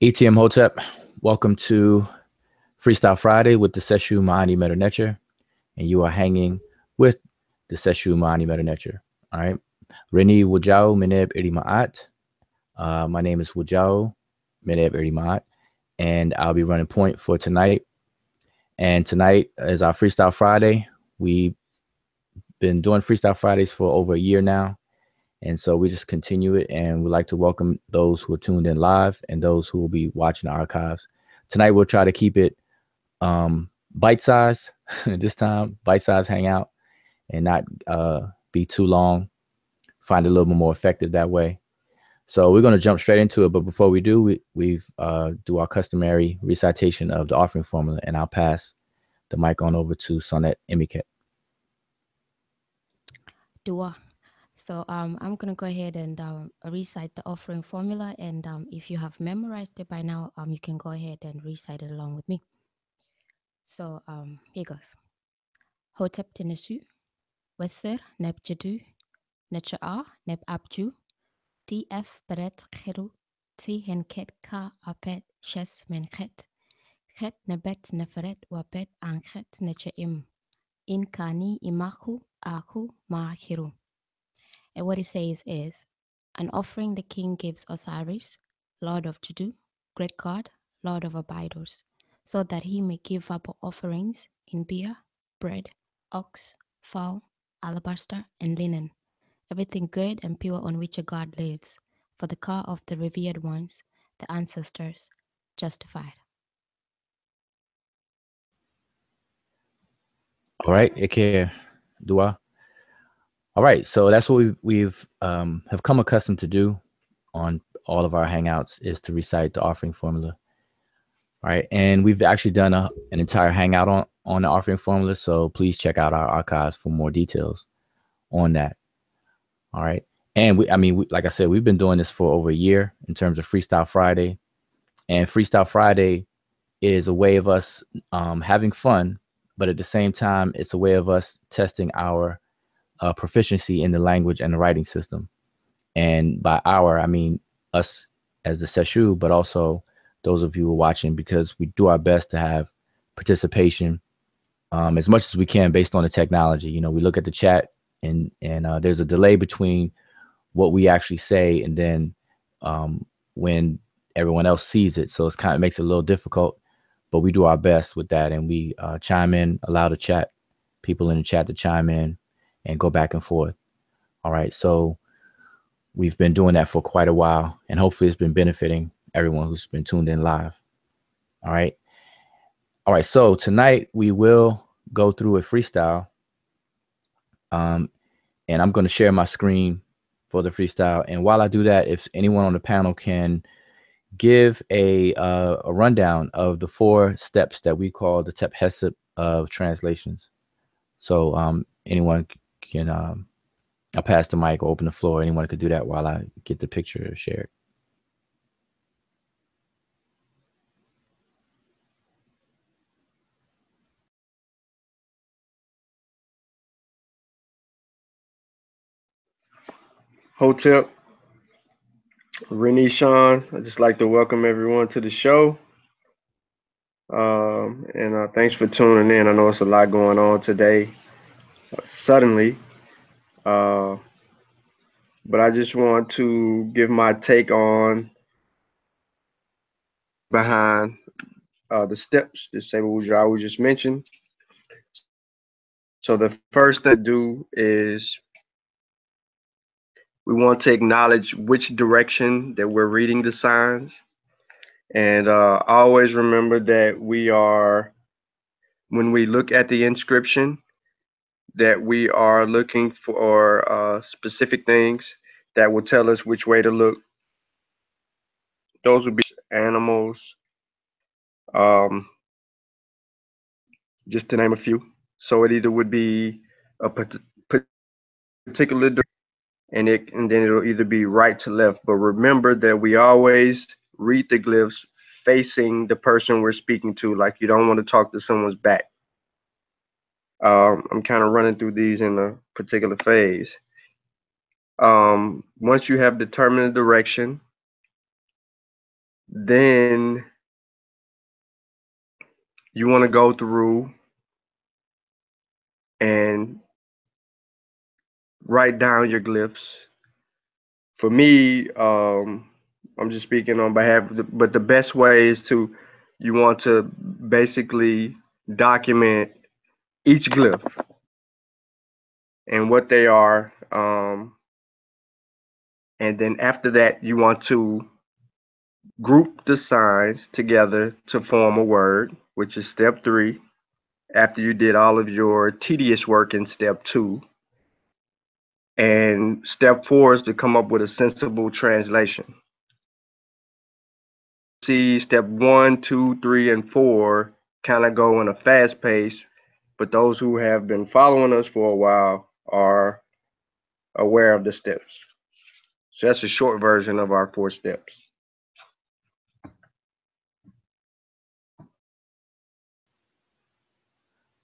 ATM Hotep, welcome to Freestyle Friday with the Seshu Maani Meta Nature, and you are hanging with the Seshu Maani Meta Nature. All right. Rini Wujao Meneb Irimaat. My name is Wujao Meneb Irimaat, and I'll be running point for tonight. And tonight is our Freestyle Friday. We've been doing Freestyle Fridays for over a year now. And so we just continue it, and we'd like to welcome those who are tuned in live and those who will be watching the archives. Tonight, we'll try to keep it bite-sized this time, bite-sized hangout, and not be too long. Find it a little bit more effective that way. So we're going to jump straight into it. But before we do, we do our customary recitation of the offering formula, and I'll pass the mic on over to Sonnet Emiket. Dua. So I'm going to go ahead and recite the offering formula. And if you have memorized it by now, you can go ahead and recite it along with me. So here goes. Hotep Tenesu, Weser Neb Jadu, Necha Neb Abju, TF Beret Cheru, T Henket Ka Apet Ches Menchet, Chet Nebet Neferet Wapet Anchet Necha Im, Inkani Imaku Aku Maahiru. And what it says is, an offering the king gives Osiris, Lord of Judu, great God, Lord of Abydos, so that he may give up offerings in beer, bread, ox, fowl, alabaster, and linen, everything good and pure on which a god lives, for the car of the revered ones, the ancestors, justified. All right, Ike Dua. All right, so that's what we've have come accustomed to do on all of our hangouts, is to recite the offering formula. All right, and we've actually done an entire hangout on the offering formula, so please check out our archives for more details on that. All right, and like I said, we've been doing this for over a year in terms of Freestyle Friday, and Freestyle Friday is a way of us having fun, but at the same time, it's a way of us testing our proficiency in the language and the writing system. And by our, I mean us as the Seshu, but also those of you who are watching, because we do our best to have participation as much as we can based on the technology. You know, we look at the chat, and there's a delay between what we actually say and then when everyone else sees it. So it's kind of makes it a little difficult, but we do our best with that, and we chime in, allow the chat, people in the chat to chime in and go back and forth. All right, so we've been doing that for quite a while, and hopefully it's been benefiting everyone who's been tuned in live. All right. So tonight we will go through a freestyle. And I'm going to share my screen for the freestyle. And while I do that, if anyone on the panel can give a rundown of the 4 steps that we call the Tep Hesep of translations. So anyone can, I'll pass the mic or open the floor. Anyone could do that while I get the picture shared. Hotep, Renee Sean, I'd just like to welcome everyone to the show. And thanks for tuning in. I know it's a lot going on today, suddenly. But I just want to give my take on behind the steps that Sabu just mentioned. So the first thing to do is we want to acknowledge which direction that we're reading the signs. And always remember that when we look at the inscription, that we are looking for specific things that will tell us which way to look. Those would be animals, just to name a few. So it either would be a particular direction, and then it'll either be right to left. But remember that we always read the glyphs facing the person we're speaking to. Like, you don't want to talk to someone's back. I'm kind of running through these in a particular phase. Once you have determined the direction, Then you want to go through and write down your glyphs. For me, I'm just speaking on behalf of but the best way is to, you want to basically document each glyph and what they are. And then after that, you want to group the signs together to form a word, which is step 3. After you did all of your tedious work in step 2. And step 4 is to come up with a sensible translation. See, step 1, 2, 3, and 4 kind of go in a fast pace, but those who have been following us for a while are aware of the steps. So that's a short version of our 4 steps.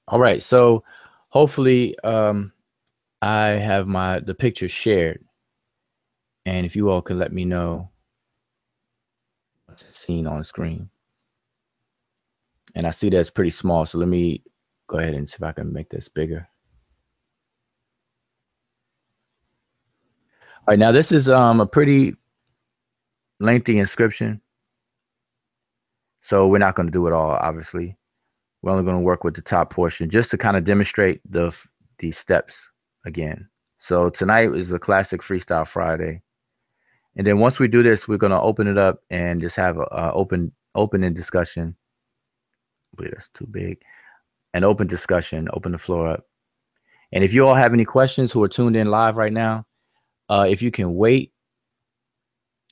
All right, so hopefully I have the picture shared, and if you all could let me know what's seen on the screen. And I see that's pretty small, so let me go ahead and see if I can make this bigger. All right, now this is a pretty lengthy inscription, so we're not going to do it all, obviously. We're only going to work with the top portion just to kind of demonstrate the steps again. So tonight is a classic Freestyle Friday. And then once we do this, we're going to open it up and just have a open discussion. I believe that's too big. An open discussion, open the floor up. And if you all have any questions who are tuned in live right now, if you can wait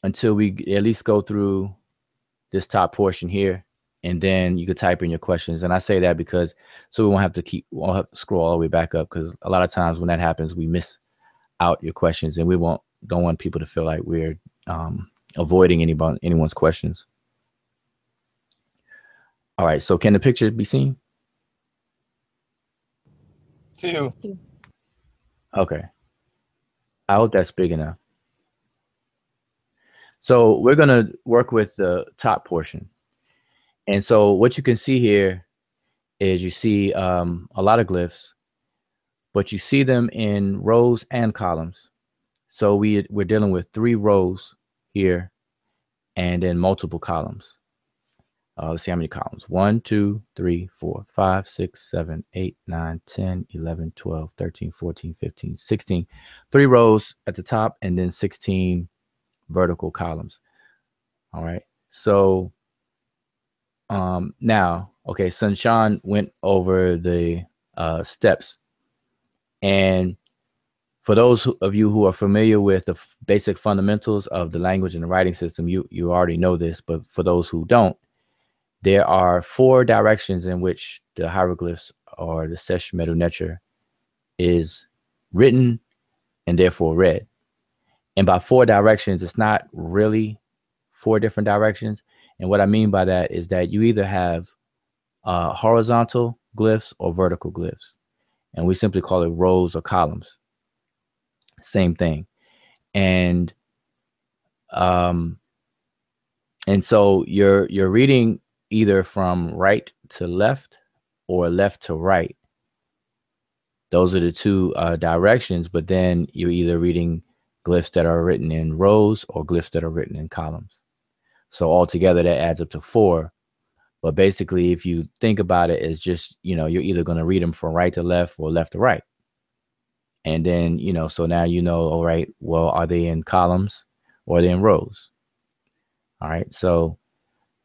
until we at least go through this top portion here, and then you could type in your questions. And I say that because so we won't have to scroll all the way back up, because a lot of times when that happens, we miss out your questions, and we don't want people to feel like we're avoiding anyone's questions. All right, so can the picture be seen? 2. Okay. I hope that's big enough. So we're going to work with the top portion. And so what you can see here is you see a lot of glyphs, but you see them in rows and columns. So we're dealing with 3 rows here and then multiple columns. Let's see how many columns. 1, 2, 3, 4, 5, 6, 7, 8, 9, 10, 11, 12, 13, 14, 15, 16. 3 rows at the top and then 16 vertical columns. All right. So now, okay, Sunshan went over the steps. And for those of you who are familiar with the basic fundamentals of the language and the writing system, you already know this. But for those who don't, there are 4 directions in which the hieroglyphs or the Sesh Medu Neter is written and therefore read. And by 4 directions, it's not really 4 different directions. And what I mean by that is that you either have horizontal glyphs or vertical glyphs. And we simply call it rows or columns. Same thing. And so you're reading either from right to left or left to right. Those are the 2 directions, but then you're either reading glyphs that are written in rows or glyphs that are written in columns. So altogether that adds up to 4. But basically, if you think about it, it's just, you're either going to read them from right to left or left to right. And then, so now all right, well, are they in columns or are they in rows? All right. So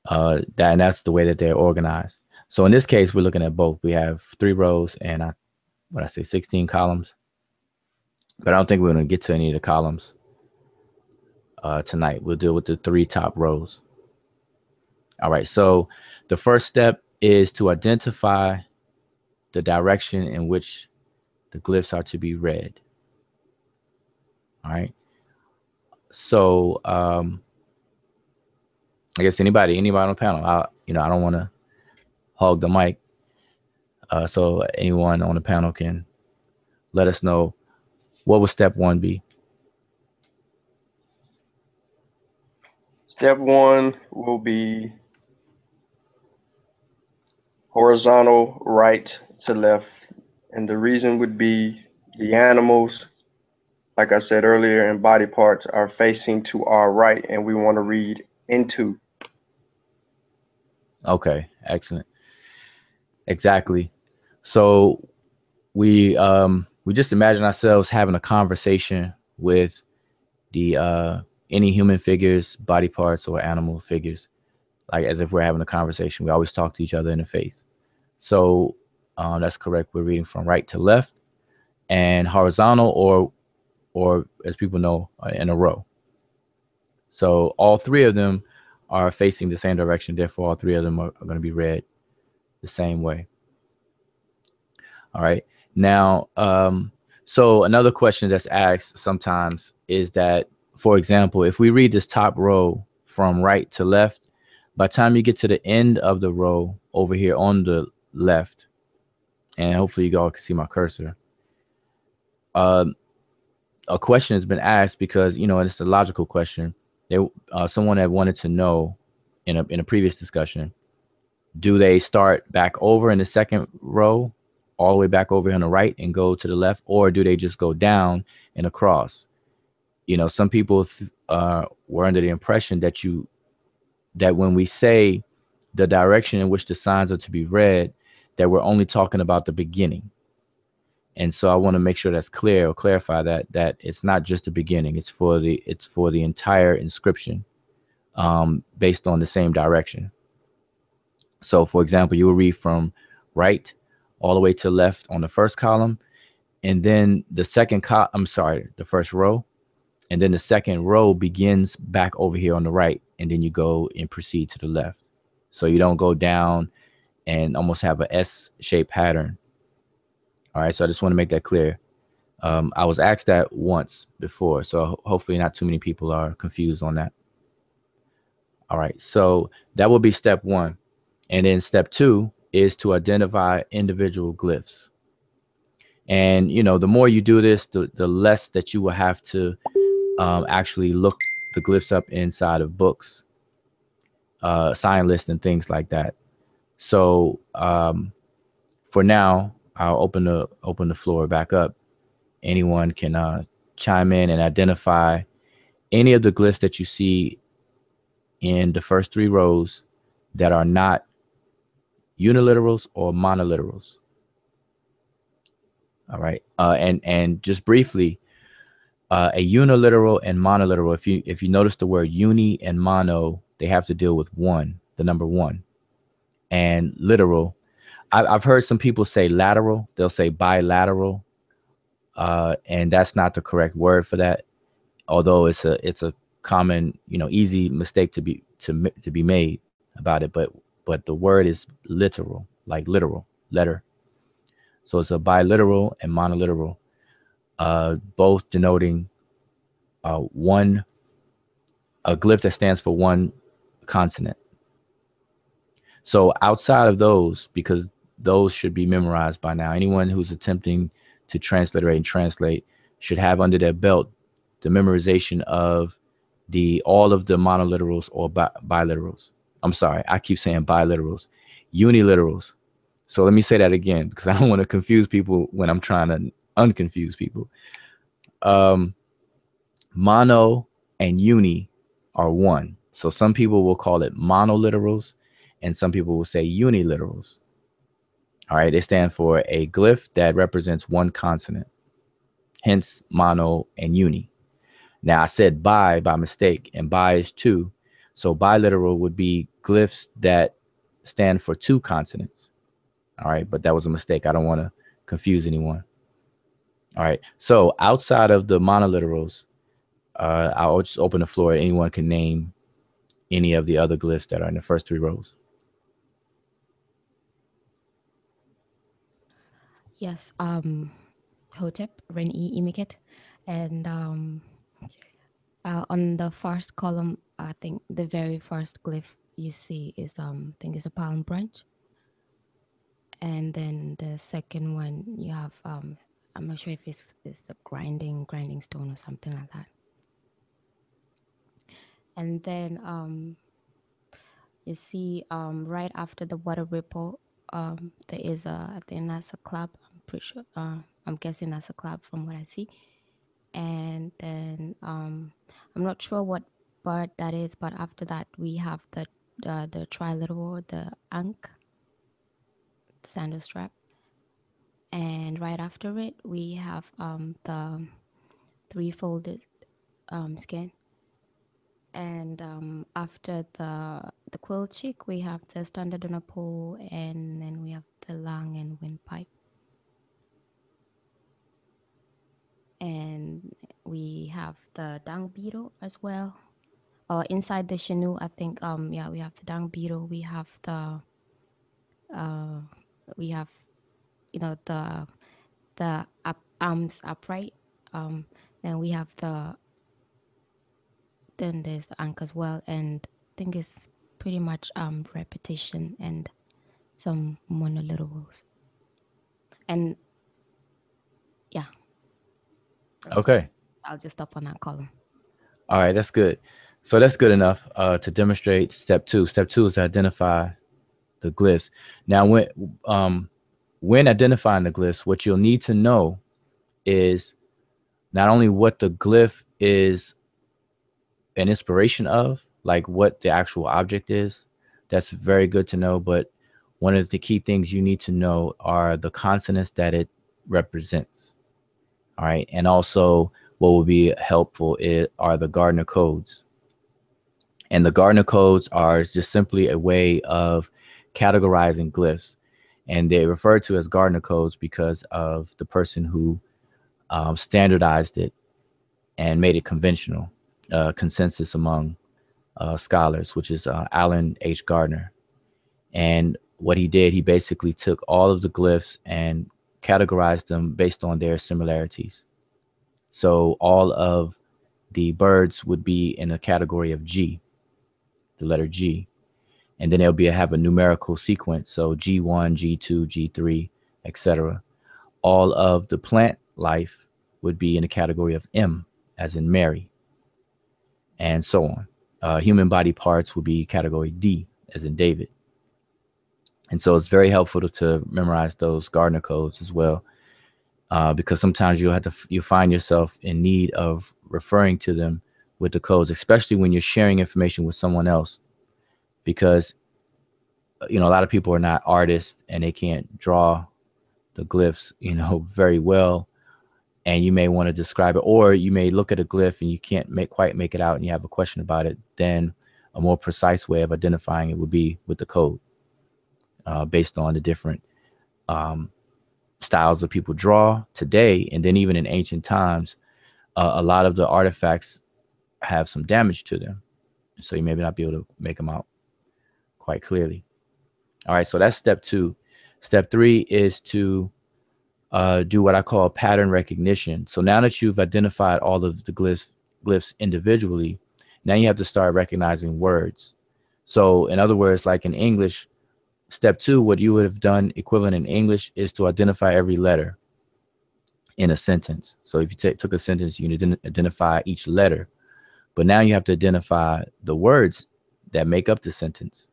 that's the way that they're organized. So in this case, we're looking at both. We have 3 rows and 16 columns. But I don't think we're going to get to any of the columns tonight. We'll deal with the 3 top rows. All right. So the first step is to identify the direction in which the glyphs are to be read. All right. So I guess anybody on the panel, I don't want to hog the mic. So anyone on the panel can let us know, what would step 1 be? Step one will be horizontal right to left. And the reason would be the animals, like I said earlier, and body parts are facing to our right, and we want to read into. Okay, excellent. Exactly. So we just imagine ourselves having a conversation with the any human figures, body parts, or animal figures, like as if we're having a conversation. We always talk to each other in the face. So that's correct. We're reading from right to left and horizontal, or as people know, in a row. So all three of them are facing the same direction. Therefore, all three of them are going to be read the same way. All right. Now, so another question that's asked sometimes is that, for example, if we read this top row from right to left, by the time you get to the end of the row over here on the left, and hopefully you all can see my cursor, a question has been asked because, it's a logical question. Someone had wanted to know in a previous discussion, do they start back over in the second row, all the way back over on the right and go to the left, or do they just go down and across? Some people were under the impression that when we say the direction in which the signs are to be read, that we're only talking about the beginning. And so I want to make sure that's clear, or clarify that it's not just the beginning; it's for the entire inscription, based on the same direction. So, for example, you will read from right all the way to left on the first column, and then the first row, and then the second row begins back over here on the right, and then you go and proceed to the left. So you don't go down and almost have a S-shaped pattern. All right, so I just want to make that clear. I was asked that once before, so hopefully not too many people are confused on that. All right, so that will be step one. And then step two is to identify individual glyphs. And, the more you do this, the less that you will have to actually look the glyphs up inside of books, sign lists, and things like that. So for now, I'll open the floor back up. Anyone can chime in and identify any of the glyphs that you see in the first three rows that are not uniliterals or monoliterals. All right. And just briefly, a uniliteral and monoliteral, if you notice the word uni and mono, they have to deal with one, the number one. And literal, I've heard some people say lateral, they'll say bilateral, and that's not the correct word for that. Although it's a common, easy mistake to be made about it, but the word is literal, like literal letter. So it's a biliteral and monoliteral, both denoting one a glyph that stands for one consonant. So outside of those, because those should be memorized by now, anyone who's attempting to transliterate and translate should have under their belt the memorization of all of the monoliterals or biliterals. I'm sorry, I keep saying biliterals, uniliterals. So let me say that again, because I don't want to confuse people when I'm trying to unconfuse people. Mono and uni are one. So some people will call it monoliterals, and some people will say uniliterals. All right, they stand for a glyph that represents one consonant, hence mono and uni. Now I said by mistake, and bi is two. So biliteral would be glyphs that stand for two consonants. All right, but that was a mistake. I don't want to confuse anyone. All right, so outside of the monoliterals, I'll just open the floor. Anyone can name any of the other glyphs that are in the first three rows. Yes, Hotep, Ren-E, Imiket, and on the first column, I think the very first glyph you see is I think is a palm branch, and then the second one you have I'm not sure if it's a grinding stone or something like that. And then you see right after the water ripple, there is a, I think that's a clap. I'm pretty sure. I'm guessing that's a clap from what I see. And then I'm not sure what bird that is, but after that we have the triliteral, the ankh, the sandal strap, and right after it we have the three-folded skin, and after the quill cheek we have the standard on a pole, and then we have the lang and windpipe, and we have the dung beetle as well. Inside the chenille, I think yeah, we have the dung beetle, we have the uh we have, you know, the arms upright, um then we have then there's the anchor as well, and I think it's pretty much repetition and some monoliterals. And yeah, Okay. I'll just stop on that column. All right, that's good. So that's good enough to demonstrate step two. Step two is to identify the glyphs. Now, when identifying the glyphs, what you'll need to know is not only what the glyph is an inspiration of, like what the actual object is. That's very good to know. But one of the key things you need to know are the consonants that it represents. All right. And also, what will be helpful are the Gardner codes. And the Gardner codes are just simply a way of categorizing glyphs. And they refer to as Gardner codes because of the person who standardized it and made it conventional, consensus among scholars, which is Alan H. Gardner. And what he did, he basically took all of the glyphs and categorized them based on their similarities. So all of the birds would be in a category of G, the letter G. And then it'll have a numerical sequence. So G1, G2, G3, etc. All of the plant life would be in a category of M, as in Mary, and so on. Human body parts would be category D, as in David. And so it's very helpful to memorize those Gardner codes as well, because sometimes you'll find yourself in need of referring to them with the codes, especially when you're sharing information with someone else, because a lot of people are not artists and they can't draw the glyphs, very well. And you may want to describe it, or you may look at a glyph and you can't quite make it out and you have a question about it. Then a more precise way of identifying it would be with the code, based on the different styles that people draw today. And then even in ancient times, a lot of the artifacts have some damage to them. So you may not be able to make them out quite clearly. All right, so that's step two. Step three is to do what I call pattern recognition. So now that you've identified all of the glyphs individually, now you have to start recognizing words. So in other words, like in English, step two, what you would have done equivalent in English is to identify every letter in a sentence. So if you took a sentence, you can identify each letter. But now you have to identify the words that make up the sentence.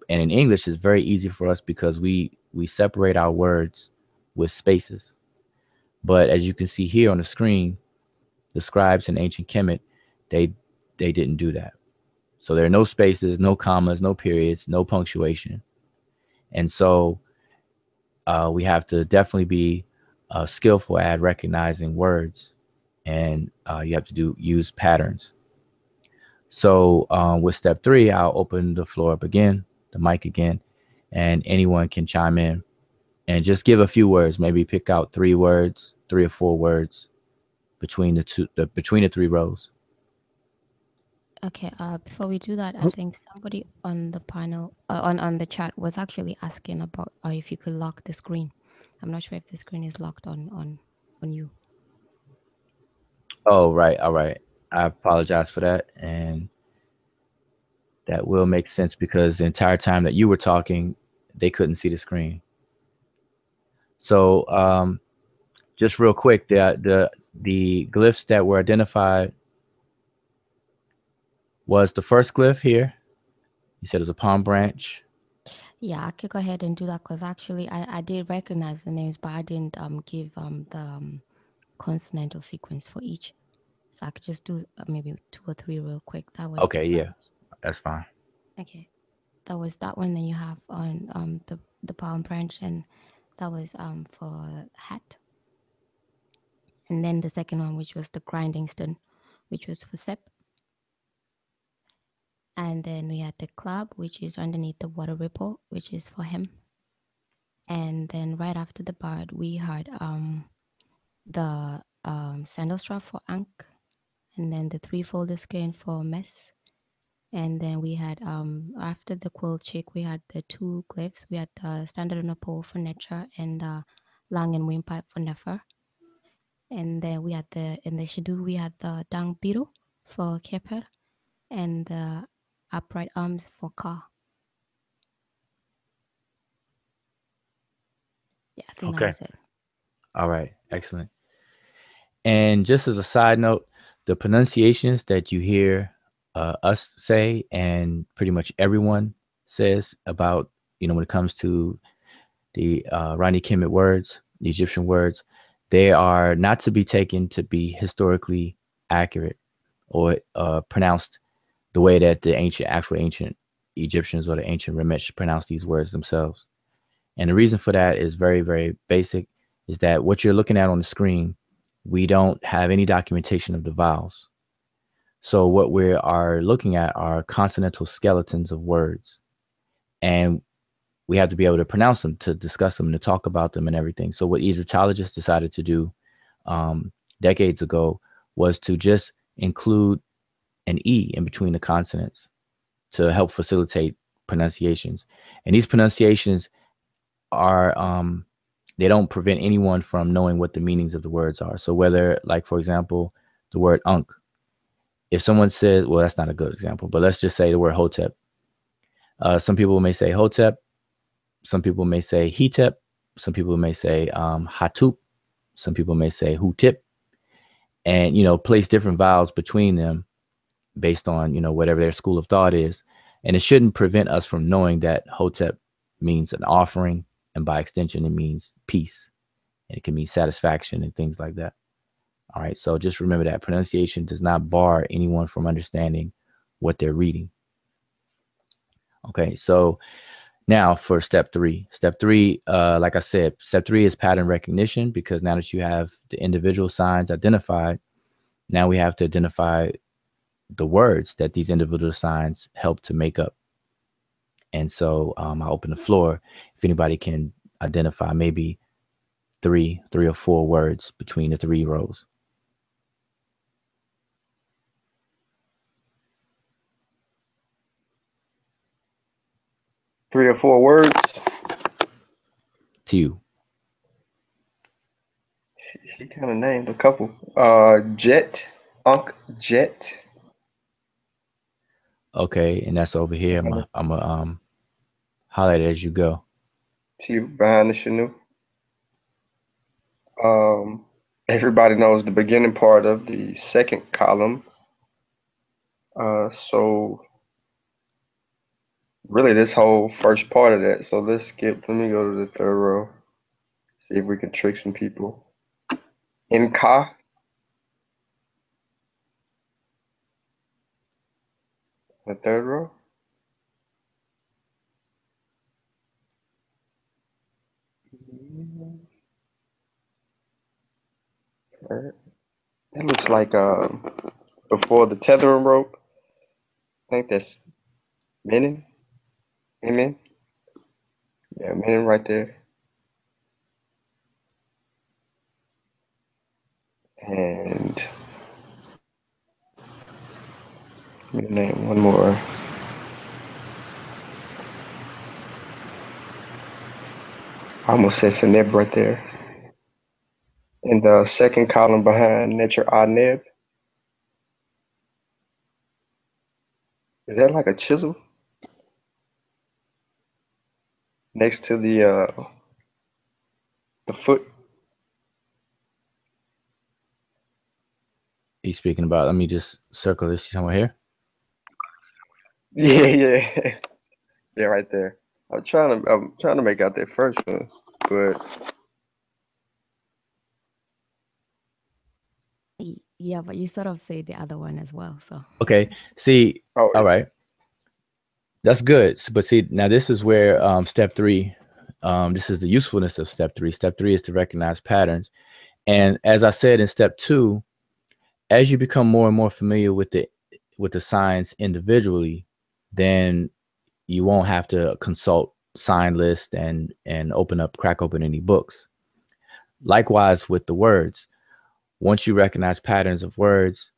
And in English, it's very easy for us because we separate our words with spaces. But as you can see here on the screen, the scribes in ancient Kemet, they didn't do that. So there are no spaces, no commas, no periods, no punctuation. And so we have to definitely be skillful at recognizing words, and you have to use patterns. So with step three, I'll open the floor up again, the mic again, and anyone can chime in and just give a few words. Maybe pick out 3 words, 3 or 4 words between the 3 rows. Okay, before we do that, I think somebody on the panel, on the chat was actually asking about if you could lock the screen. I'm not sure if the screen is locked on you. Oh, right. All right. I apologize for that. And that will make sense because the entire time that you were talking, they couldn't see the screen. So just real quick, the glyphs that were identified was the first glyph here. You said it was a palm branch. Yeah, I could go ahead and do that because actually I did recognize the names, but I didn't give the consonantal sequence for each. So I could just do maybe 2 or 3 real quick. That was Okay, yeah, that's fine. okay. That was that one. Then you have on the palm branch, and that was for hat. And then the second one, which was the grinding stone, which was for sep. And then we had the club, which is underneath the water ripple, which is for him. And then right after the bird, we had the sandal strap for Ankh, and then the 3-folded screen for Mess. And then we had after the quill chick, we had the 2 glyphs. We had standard on a pole for Netra and Lang and windpipe for Nefer. And then we had in the Shadu, we had the Dang Biru for Keper and the upright arms for Ka. Yeah, I think that was it. All right, excellent. And just as a side note, the pronunciations that you hear us say and pretty much everyone says about, when it comes to the Rani Kemet words, the Egyptian words, they are not to be taken to be historically accurate or pronounced the way that the actual ancient Egyptians or the ancient Remesh pronounced these words themselves. And the reason for that is very, very basic, is that what you're looking at on the screen, we don't have any documentation of the vowels. So what we are looking at are consonantal skeletons of words. And we have to be able to pronounce them, to discuss them, to talk about them and everything. So what Egyptologists decided to do decades ago was to just include an E in between the consonants to help facilitate pronunciations. And these pronunciations are, they don't prevent anyone from knowing what the meanings of the words are. So whether, like, for example, the word Ankh, if someone says, well, that's not a good example, but let's just say the word Hotep. Some people may say Hotep. Some people may say Hetep. Some people may say Hatup. Some people may say Hutip. And, place different vowels between them based on, whatever their school of thought is. And it shouldn't prevent us from knowing that Hotep means an offering. And by extension, it means peace. And it can mean satisfaction and things like that. All right. So just remember that pronunciation does not bar anyone from understanding what they're reading. Okay. So now for step 3. Step 3, like I said, step 3 is pattern recognition, because now that you have the individual signs identified, now we have to identify the words that these individual signs help to make up. And so I'll open the floor if anybody can identify maybe three or 4 words between the 3 rows. Three or four words. To you. She kind of named a couple. Jet, Unk, Jet. Okay, and that's over here. I'm gonna highlight it as you go. To you behind the Chinook. Everybody knows the beginning part of the second column. So really this whole first part of that. So let's skip. Let me go to the third row. See if we can trick some people. In Ka. The third row. That looks like before the tethering rope. I think that's Menin. Amen. Yeah, Menin right there. And let me name one more. I almost said Seneb right there. In the second column behind Necher Aneb. Is that like a chisel? Next to the foot. He's speaking about, let me just circle this somewhere here. Yeah. Yeah, right there. I'm trying to make out that first one, but Yeah, but you sort of say the other one as well. So Okay. See, oh, all right. That's good. But see, now this is where step three, this is the usefulness of step three. Step three is to recognize patterns. And as I said in step two, as you become more and more familiar with the signs individually, then you won't have to consult sign list and crack open any books. Likewise with the words. Once you recognize patterns of words,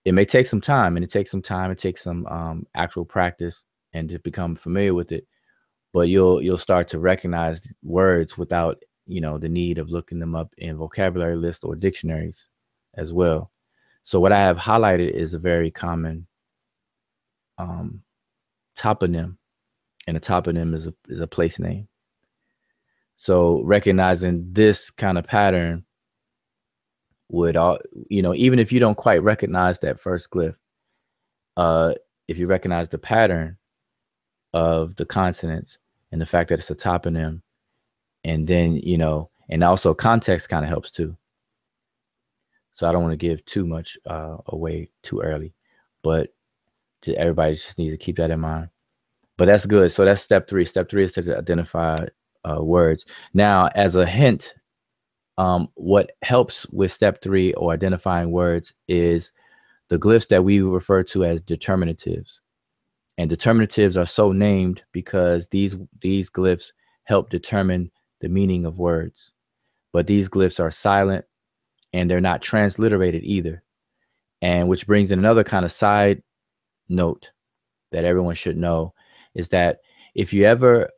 it may take some time, and it takes some actual practice and to become familiar with it. But you'll start to recognize words without the need of looking them up in vocabulary lists or dictionaries as well. So what I have highlighted is a very common toponym, and a toponym is a place name. So recognizing this kind of pattern would even if you don't quite recognize that first glyph, if you recognize the pattern of the consonants and the fact that it's a toponym, and then and also context kind of helps too. So I don't want to give too much away too early, but everybody just needs to keep that in mind. But that's good. So that's step three. Step three is to identify words. Now, as a hint, what helps with step three or identifying words is the glyphs that we refer to as determinatives. And determinatives are so named because these glyphs help determine the meaning of words. But these glyphs are silent and they're not transliterated either. And which brings in another kind of side note that everyone should know is that if you ever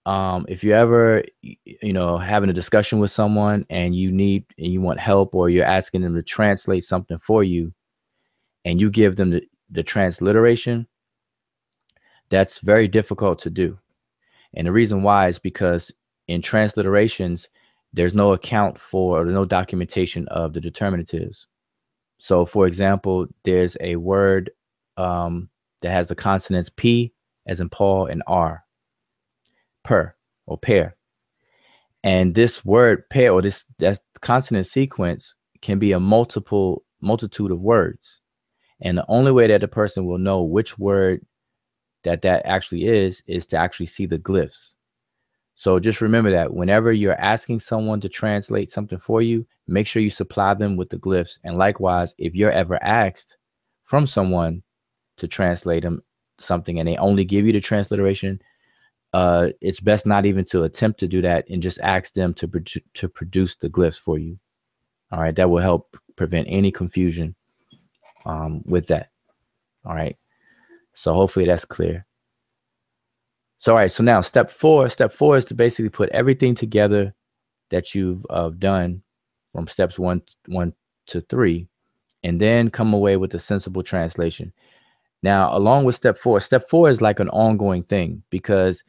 having a discussion with someone and you want help, or you're asking them to translate something for you, and you give them the transliteration, that's very difficult to do. And the reason why is because in transliterations, there's no account for, or no documentation of the determinatives. So for example, there's a word that has the consonants P as in Paul and R, per or pair. And this word pair, or that consonant sequence, can be a multitude of words. And the only way that a person will know which word that actually is to actually see the glyphs. So just remember that whenever you're asking someone to translate something for you, make sure you supply them with the glyphs. And likewise, if you're ever asked from someone to translate them something and they only give you the transliteration, it's best not even to attempt to do that, and just ask them to produce the glyphs for you. All right, that will help prevent any confusion with that. All right, so hopefully that's clear. So all right, so now step four is to basically put everything together that you've done from steps one to three, and then come away with a sensible translation. Now, along with step four is like an ongoing thing, because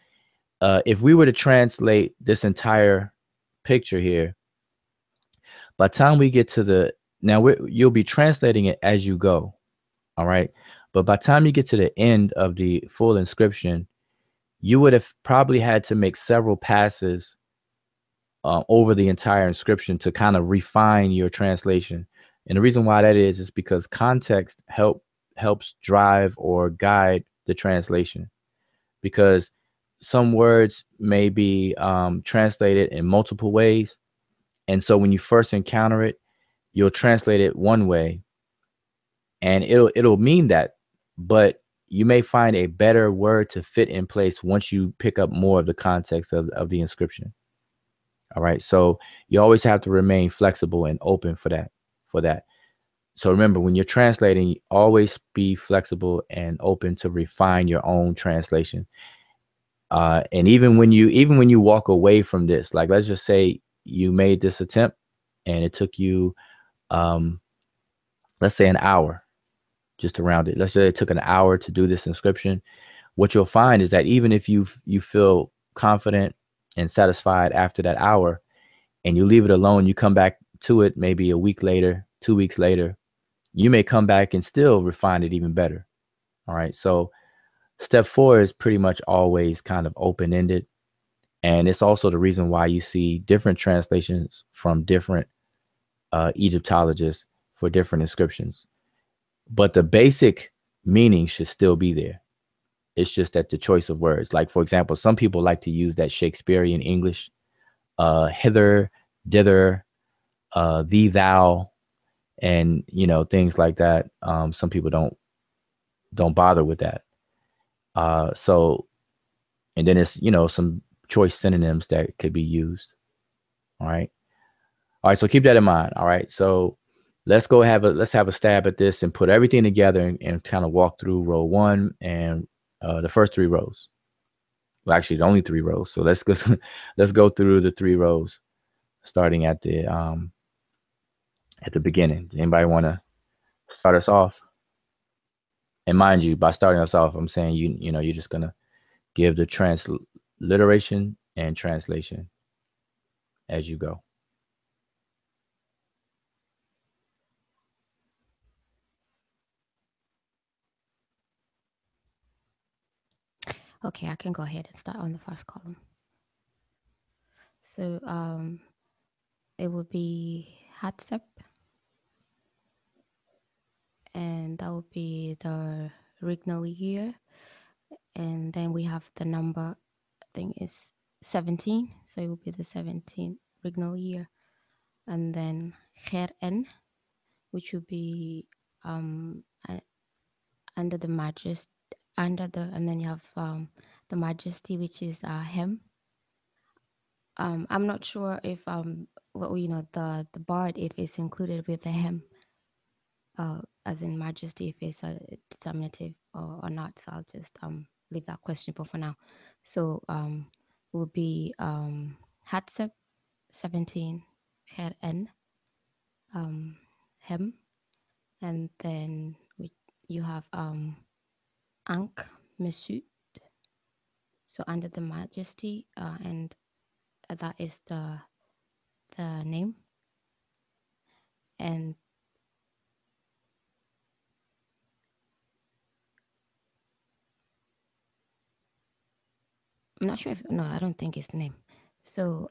if we were to translate this entire picture here, by the time we get to you'll be translating it as you go. All right. But by the time you get to the end of the full inscription, you would have probably had to make several passes over the entire inscription to kind of refine your translation. And the reason why that is because context helps drive or guide the translation, because some words may be translated in multiple ways. And so when you first encounter it, you'll translate it one way and it'll mean that, but you may find a better word to fit in place once you pick up more of the context of the inscription. All right. So you always have to remain flexible and open for that. So remember, when you're translating, always be flexible and open to refine your own translation. And even when you walk away from this, like, let's just say you made this attempt and it took you, let's say an hour, just to round it. Let's say it took an hour to do this inscription. What you'll find is that even if you feel confident and satisfied after that hour and you leave it alone, you come back to it maybe a week later, 2 weeks later, you may come back and still refine it even better. All right. So Step 4 is pretty much always kind of open-ended. And it's also the reason why you see different translations from different Egyptologists for different inscriptions. But the basic meaning should still be there. It's just that the choice of words, like, for example, some people like to use that Shakespearean English, hither, dither, thee, thou, and, things like that. Some people don't bother with that. So, and then it's, some choice synonyms that could be used. All right. All right. So keep that in mind. All right. So let's have a stab at this and put everything together and kind of walk through row 1 and the first 3 rows. Well, actually, the only 3 rows. So let's go let's go through the 3 rows, starting at the beginning. Anybody want to start us off? And mind you, by starting us off, I'm saying you're just gonna give the transliteration and translation as you go. Okay, I can go ahead and start on the first column. So it will be Hatsep, and that will be the regnal year. And then we have the number, I think it's 17. So it will be the 17th regnal year. And then Kher-en, which will be under the majesty, and then you have the majesty, which is Hem. I'm not sure if the bard, if it's included with the Hem, as in majesty, if it's a determinative or not. So I'll just leave that questionable for now. So will be Hatsep 17, Kher-en, Hem, and then you have Ankh Mesut. So under the majesty, and that is the name. And I'm not sure if, no, I don't think it's the name. So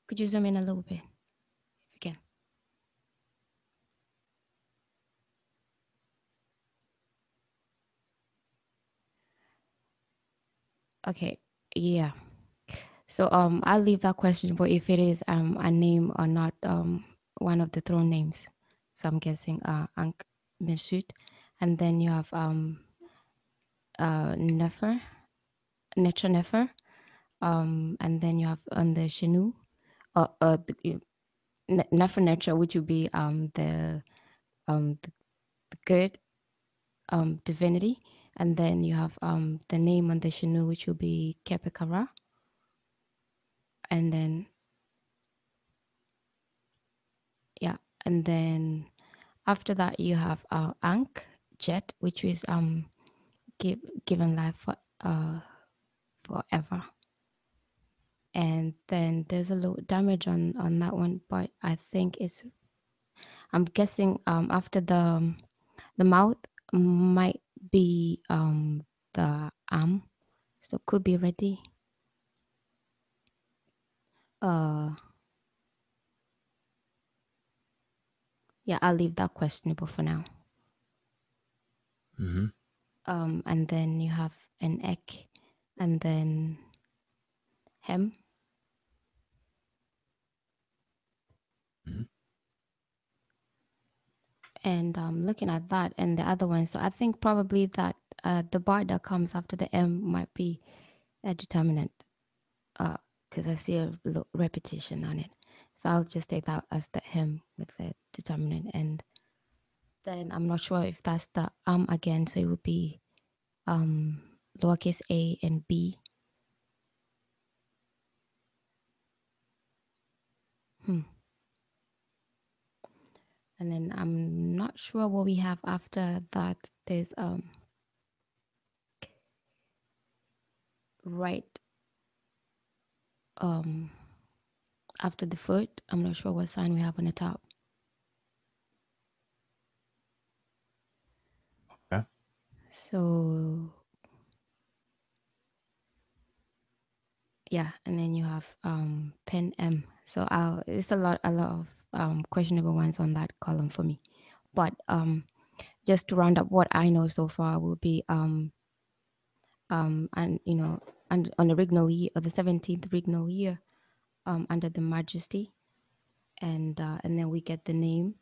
could you zoom in a little bit if you can? Okay, yeah. So I'll leave that question, but if it is a name or not, one of the throne names. So I'm guessing Ankh Mesut. And then you have Nefer, Nefer, and then you have on the Shenu, Nefer Netra, which would be the good divinity, and then you have the name on the Shenu, which will be Kepekara, and then and then after that you have Ankh Jet, which is given life for forever. And then there's a little damage on that one, but I think I'm guessing after the mouth might be the arm, so could be ready. Yeah, I'll leave that questionable for now. Mm-hmm. And then you have an Ek, and then Hem. Mm-hmm. And looking at that and the other one, so I think probably that the bar that comes after the M might be a determinant, because I see a little repetition on it. So I'll just take that as the Hem with the determinant. And then I'm not sure if that's the again, so it would be lowercase a and b. And then I'm not sure what we have after that. There's right after the foot. I'm not sure what sign we have on the top. So yeah, and then you have pen M. So it's a lot of questionable ones on that column for me. But just to round up what I know so far will be and you know, and on the regnal year, or the 17th regnal year, under the Majesty, and then we get the name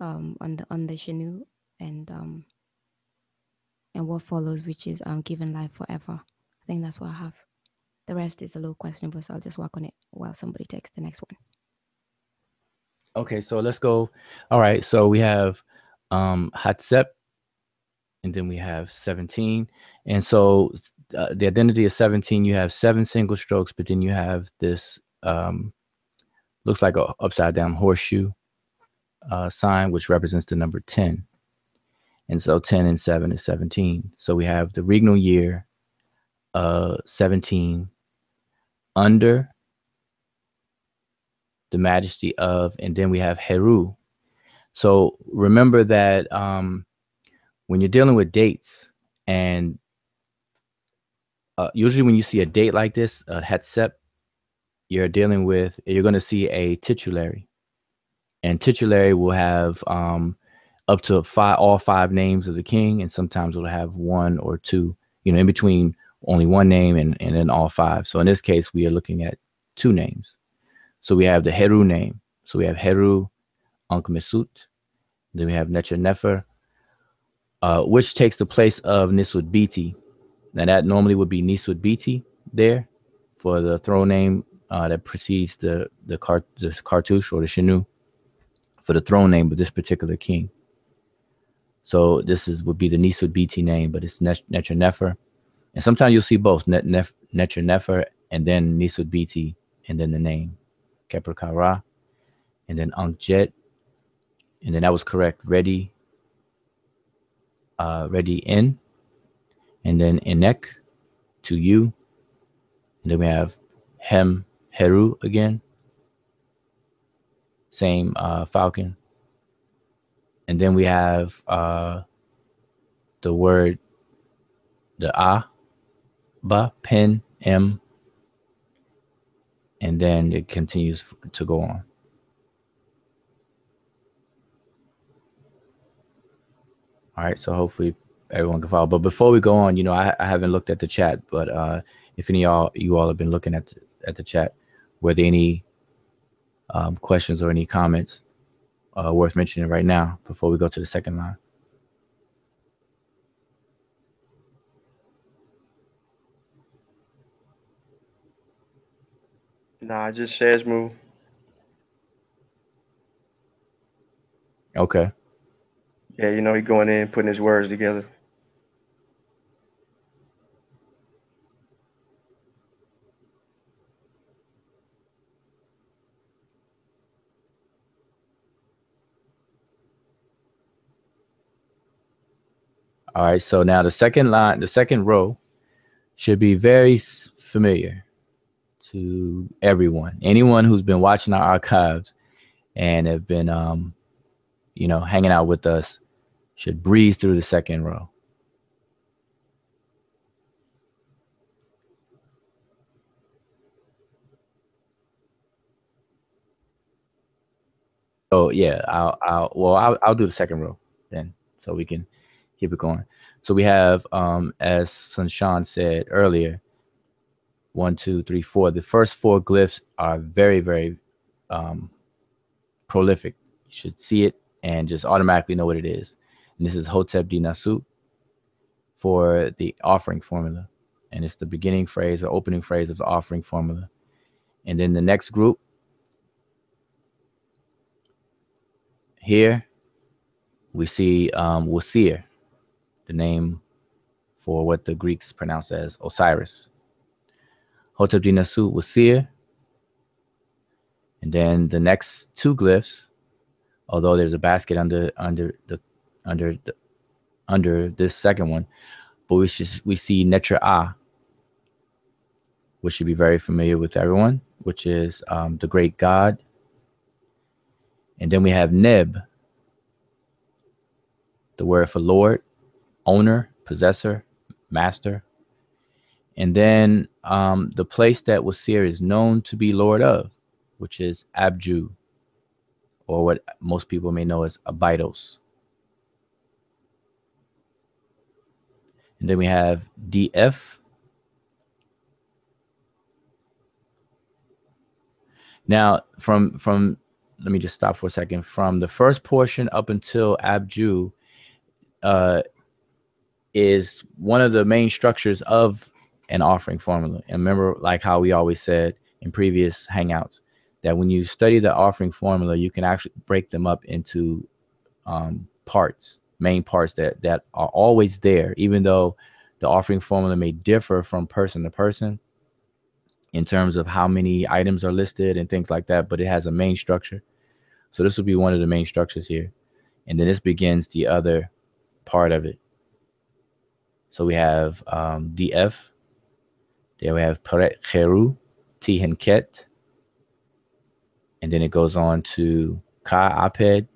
on the Shenu, and what follows, which is given life forever. I think that's what I have. The rest is a little questionable, so I'll just work on it while somebody takes the next one. Okay, so let's go. All right, so we have Hatsep, and then we have 17. And so the identity of 17, you have 7 single strokes, but then you have this looks like a upside down horseshoe sign, which represents the number 10. And so 10 and 7 is 17. So we have the regnal year 17 under the majesty of, and then we have Heru. So remember that when you're dealing with dates, and usually when you see a date like this, Hatsep, you're going to see a titulary. And titulary will have up to all five names of the king, and sometimes it'll have one or two, in between only one name and then all five. So in this case, we are looking at 2 names. So we have the Heru name. So we have Heru Ankh-Mesut. Then we have Necher Nefer, which takes the place of Nisud Biti. Now that normally would be Nisud Biti there for the throne name that precedes the cartouche or the Shenu for the throne name of this particular king. So this would be the Nisud Biti name, but it's Necher Nefer. And sometimes you'll see both Necher Nefer and then Nisud Biti and then the name Keper Kara and then Ankh-Jet. And then that was correct. Ready in, and then Inek to you. And then we have Heru again. Same falcon. And then we have the word, the Ba, Pen, M. And then it continues to go on. All right, so hopefully everyone can follow. But before we go on, I haven't looked at the chat, but if any of you all have been looking at the chat, were there any questions or any comments worth mentioning right now before we go to the second line? Nah, just Shazmu. Okay. Yeah, he going in, putting his words together. All right, so now the second line, the second row should be very familiar to everyone. Anyone who's been watching our archives and have been, hanging out with us should breeze through the second row. Oh yeah, I'll do the second row then, so we can keep it going. So we have, as Sunshan said earlier, 1, 2, 3, 4. The first 4 glyphs are very, very prolific. You should see it and just automatically know what it is. And this is Hotep Di Nasut for the offering formula. And it's the beginning phrase or opening phrase of the offering formula. And then the next group here, we see Wasir, the name for what the Greeks pronounce as Osiris. Hotep Di Nasut, Wasir. And then the next 2 glyphs, although there's a basket under this second one, but we see Netra A, which should be very familiar with everyone, which is the great God. And then we have Neb, the word for Lord, owner, possessor, master. And then the place that Wasir is known to be lord of, which is Abju, or what most people may know as Abydos. And then we have DF. Now, from let me just stop for a second. From the first portion up until Abju, is one of the main structures of an offering formula. And remember, like how we always said in previous hangouts, that when you study the offering formula, you can actually break them up into parts, main parts that are always there, even though the offering formula may differ from person to person in terms of how many items are listed and things like that, but it has a main structure. So this will be one of the main structures here. And then this begins the other part of it. So we have DF. There we have Paret Kheru, Tihenket. And then it goes on to Ka Aped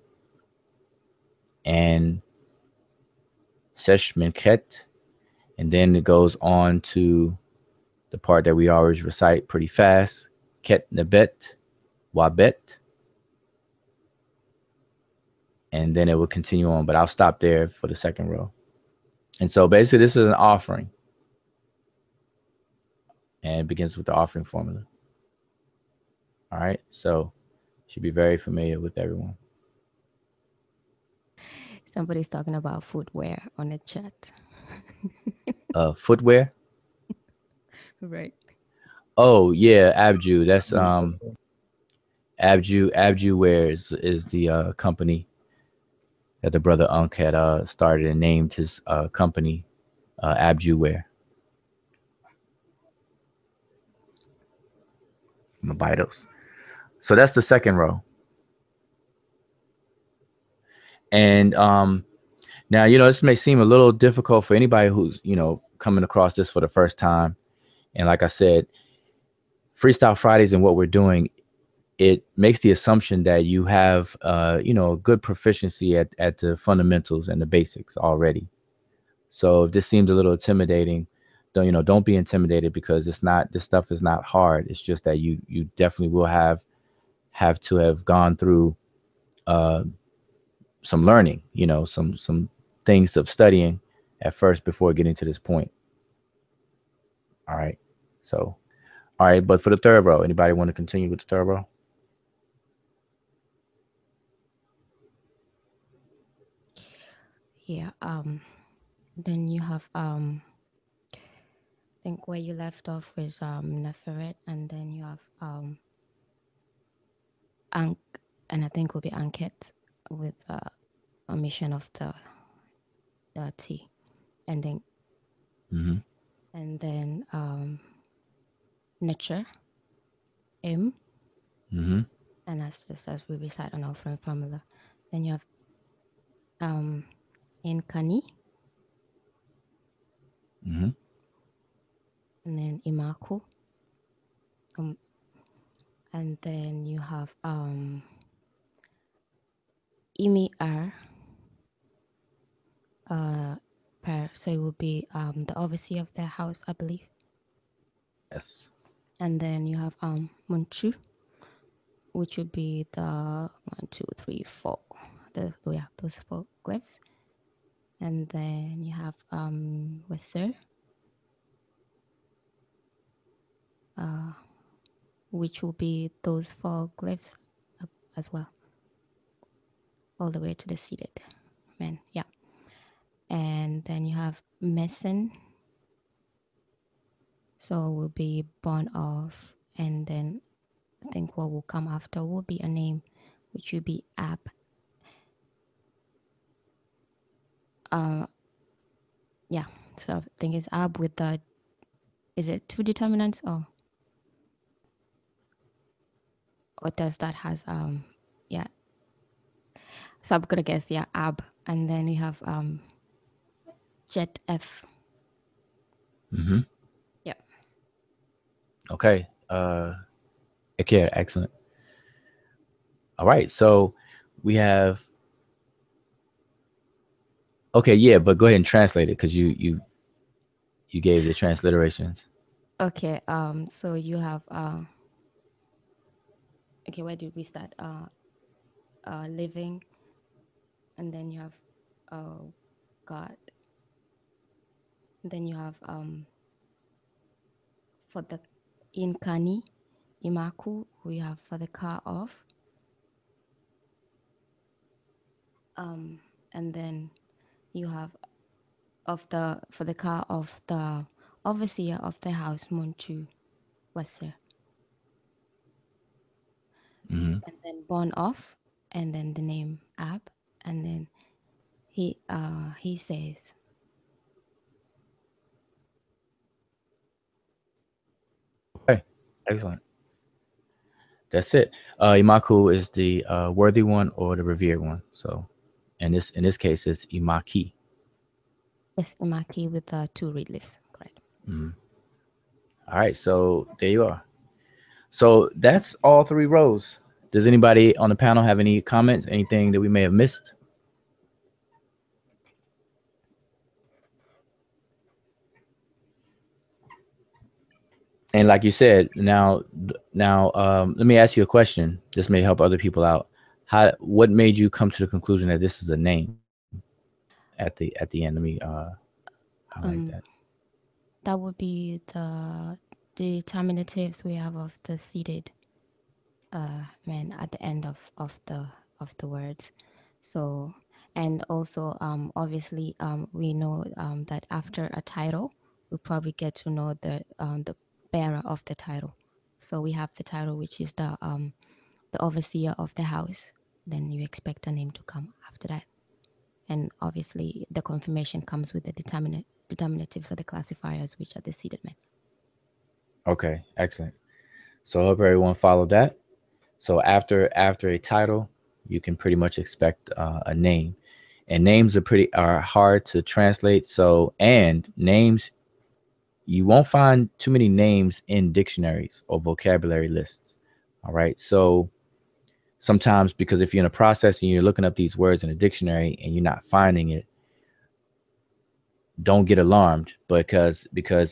and Seshmenket. And then it goes on to the part that we always recite pretty fast, Ket Nebet, Wabet. And then it will continue on, but I'll stop there for the second row. And so basically this is an offering. And it begins with the offering formula. All right, so should be very familiar with everyone. Somebody's talking about footwear on the chat. Footwear? Right. Oh yeah, Abju. That's Abju Wear is the company that the brother Unk had started and named his company Abju Wear. Mabitos. So that's the second row. And now, this may seem a little difficult for anybody who's, coming across this for the first time. And like I said, Freestyle Fridays and what we're doing, it makes the assumption that you have, a good proficiency at the fundamentals and the basics already. So if this seemed a little intimidating, don't be intimidated, because this stuff is not hard. It's just that you definitely will have to have gone through some learning, some things of studying at first before getting to this point. All right. So, all right. But for the third row, anybody want to continue with the third row? Yeah. Then you have I think where you left off was Neferet, and then you have Ankh, and I think will be Anket with omission of the T ending. Mm-hmm. And then Nature, M. Mm-hmm. And that's just as we recite on offering formula. Then you have Nkani. Mm-hmm. And then Imaku. And then you have Imi R. So it will be the overseer of their house, I believe. Yes. And then you have Munchu, which would be the 1, 2, 3, 4. Those 4 glyphs. And then you have Weser, which will be those 4 glyphs as well, all the way to the seated man. Yeah. And then you have Messen, so will be born of, and then I think what will come after will be a name, which will be Ab. Yeah, so I think it's Ab with the, is it 2 determinants, or does that has yeah. So I'm gonna guess, yeah, Ab. And then we have Jet F. Mm-hmm. Yeah. Okay. Okay, excellent. All right. So we have Okay, yeah, but go ahead and translate it because you gave the transliterations. Okay. So you have okay, where did we start? Living, and then you have God. Then you have for the Inkani, Imaku, we have for the car of. And then you have for the car of the overseer of the house, Munchu Wasser. Mm-hmm. And then born of, and then the name Ab, and then he says. Okay, excellent. That's it. Imaku is the worthy one or the revered one. So, in this case, it's Imaki. Yes, Imaki with 2 reed leaves. Correct. Mm-hmm. All right, so there you are. So that's all 3 rows. Does anybody on the panel have any comments? Anything that we may have missed? And like you said, now, let me ask you a question. This may help other people out. What made you come to the conclusion that this is a name? At the end, let me highlight that. That would be the determinatives we have of the seated man at the end of the words. So, and also obviously we know that after a title we probably get to know the bearer of the title. So we have the title, which is the overseer of the house. Then you expect a name to come after that. And obviously the confirmation comes with the determinatives or the classifiers, which are the seated men. Okay, excellent. So I hope everyone followed that. So after a title, you can pretty much expect a name, and names are hard to translate. So, and names, you won't find too many names in dictionaries or vocabulary lists. All right. So sometimes, because if you're in a process and you're looking up these words in a dictionary and you're not finding it, don't get alarmed, because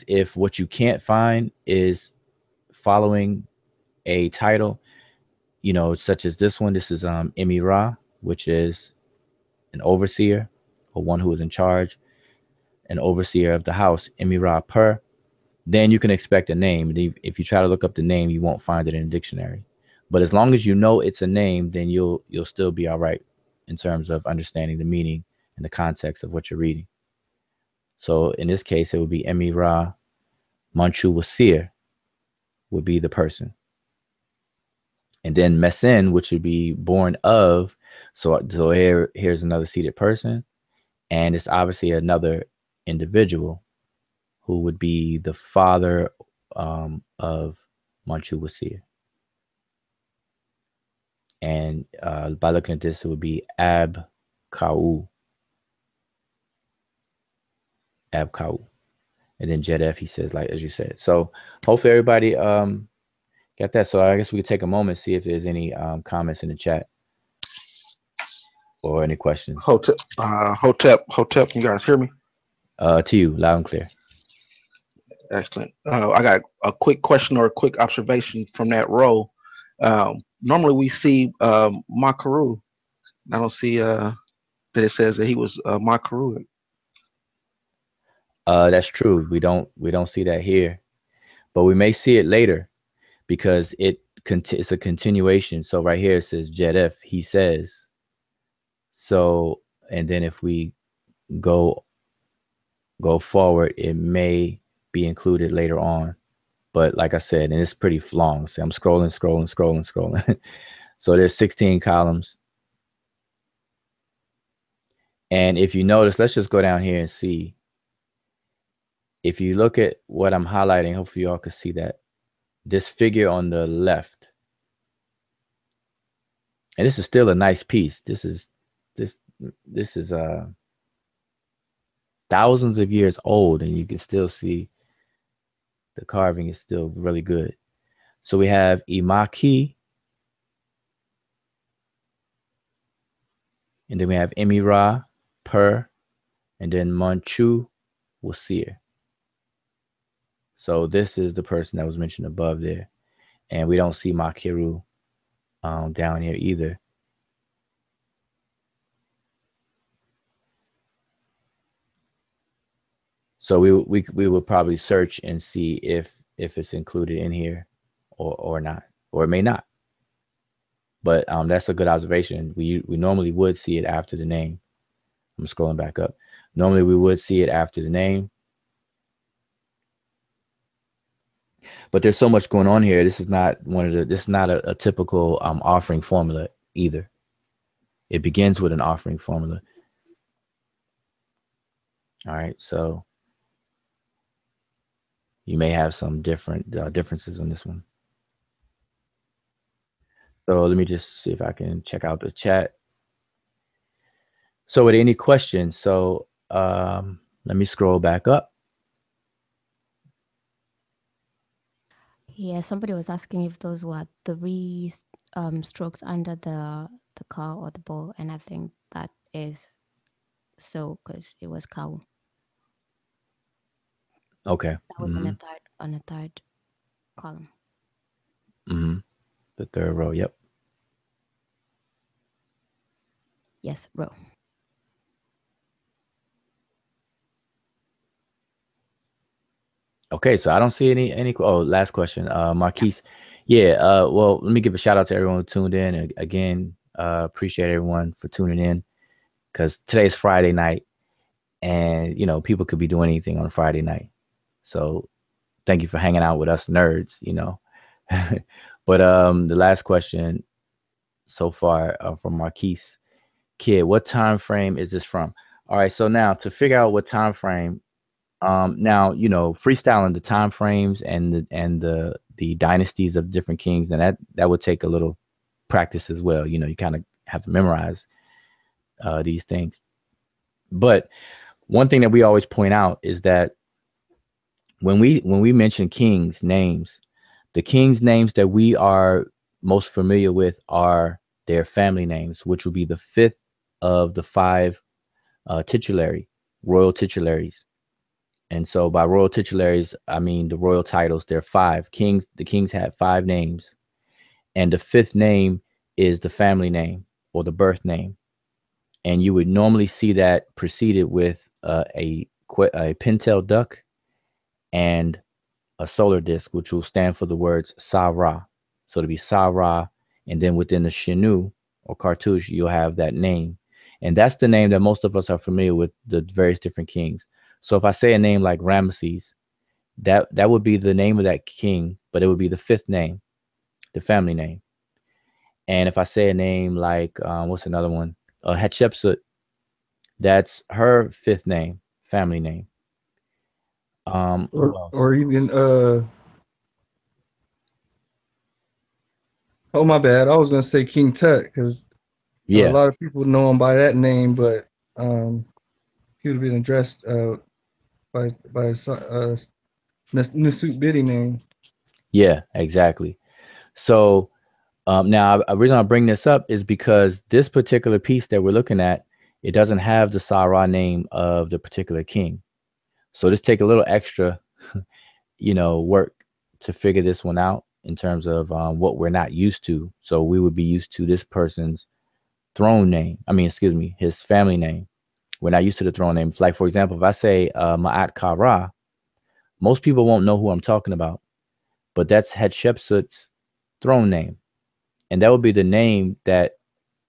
if what you can't find is following a title, such as this one. This is Emira, which is an overseer or one who is in charge, an overseer of the house, Emira Per. Then you can expect a name. If you try to look up the name, you won't find it in a dictionary. But as long as you know it's a name, then you'll still be all right in terms of understanding the meaning and the context of what you're reading. So in this case, it would be Emira Manchu Wasir would be the person. And then Messen, which would be born of. So here's another seated person. And it's obviously another individual who would be the father of Manchu Wasir. And by looking at this, it would be Ab Kau. Ab Kau. And then Jedef, he says, like, as you said. So hopefully everybody got that. So I guess we could take a moment, see if there's any comments in the chat or any questions. Hotep, you guys hear me? To you, loud and clear. Excellent. I got a quick question or a quick observation from that row. Normally we see Makaru. I don't see that it says that he was Makaru. That's true. We don't see that here, but we may see it later because it's a continuation. So right here it says Jedef, he says. So, and then if we go forward, it may be included later on. But like I said, and it's pretty long. So I'm scrolling. So there's 16 columns. And if you notice, let's just go down here and see. If you look at what I'm highlighting, hopefully y'all can see that. This figure on the left. And this is still a nice piece. This is thousands of years old, and you can still see the carving is still really good. So we have Imaki, and then we have Emira Per, and then Manchu Wasir. So this is the person that was mentioned above there. And we don't see Makiru down here either. So we would probably search and see if it's included in here or not, or it may not. But that's a good observation. We normally would see it after the name. I'm scrolling back up. Normally we would see it after the name. But there's so much going on here. This is not a typical offering formula either. It begins with an offering formula. All right, so you may have some different differences on this one. So let me just see if I can check out the chat. So with any questions, so let me scroll back up. Yeah, somebody was asking if those were three strokes under the car or the ball, and I think that is so because it was cow. Okay. That was on a third column. The third row. Yep. Yes, row. Okay, so I don't see any. Oh, last question, Marquise. Yeah. Well, let me give a shout out to everyone who tuned in. And again, appreciate everyone for tuning in because today's Friday night, and people could be doing anything on a Friday night. So thank you for hanging out with us nerds. But the last question so far from Marquise, kid, what time frame is this from? All right, so now to figure out what time frame. Now freestyling the time frames and the dynasties of different kings, and that would take a little practice as well. You kind of have to memorize these things. But one thing that we always point out is that when we mention kings' names, the kings' names that we are most familiar with are their family names, which will be the fifth of the five royal titularies. And so by royal titularies, I mean the royal titles. There are five kings. The kings had five names. And the fifth name is the family name or the birth name. And you would normally see that preceded with a pintail duck and a solar disk, which will stand for the words Sa-Ra. So it'll be Sa-Ra. And then within the Shinu or cartouche, you'll have that name. And that's the name that most of us are familiar with, the various different kings. So if I say a name like Ramesses, that would be the name of that king, but it would be the fifth name, the family name. And if I say a name like, what's another one? Hatshepsut, that's her fifth name, family name. Or even, oh my bad, I was going to say King Tut, because a lot of people know him by that name, but he would have been addressed by his Nusut Biddy name. Yeah, exactly. So now the reason I bring this up is because this particular piece that we're looking at, it doesn't have the Sa-Ra name of the particular king. So just take a little extra, work to figure this one out in terms of what we're not used to. So we would be used to this person's throne name. His family name. We're not used to the throne names. Like, for example, if I say Ma'at Ka-Ra, most people won't know who I'm talking about, but that's Hatshepsut's throne name. And that would be the name that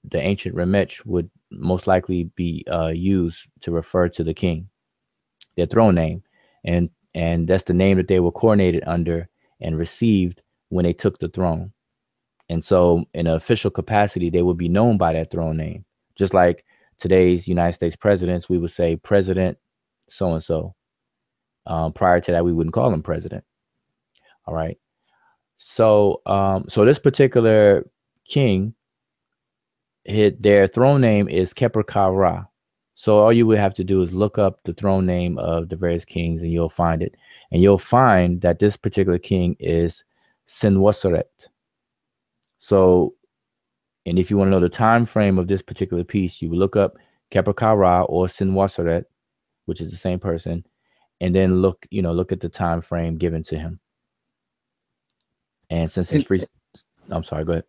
the ancient Remech would most likely be used to refer to the king, their throne name. And that's the name that they were coronated under and received when they took the throne. And so in an official capacity, they would be known by that throne name. Just like today's United States presidents, we would say President so-and-so. Prior to that, we wouldn't call him president. All right. So so this particular king, their throne name is Keper Ka-Ra. So all you would have to do is look up the throne name of the various kings and you'll find it. And you'll find that this particular king is Senwoseret. So, and if you want to know the time frame of this particular piece, you would look up Keper Ka-Ra or Senwoseret, which is the same person, and then look at the time frame given to him. And since it's free, I'm sorry, go ahead.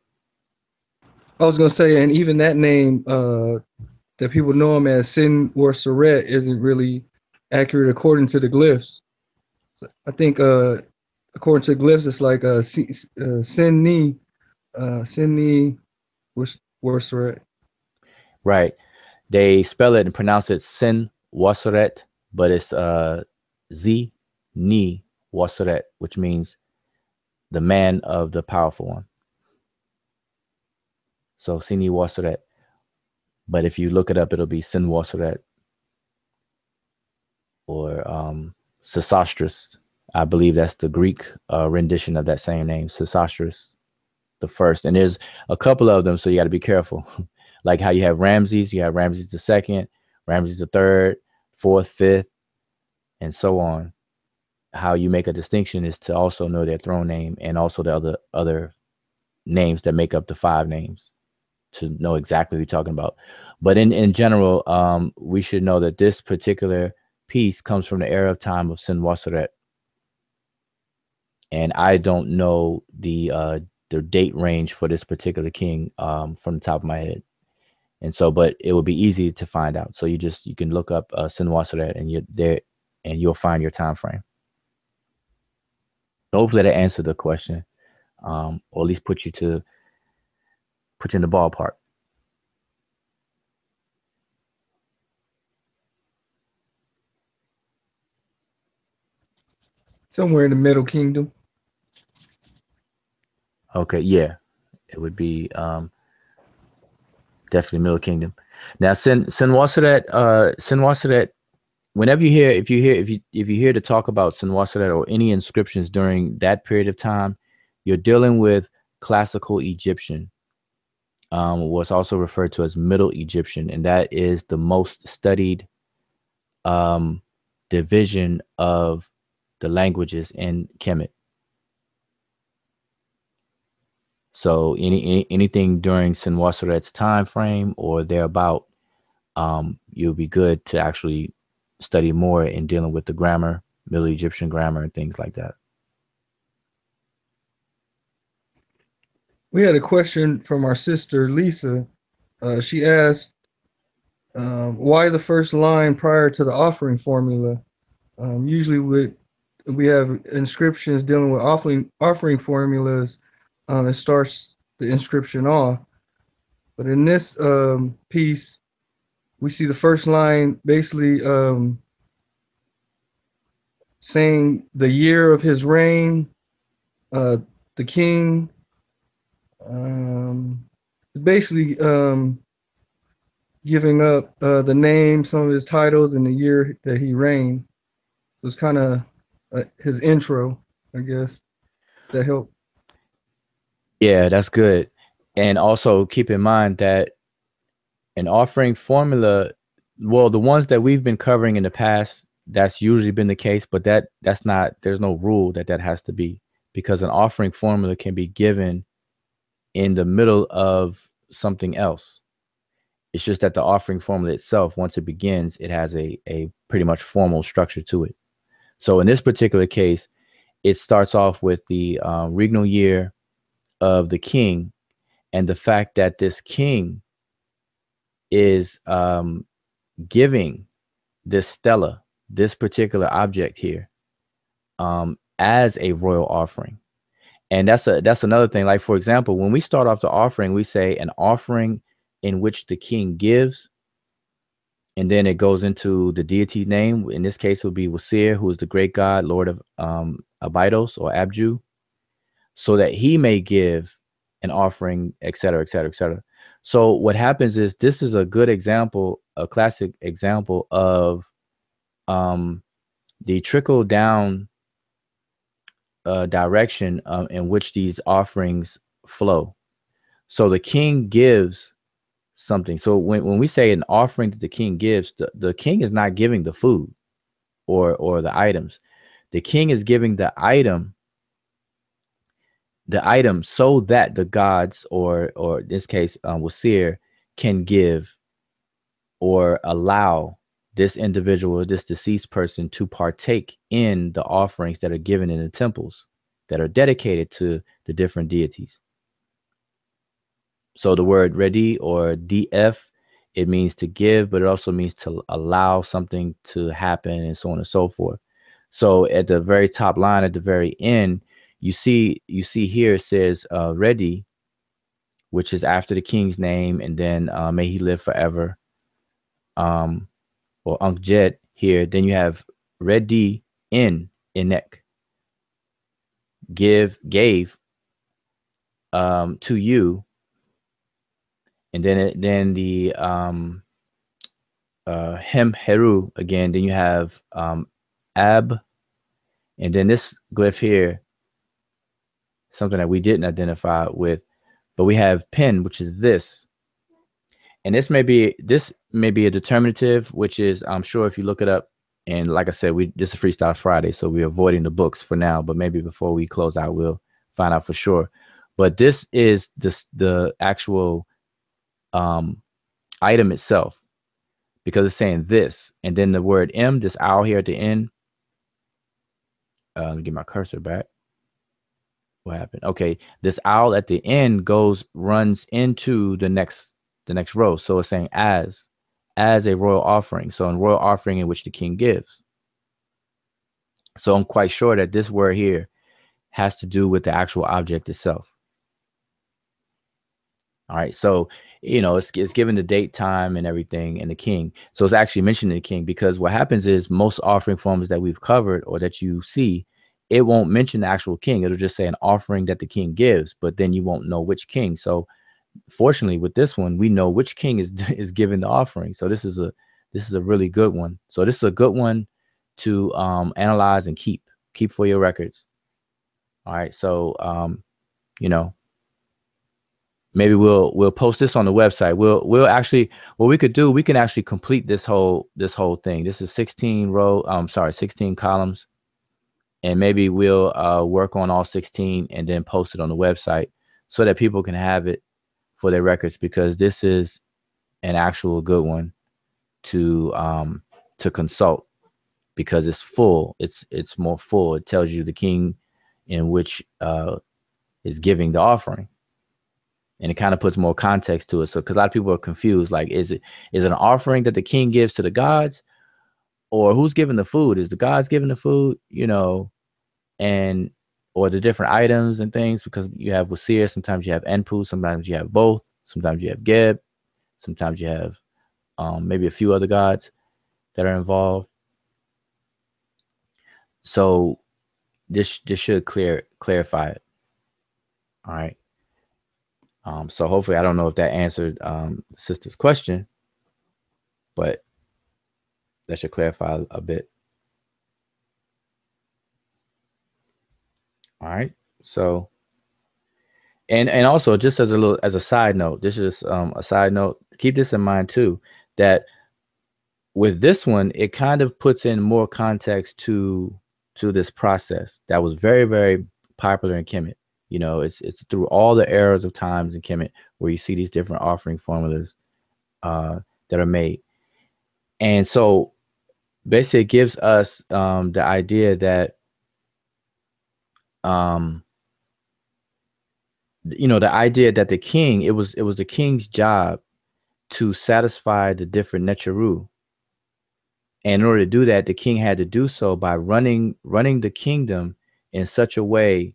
I was gonna say, and even that name that people know him as Sin Worseret isn't really accurate according to the glyphs. So I think according to the glyphs, it's like Sinni Worseret. Right. They spell it and pronounce it Sin Worseret, but it's Z Ni Worseret, which means the man of the powerful one. So Sini Worseret. But if you look it up, it'll be Sin Worseret or Sesostris. I believe that's the Greek rendition of that same name, Sesostris the first. And there's a couple of them, so you got to be careful. Like how you have Ramses, you have Ramses the second, Ramses the third, fourth, fifth, and so on. How you make a distinction is to also know their throne name and also the other names that make up the 5 names, to know exactly what you're talking about. But in general, we should know that this particular piece comes from the era of time of Sin Worseret. And I don't know the date range for this particular king from the top of my head. And so, but it would be easy to find out. So you can look up Sin Worseret and you're there and you'll find your time frame. So hopefully that answered the question, or at least put you in the ballpark. Somewhere in the Middle Kingdom. Okay, yeah, it would be definitely Middle Kingdom. Now, Sin Worseret. Whenever you hear, if you hear to talk about Sin Worseret or any inscriptions during that period of time, you're dealing with classical Egyptian, what's also referred to as Middle Egyptian, and that is the most studied division of the languages in Kemet. So anything during Sin Worseret's time frame or thereabout, you'll be good to actually study more in dealing with the grammar, Middle Egyptian grammar, and things like that. We had a question from our sister Lisa. She asked, why the first line prior to the offering formula? Usually we have inscriptions dealing with offering formulas. It starts the inscription off. But in this piece, we see the first line basically saying the year of his reign, the king, basically giving up the name, some of his titles, and the year that he reigned. So it's kind of his intro, I guess, that helped. Yeah, that's good. And also keep in mind that an offering formula, well, the ones that we've been covering in the past, that's usually been the case, but that's not, there's no rule that has to be, because an offering formula can be given in the middle of something else. It's just that the offering formula itself, once it begins, it has a pretty much formal structure to it. So in this particular case, it starts off with the regnal year of the king, and the fact that this king is giving this stela, this particular object here, as a royal offering. And that's another thing. Like, for example, when we start off the offering, we say an offering in which the king gives, and then it goes into the deity's name. In this case, it would be Wasir, who is the great god, lord of Abydos or Abju, so that he may give an offering, etc., etc., etc. So what happens is, this is a good example, a classic example of the trickle down direction in which these offerings flow. So the king gives something. So when we say an offering that the king gives, the king is not giving the food or the items. The king is giving the item so that the gods, or in this case Wasir, can give or allow this individual, this deceased person, to partake in the offerings that are given in the temples that are dedicated to the different deities. So the word ready, or df, it means to give, but it also means to allow something to happen, and so on and so forth. So at the very top line, at the very end, you see here it says ready, which is after the king's name, and then may he live forever. Or Ankjet here. Then you have ready in Inek, gave to you, and then the hem heru again. Then you have ab, and then this glyph here, something that we didn't identify with, but we have pen, which is this. And this may be a determinative, which is, I'm sure if you look it up, and like I said, this is Freestyle Friday, so we're avoiding the books for now, but maybe before we close out, we'll find out for sure. But this is the actual item itself, because it's saying this, and then the word M, this owl here at the end. Let me get my cursor back. What happened? Okay, this owl at the end runs into the next row. So it's saying as a royal offering. So in royal offering in which the king gives. So I'm quite sure that this word here has to do with the actual object itself. All right. So, it's given the date, time, and everything, and the king. So it's actually mentioning the king, because what happens is most offering forms that we've covered or that you see, it won't mention the actual king. It'll just say an offering that the king gives, but then you won't know which king. So fortunately, with this one, we know which king is giving the offering. So this is a really good one. So this is a good one to analyze and keep for your records. All right. So maybe we'll post this on the website. We'll actually, what we could do, we can actually complete this whole thing. This is 16 columns, and maybe we'll work on all 16 and then post it on the website so that people can have it for their records, because this is an actual good one to consult, because it's full. It's more full. It tells you the king in which is giving the offering, and it kind of puts more context to it. So because a lot of people are confused, like, is it an offering that the king gives to the gods, or who's giving the food? Is the gods giving the food, and or the different items and things, because you have wasir, sometimes you have enpu, sometimes you have both, sometimes you have geb, sometimes you have maybe a few other gods that are involved. So this should clarify it. All right. So hopefully, I don't know if that answered sister's question, but that should clarify a bit. All right. So, and also, just as a side note, this is a side note. Keep this in mind too, that with this one, it kind of puts in more context to this process that was very, very popular in Kemet. It's through all the eras of times in Kemet where you see these different offering formulas that are made. And so basically it gives us the idea that, the idea that the king, it was the king's job to satisfy the different Necharu. And in order to do that, the king had to do so by running the kingdom in such a way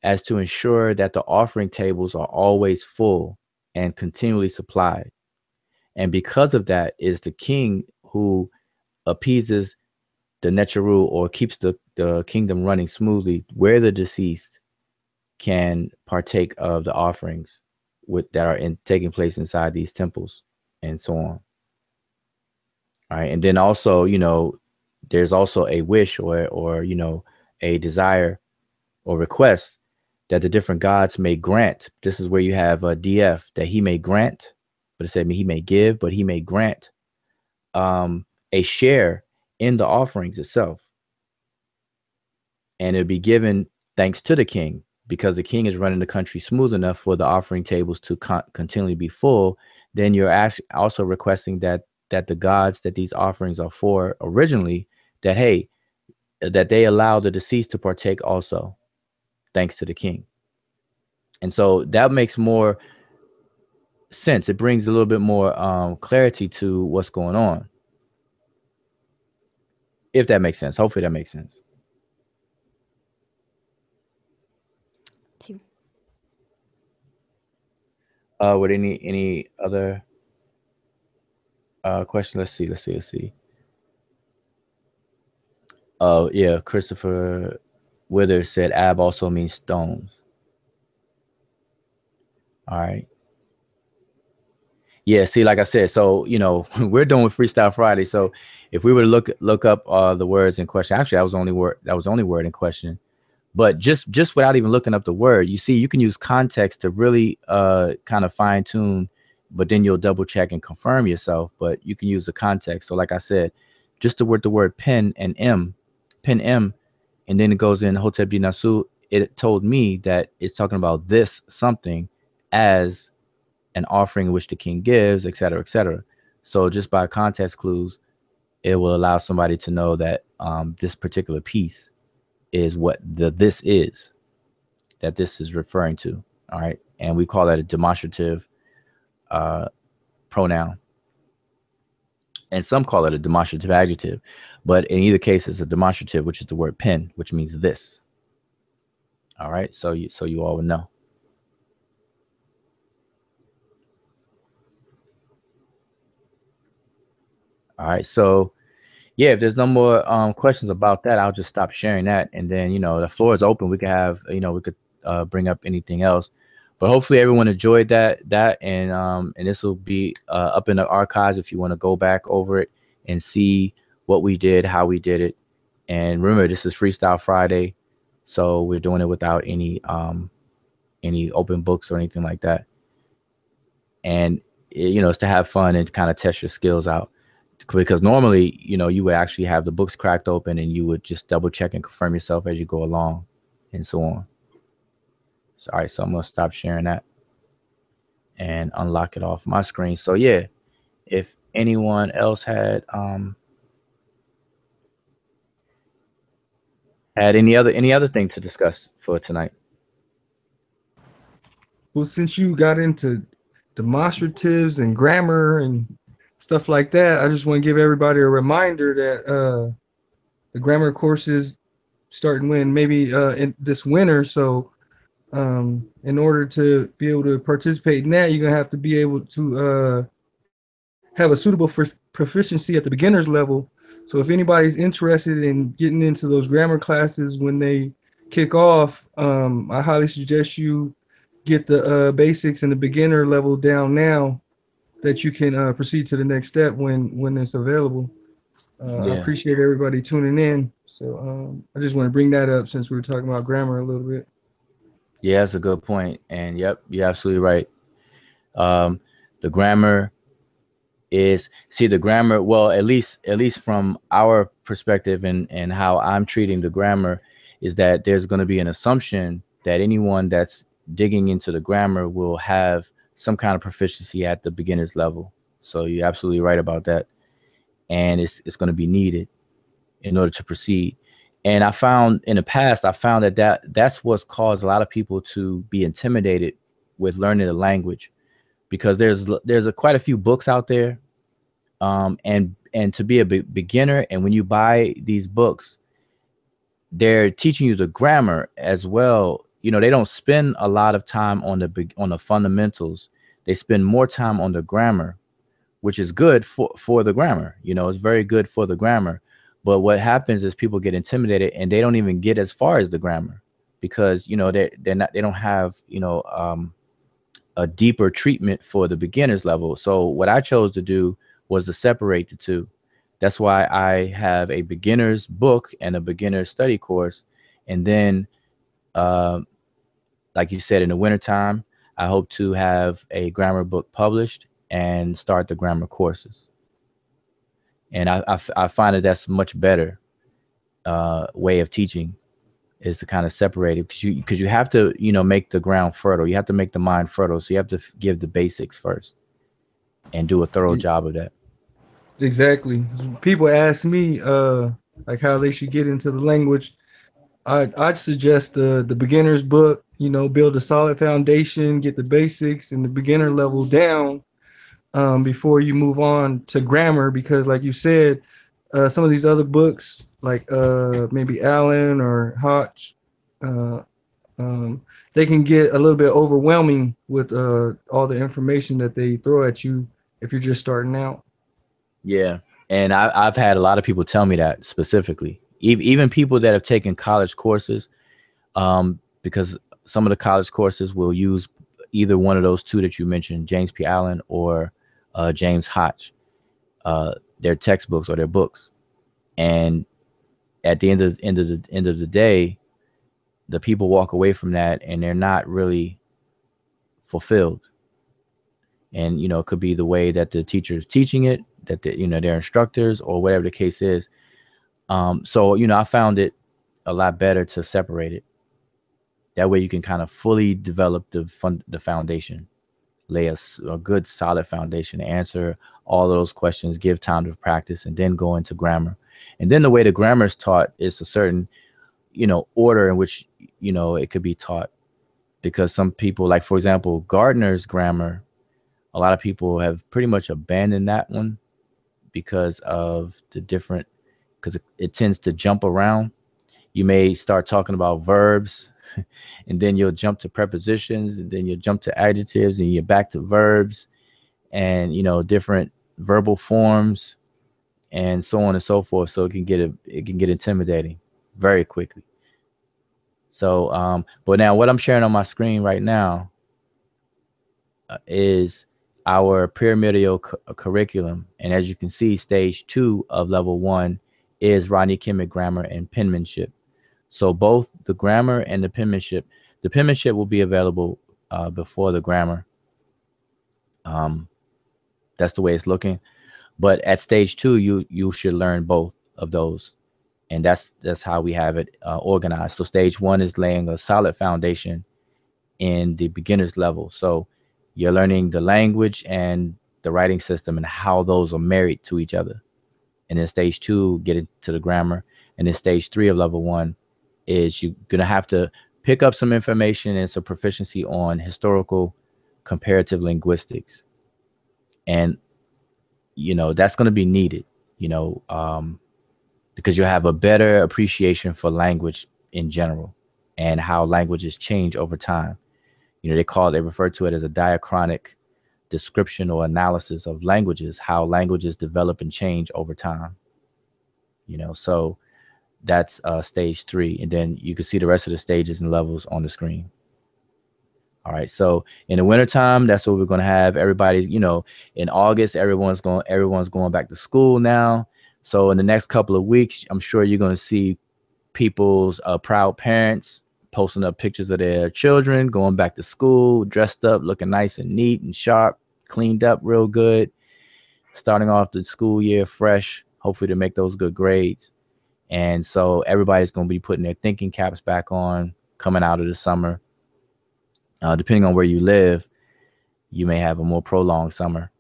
as to ensure that the offering tables are always full and continually supplied. And because of that, is the king who appeases the Necharu, or keeps the kingdom running smoothly, where the deceased can partake of the offerings that are taking place inside these temples, and so on. All right. And then also, there's also a wish or a desire or request that the different gods may grant. This is where you have a DF, that he may grant, but it said he may give, but he may grant a share in the offerings itself. And it'll be given thanks to the king, because the king is running the country smooth enough for the offering tables to continually be full. Then you're also requesting that that the gods that these offerings are for originally, that, hey, that they allow the deceased to partake also, thanks to the king. And so that makes more sense. It brings a little bit more clarity to what's going on. If that makes sense. Hopefully that makes sense. With any other questions? Let's see. Oh, yeah. Christopher Withers said ab also means stones. All right. Yeah, see, like I said, so, you know, we're doing Freestyle Friday. So if we were to look up the words in question, actually, that was the only word in question. But just without even looking up the word, you see, you can use context to really kind of fine tune, but then you'll double check and confirm yourself. But you can use the context. So like I said, just the word pen and M, pen M, and then it goes in Hotep Di Nasu. It told me that it's talking about this something as an offering in which the king gives, et cetera, et cetera. So just by context clues, it will allow somebody to know that this particular piece is what this is, that this is referring to. All right. And we call that a demonstrative pronoun. And some call it a demonstrative adjective. But in either case, it's a demonstrative, which is the word pen, which means this. All right. So you all would know. All right. So yeah, if there's no more questions about that, I'll just stop sharing that. And then, you know, the floor is open. We could have, you know, we could bring up anything else. But hopefully everyone enjoyed that. And this will be up in the archives if you want to go back over it and see what we did, how we did it. And remember, this is Freestyle Friday. So we're doing it without any open books or anything like that. And, you know, it's to have fun and kind of test your skills out. Because normally, you know, you would actually have the books cracked open and you would just double check and confirm yourself as you go along and so on. So, all right, so I'm going to stop sharing that and unlock it off my screen. So, yeah, if anyone else had any other thing to discuss for tonight. Well, since you got into demonstratives and grammar and stuff like that, I just want to give everybody a reminder that the grammar courses starting maybe in this winter. So in order to be able to participate in that, you're gonna have to be able to have a suitable proficiency at the beginner's level. So if anybody's interested in getting into those grammar classes when they kick off, I highly suggest you get the basics and the beginner level down now, that you can proceed to the next step when it's available. I appreciate everybody tuning in. So I just want to bring that up since we were talking about grammar a little bit. Yeah, that's a good point. And yep, you're absolutely right. The grammar is, the grammar, well, at least from our perspective and how I'm treating the grammar, is that there's going to be an assumption that anyone that's digging into the grammar will have some kind of proficiency at the beginner's level. So you're absolutely right about that. And it's going to be needed in order to proceed. And I found in the past, that's what's caused a lot of people to be intimidated with learning the language, because there's quite a few books out there. And to be a beginner, and when you buy these books, they're teaching you the grammar as well. You know, they don't spend a lot of time on the fundamentals. They spend more time on the grammar, which is good for the grammar. You know, it's very good for the grammar. But what happens is people get intimidated and they don't even get as far as the grammar, because, you know, they don't have, you know, a deeper treatment for the beginner's level. So what I chose to do was to separate the two. That's why I have a beginner's book and a beginner's study course. And then, like you said, in the wintertime, I hope to have a grammar book published and start the grammar courses. And I find that that's much better way of teaching, is to kind of separate it, because you have to, you know, make the ground fertile. You have to make the mind fertile. So you have to give the basics first and do a thorough job of that. Exactly. People ask me like how they should get into the language. I'd suggest the beginner's book, you know, build a solid foundation, get the basics and the beginner level down before you move on to grammar, because like you said, some of these other books like maybe Allen or Hodge, uh, they can get a little bit overwhelming with all the information that they throw at you if you're just starting out. Yeah. And I've had a lot of people tell me that specifically, even people that have taken college courses, because some of the college courses will use either one of those two that you mentioned, James P. Allen or James Hodge, their textbooks or their books. And at the end of the day, the people walk away from that and they're not really fulfilled. And, you know, it could be the way that the teacher is teaching it, that the, you know, their instructors or whatever the case is. So, you know, I found it a lot better to separate it. That way you can kind of fully develop the foundation, lay a good solid foundation, answer all of those questions, give time to practice, and then go into grammar. And then the way the grammar is taught is a certain, you know, order in which, you know, it could be taught. Because some people, like, for example, Gardner's grammar, a lot of people have pretty much abandoned that one because of the different, because it tends to jump around. You may start talking about verbs and then you'll jump to prepositions and then you'll jump to adjectives and you're back to verbs and, you know, different verbal forms and so on and so forth. So it can get intimidating very quickly. So, but now what I'm sharing on my screen right now is our pyramidal curriculum. And as you can see, stage 2 of level 1 is Rodney Kimmitt grammar and penmanship. So both the grammar and the penmanship will be available before the grammar. That's the way it's looking. But at stage 2, you should learn both of those. And that's how we have it organized. So stage 1 is laying a solid foundation in the beginner's level. So you're learning the language and the writing system and how those are married to each other. And then stage 2, get into the grammar. And then stage 3 of level 1 is you're going to have to pick up some information and some proficiency on historical comparative linguistics. And, you know, that's going to be needed, you know, because you'll have a better appreciation for language in general and how languages change over time. You know, they refer to it as a diachronic description or analysis of languages, how languages develop and change over time. You know, so that's stage 3. And then you can see the rest of the stages and levels on the screen. All right. So in the wintertime, that's what we're going to have. Everybody's, you know, in August, everyone's going back to school now. So in the next couple of weeks, I'm sure you're going to see people's proud parents posting up pictures of their children going back to school, dressed up, looking nice and neat and sharp, cleaned up real good, starting off the school year fresh, hopefully to make those good grades. And so everybody's going to be putting their thinking caps back on, coming out of the summer. Depending on where you live, you may have a more prolonged summer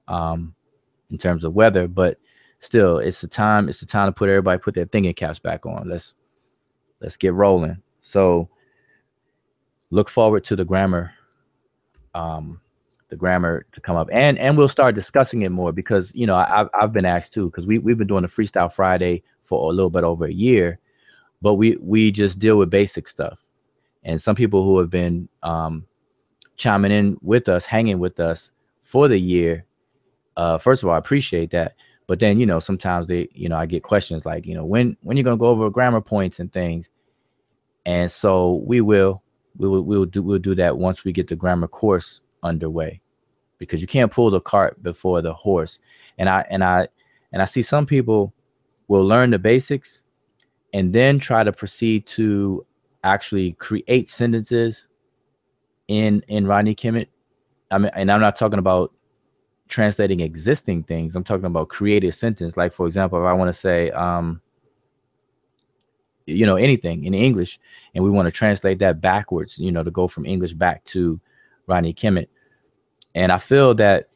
in terms of weather, but still, it's the time to put their thinking caps back on. Let's get rolling. So look forward to the grammar to come up, and we'll start discussing it more, because, you know, I've been asked too, because we've been doing a Freestyle Friday for a little bit over a year, but we just deal with basic stuff. And some people who have been chiming in with us, hanging with us for the year, first of all, I appreciate that. But then, you know, sometimes I get questions like, you know, when you're gonna go over grammar points and things. And so we'll do that once we get the grammar course underway, because you can't pull the cart before the horse. And I see some people will learn the basics and then try to proceed to actually create sentences in Rodney Kimmitt. I mean, and I'm not talking about translating existing things. I'm talking about creative sentence. Like, for example, if I want to say, you know, anything in English, and we want to translate that backwards, you know, to go from English back to Rodney Kimmitt. And I feel that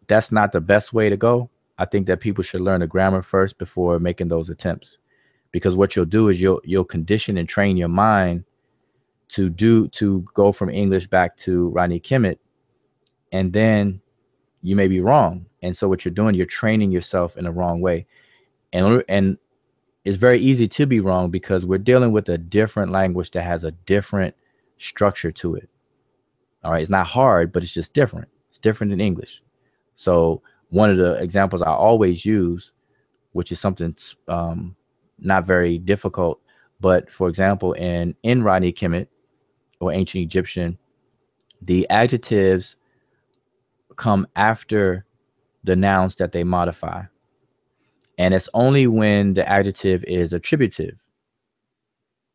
that's not the best way to go, I think that people should learn the grammar first before making those attempts, because what you'll do is you'll condition and train your mind to go from English back to Rodney Kimmett, and then you may be wrong. And so what you're doing, you're training yourself in the wrong way. And it's very easy to be wrong because we're dealing with a different language that has a different structure to it. All right. It's not hard, but it's just different. It's different than English. So one of the examples I always use, which is something not very difficult, but for example, in Rodney Kimmett or ancient Egyptian, the adjectives come after the nouns that they modify. And it's only when the adjective is attributive,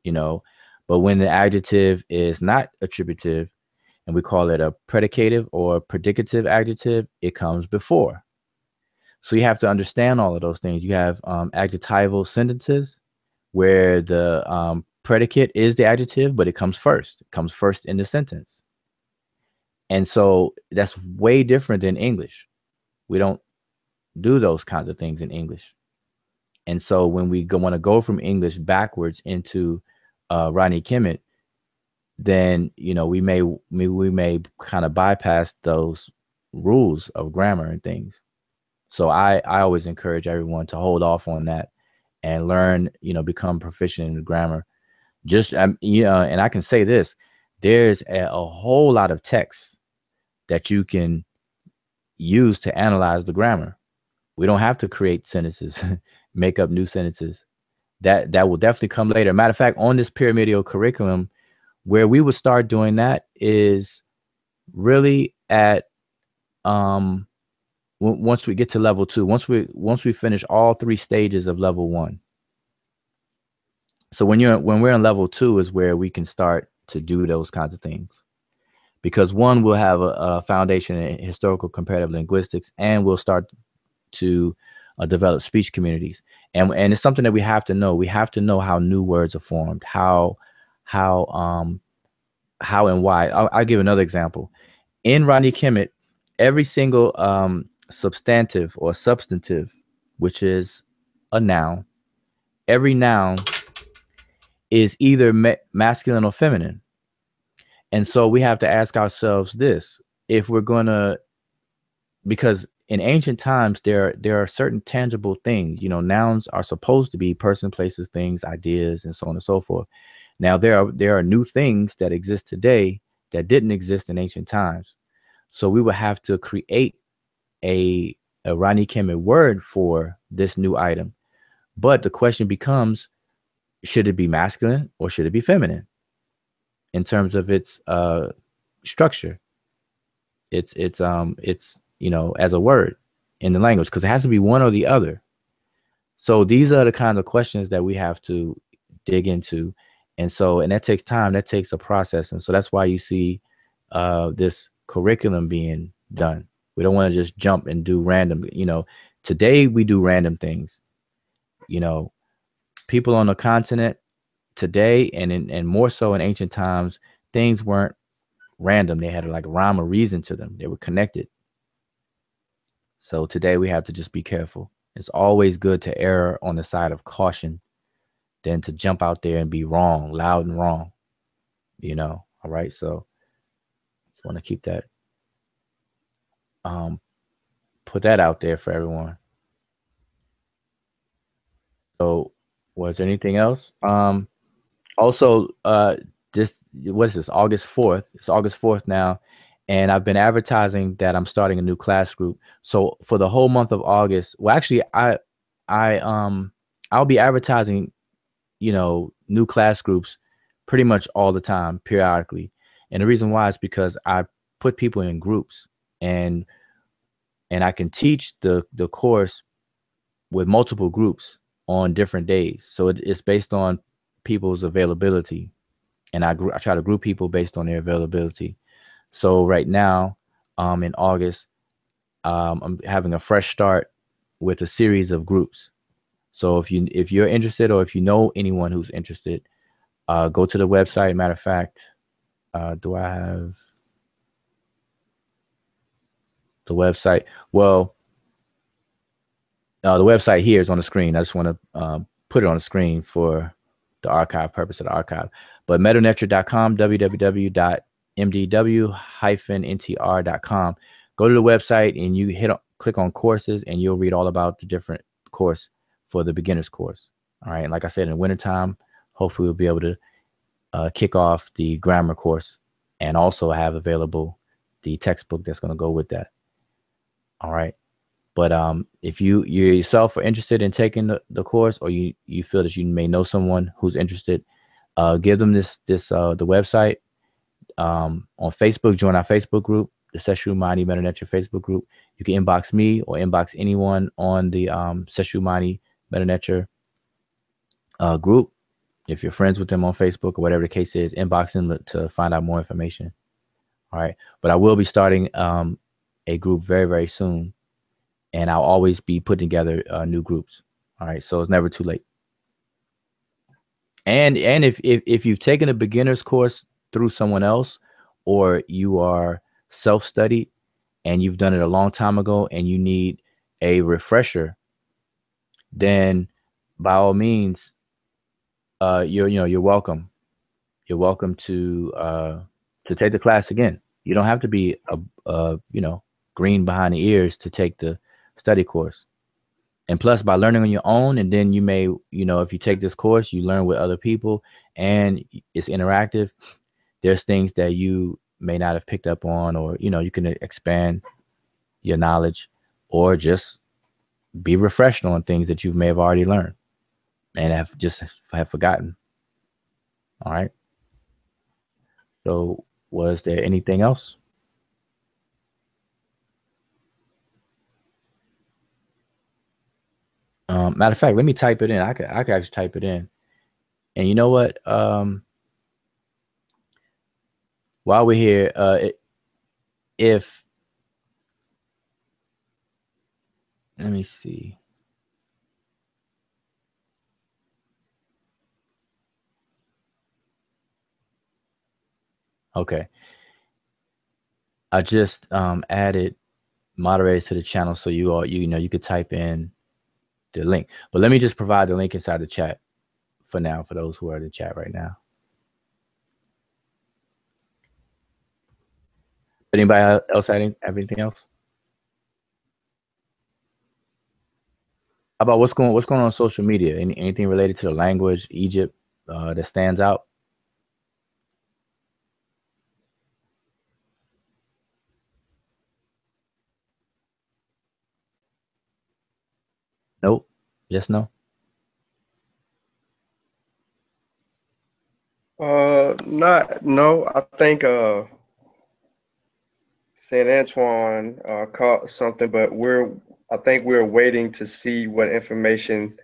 but when the adjective is not attributive, and we call it a predicative or predicative adjective, it comes before. So you have to understand all of those things. You have adjectival sentences where the predicate is the adjective, but it comes first. It comes first in the sentence. And so that's way different than English. We don't do those kinds of things in English. And so when we want to go from English backwards into Rodney Kimmett, then we may kind of bypass those rules of grammar and things. So I always encourage everyone to hold off on that and learn, become proficient in grammar. Just and I can say this: there's a whole lot of text that you can use to analyze the grammar. We don't have to create sentences, make up new sentences. That will definitely come later. Matter of fact, on this pyramidal curriculum, where we would start doing that is really at once we get to level 2, once we finish all 3 stages of level 1. So when we're in level 2 is where we can start to do those kinds of things, because one, we'll have a foundation in historical comparative linguistics, and we'll start to develop speech communities. And it's something that we have to know. We have to know how new words are formed, how and why. I'll give another example. In Rodney Kimmett, every single substantive or substantive, which is a noun, every noun is either masculine or feminine. And so we have to ask ourselves this: if we're going to, because in ancient times, there are certain tangible things, nouns are supposed to be person, places, things, ideas, and so on and so forth. Now, there are new things that exist today that didn't exist in ancient times. So we would have to create a Rodney Kimmett word for this new item. But the question becomes, should it be masculine or should it be feminine in terms of its structure? It's as a word in the language, because it has to be one or the other. So these are the kind of questions that we have to dig into. And that takes time, that takes a process. And so that's why you see this curriculum being done. We don't want to just jump and do random, today we do random things. People on the continent today and more so in ancient times, things weren't random. They had like a rhyme or reason to them. They were connected. So today we have to just be careful. It's always good to err on the side of caution than to jump out there and be wrong, loud and wrong, All right. So just want to keep that, put that out there for everyone. So was there anything else? Also, what is this? August 4th. It's August 4th now. And I've been advertising that I'm starting a new class group. So for the whole month of August, well, actually, I'll be advertising, new class groups pretty much all the time, periodically. And the reason why is because I put people in groups, and I can teach the course with multiple groups on different days. So it's based on people's availability, and I try to group people based on their availability. So right now, in August, I'm having a fresh start with a series of groups. So if you're interested, or if you know anyone who's interested, go to the website. Matter of fact, do I have the website? Well, The website here is on the screen. I just want to put it on the screen for the archive purpose of the archive. But metanetra.com, www.mdw-ntr.com. Go to the website and you click on courses, and you'll read all about the different course for the beginner's course. All right. And like I said, in the wintertime, hopefully we'll be able to kick off the grammar course and also have available the textbook that's going to go with that. All right. But if you yourself are interested in taking the course, or you feel that you may know someone who's interested, give them the website. On Facebook, join our Facebook group, the Seshu Mani Metanetra Facebook group. You can inbox me or inbox anyone on the Seshu Mani Metanetra group. If you're friends with them on Facebook or whatever the case is, inbox them to find out more information. All right. But I will be starting a group very, very soon. And I'll always be putting together new groups. All right. So it's never too late. And if you've taken a beginner's course through someone else, or you are self-studied and you've done it a long time ago and you need a refresher, then by all means, you're welcome. You're welcome to take the class again. You don't have to be green behind the ears to take the study course. And plus, by learning on your own, and then you may, if you take this course, you learn with other people and it's interactive. There's things that you may not have picked up on, or, you can expand your knowledge or just be refreshed on things that you may have already learned and have forgotten. All right. So was there anything else? Matter of fact, let me type it in. I could actually type it in. And you know what? While we're here, let me see. Okay. I just added moderators to the channel, so you could type in the link. But let me just provide the link inside the chat for now, for those who are in the chat right now. Anybody else have anything else? How about what's going on social media? Anything related to the language, Egypt, that stands out? Nope. Yes, no. No. I think St. Antoine caught something, but I think we're waiting to see what information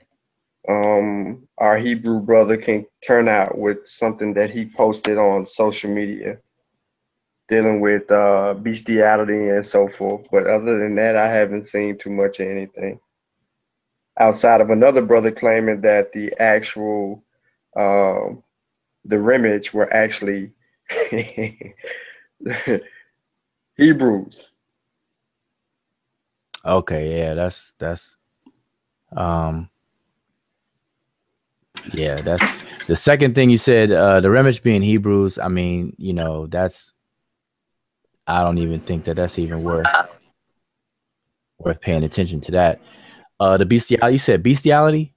our Hebrew brother can turn out with something that he posted on social media dealing with bestiality and so forth. But other than that, I haven't seen too much of anything outside of another brother claiming that the actual the remnants were actually Hebrews. Okay, yeah, that's the second thing you said, the remnants being Hebrews. I mean, I don't even think that's even worth paying attention to that. The bestiality, you said bestiality?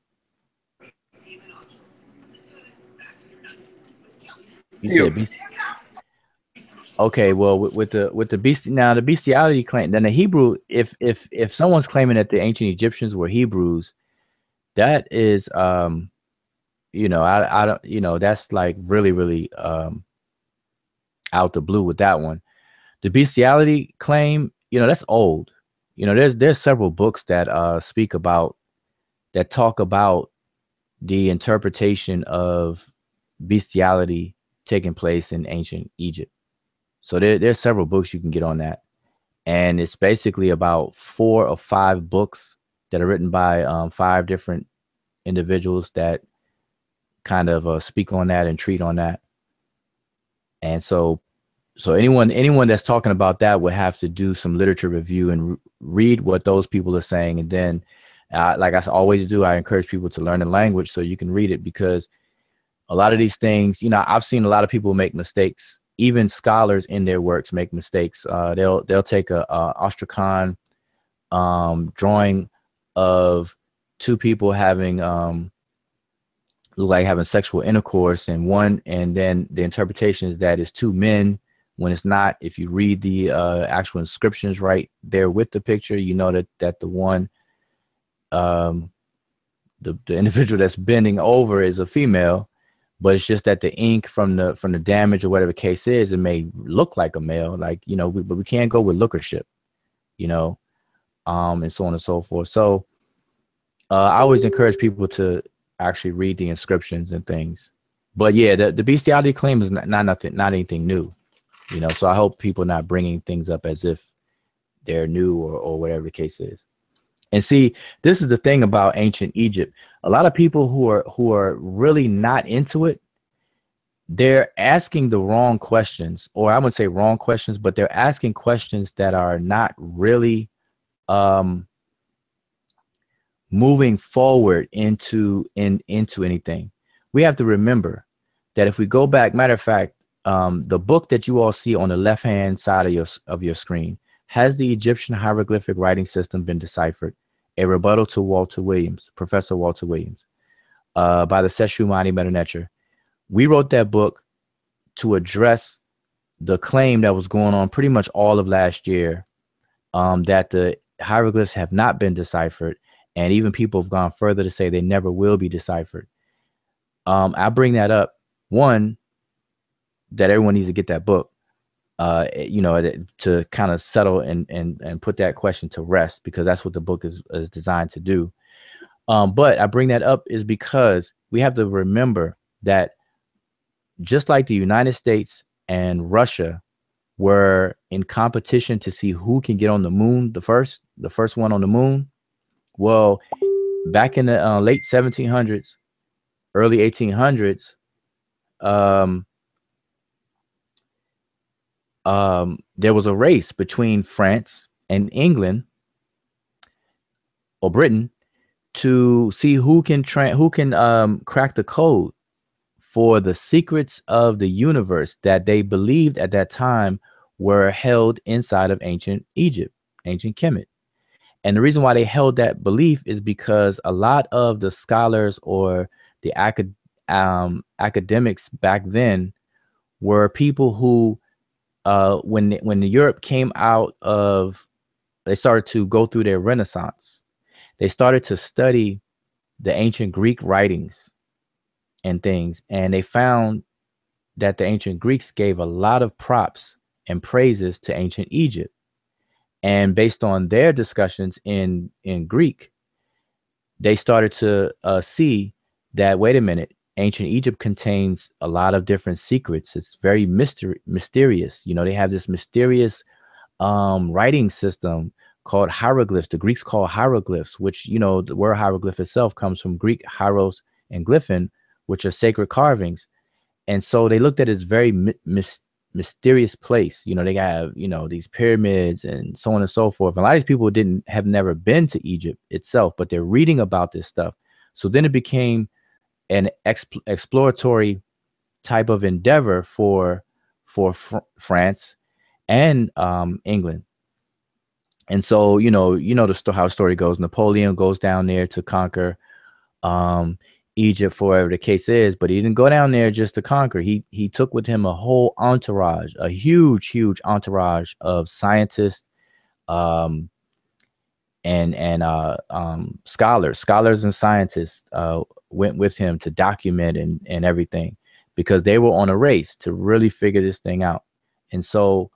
You said bestiality. Okay, well, with the bestiality claim, then the Hebrew, if someone's claiming that the ancient Egyptians were Hebrews, that is I don't, that's like really out the blue with that one. The bestiality claim, that's old. There's several books that talk about the interpretation of bestiality taking place in ancient Egypt. So there's several books you can get on that. And it's basically about 4 or 5 books that are written by 5 different individuals that kind of speak on that and treat on that. And so anyone that's talking about that would have to do some literature review and read what those people are saying, and then Like I always do, I encourage people to learn the language so you can read it, because a lot of these things, you know, I've seen a lot of people make mistakes. Even scholars in their works make mistakes. They'll take a Astrakhan drawing of two people having look like having sexual intercourse, and then the interpretation is that it's two men when it's not. If you read the actual inscriptions right there with the picture, you know that the one the individual that's bending over is a female, but it's just that the ink from the damage or whatever the case is, it may look like a male, like, you know, but we can't go with lookership, you know, and so on and so forth. So I always encourage people to actually read the inscriptions and things. But yeah, the bestiality claim is not anything new, you know. So I hope people not bringing things up as if they're new or whatever the case is. And see, this is the thing about ancient Egypt. A lot of people who are really not into it, they're asking the wrong questions, or I wouldn't say wrong questions, but they're asking questions that are not really moving forward into anything. We have to remember that if we go back, matter of fact, the book that you all see on the left hand side of your screen, has the Egyptian hieroglyphic writing system been deciphered? A rebuttal to Walter Williams, Professor Walter Williams, by the Seshumani Meta-Neter. We wrote that book to address the claim that was going on pretty much all of last year, that the hieroglyphs have not been deciphered, and even people have gone further to say they never will be deciphered. I bring that up, one, that everyone needs to get that book, you know, to kind of settle and put that question to rest, because that's what the book is designed to do. But I bring that up is because we have to remember that just like the United States and Russia were in competition to see who can get on the moon the first one on the moon. Well, back in the late 1700s, early 1800s, there was a race between France and England or Britain to see who can crack the code for the secrets of the universe that they believed at that time were held inside of ancient Egypt, ancient Kemet. And the reason why they held that belief is because a lot of the scholars or the academics back then were people who, when Europe came out of, they started to go through their Renaissance. They started to study the ancient Greek writings and things, and they found that the ancient Greeks gave a lot of props and praises to ancient Egypt. And based on their discussions in Greek, they started to see that, wait a minute, ancient Egypt contains a lot of different secrets. It's very mysterious. You know, they have this mysterious writing system called hieroglyphs. The Greeks call hieroglyphs, which, you know, the word hieroglyph itself comes from Greek hieros and glyphin, which are sacred carvings. And so they looked at it as very mysterious place. You know, they have, you know, these pyramids and so on and so forth. And a lot of these people have never been to Egypt itself, but they're reading about this stuff. So then it became an exploratory type of endeavor for France and England. And so, you know how the story goes. Napoleon goes down there to conquer Egypt, for whatever the case is, but he didn't go down there just to conquer. He took with him a whole entourage, a huge entourage of scientists, and scholars and scientists went with him to document and everything, because they were on a race to really figure this thing out. And so,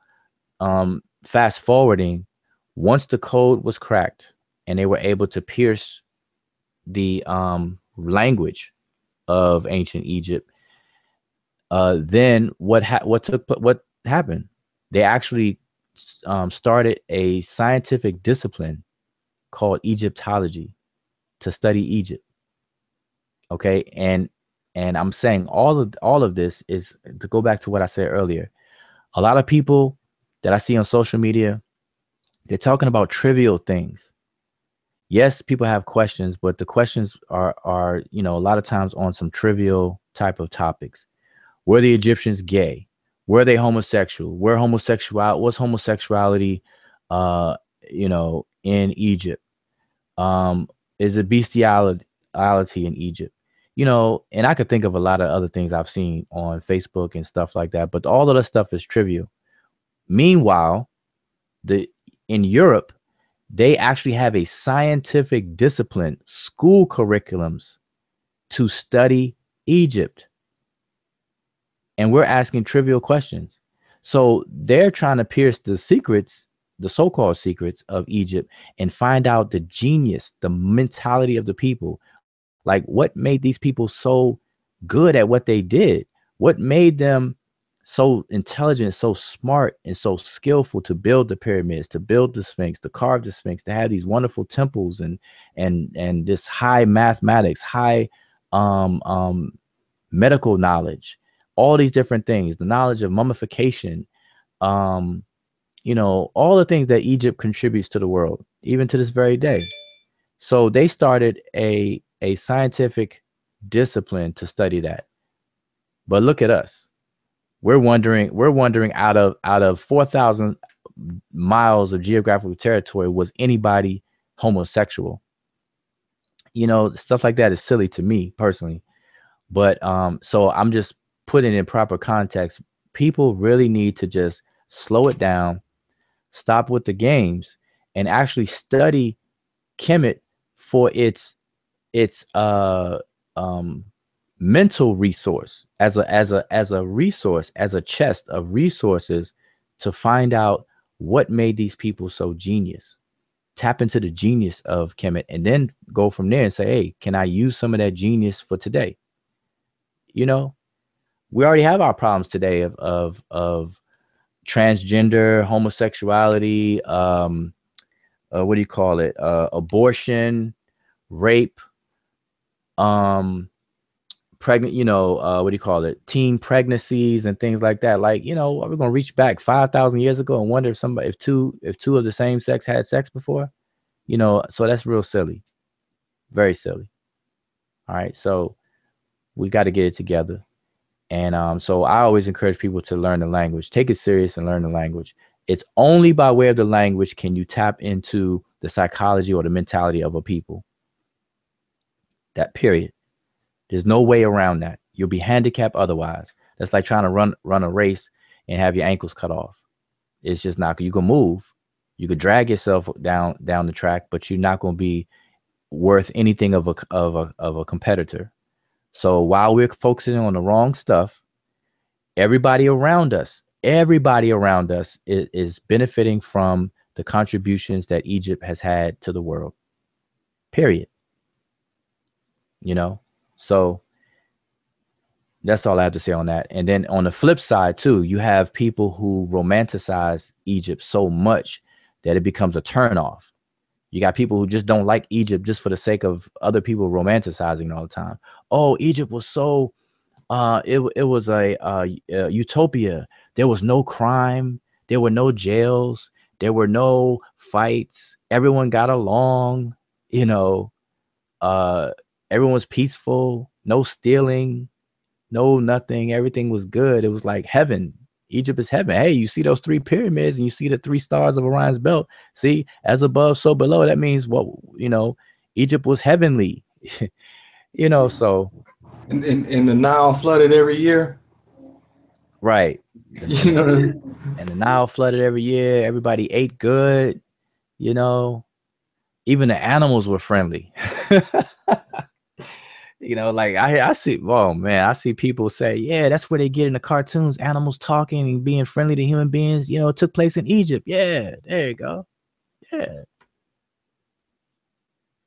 fast forwarding, once the code was cracked and they were able to pierce the language of ancient Egypt, then what happened? They actually started a scientific discipline called Egyptology to study Egypt. Okay, and I'm saying all of this is to go back to what I said earlier. A lot of people that I see on social media, they're talking about trivial things. yes, people have questions, but the questions are, you know, a lot of times on some trivial type of topics. Were the Egyptians gay? Were they homosexual? Was homosexuality, you know, in Egypt? Is it bestiality in Egypt? You know, and I could think of a lot of other things I've seen on Facebook and stuff like that, but all of that stuff is trivial. Meanwhile, in Europe, they actually have a scientific discipline, school curriculums to study Egypt. And we're asking trivial questions. So they're trying to pierce the secrets, the so-called secrets of Egypt, and find out the genius, the mentality of the people. Like, what made these people so good at what they did? What made them so intelligent, so smart, and so skillful to build the pyramids, to build the Sphinx, to carve the Sphinx, to have these wonderful temples and this high mathematics, high medical knowledge, all these different things, the knowledge of mummification, you know, all the things that Egypt contributes to the world, even to this very day. So they started a scientific discipline to study that. But look at us. We're wondering out of 4,000 miles of geographical territory, was anybody homosexual? You know, stuff like that is silly to me personally. But so I'm just putting it in proper context. People really need to just slow it down, stop with the games, and actually study Kemet for its mental resource, as a resource, as a chest of resources to find out what made these people so genius. Tap into the genius of Kemet and then go from there and say, hey, can I use some of that genius for today? You know, we already have our problems today of transgender, homosexuality, what do you call it? Abortion, rape, pregnant, you know, what do you call it? Teen pregnancies and things like that. Like, you know, are we going to reach back 5,000 years ago and wonder if two of the same sex had sex before? You know, so that's real silly. Very silly. All right. So we got to get it together. And so I always encourage people to learn the language, take it serious and learn the language. It's only by way of the language can you tap into the psychology or the mentality of a people. That period. There's no way around that. You'll be handicapped otherwise. That's like trying to run a race and have your ankles cut off. It's just not. You can move. You could drag yourself down the track, but you're not going to be worth anything of a competitor. So while we're focusing on the wrong stuff, everybody around us is benefiting from the contributions that Egypt has had to the world. Period. You know, so that's all I have to say on that. And then on the flip side, too, you have people who romanticize Egypt so much that it becomes a turnoff. You got people who just don't like Egypt just for the sake of other people romanticizing all the time. Oh, Egypt was so, it was a utopia. There was no crime. There were no jails. There were no fights. Everyone got along. You know, everyone was peaceful. No stealing. No nothing. Everything was good. It was like heaven. Egypt is heaven. Hey, you see those 3 pyramids and you see the 3 stars of Orion's belt. See, as above, so below. That means what, you know, Egypt was heavenly. You know, so. And the Nile flooded every year. Right. And the Nile flooded every year. Everybody ate good. You know, even the animals were friendly. You know, like I see, oh man, I see people say, yeah, that's where they get in the cartoons, animals talking and being friendly to human beings. You know, it took place in Egypt. Yeah, there you go. Yeah.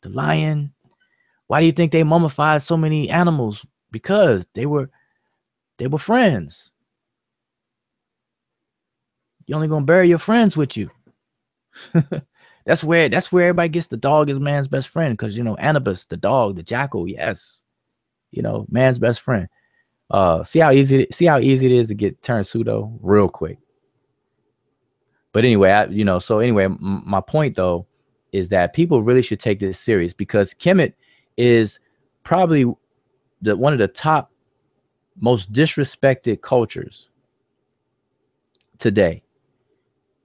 The lion. Why do you think they mummified so many animals? Because they were friends. You're only gonna bury your friends with you. That's where everybody gets the dog is man's best friend, because you know, Anubis, the dog, the jackal, yes. You know, man's best friend. See how easy it is to get turned pseudo real quick. But anyway, so anyway, my point though is that people really should take this serious, because Kemet is probably one of the top most disrespected cultures today.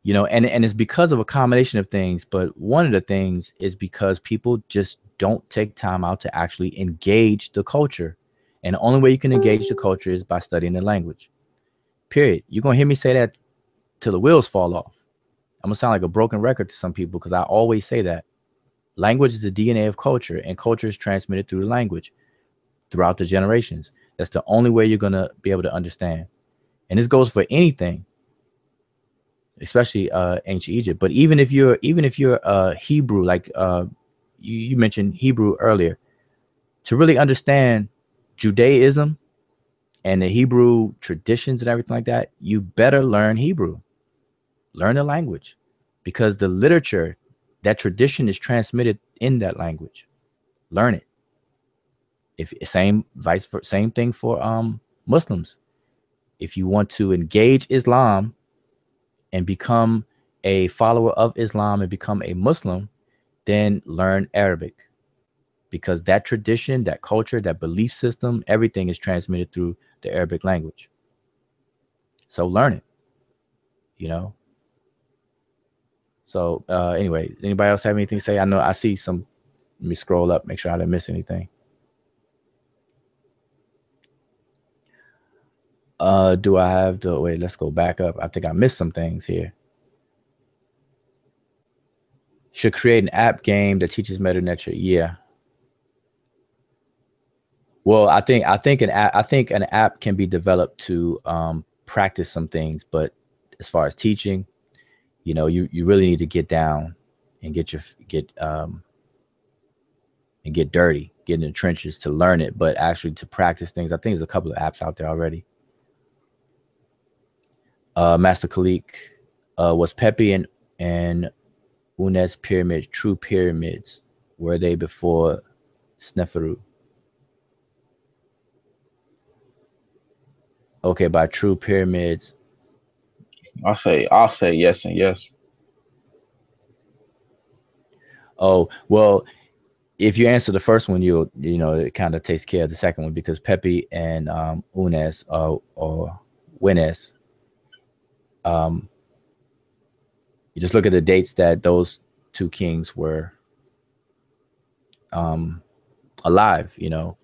You know, and it's because of a combination of things, but one of the things is because people just don't take time out to actually engage the culture. And the only way you can engage the culture is by studying the language. Period. You're going to hear me say that till the wheels fall off. I'm going to sound like a broken record to some people, because I always say that. Language is the DNA of culture, and culture is transmitted through the language throughout the generations. That's the only way you're going to be able to understand. And this goes for anything, especially ancient Egypt. But even if you're Hebrew, like you mentioned Hebrew earlier, to really understand Judaism and the Hebrew traditions and everything like that, you better learn Hebrew. Learn the language, because the literature, that tradition is transmitted in that language. Learn it. Same thing for Muslims. If you want to engage Islam and become a follower of Islam and become a Muslim, then learn Arabic, because that tradition, that culture, that belief system, everything is transmitted through the Arabic language. So learn it, you know. So anyway, anybody else have anything to say? I know I see some. Let me scroll up, make sure I didn't miss anything. Do I have the, wait, let's go back up. I think I missed some things here. Should create an app game that teaches meta nature. Yeah. Well, I think an app can be developed to practice some things, but as far as teaching, you know, you really need to get down and get dirty, get in the trenches to learn it, but actually to practice things. I think there's a couple of apps out there already. Master Khalik, was Pepi and Unes pyramids true pyramids? Were they before Sneferu? Okay, by true pyramids, I'll say yes and yes. Oh, well, if you answer the first one, you know, it kind of takes care of the second one, because Pepi and Unes or Wines, you just look at the dates that those two kings were alive, you know,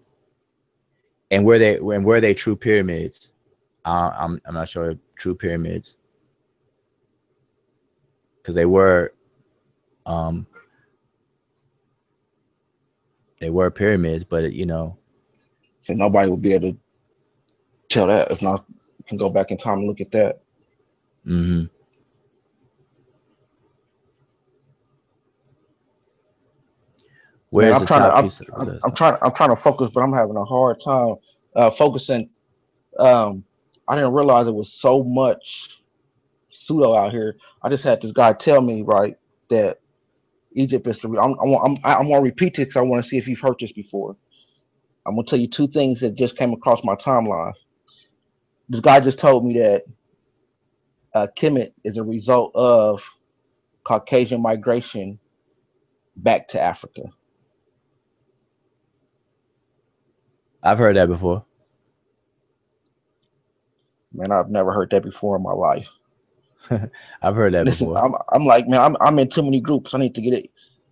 and were they true pyramids? I'm not sure true pyramids, because they were pyramids, but you know, so nobody will be able to tell that. If not, you can go back in time and look at that. Mm-hmm. Where's Man, I'm trying to focus, but I'm having a hard time focusing. I didn't realize there was so much pseudo out here. I just had this guy tell me, right, that Egypt is the. I'm going to repeat it because I want to see if you've heard this before. I'm going to tell you two things that just came across my timeline. This guy just told me that Kemet is a result of Caucasian migration back to Africa. I've heard that before. Man, I've never heard that before in my life. I've heard that before. I'm like, man, I'm in too many groups. I need to get it.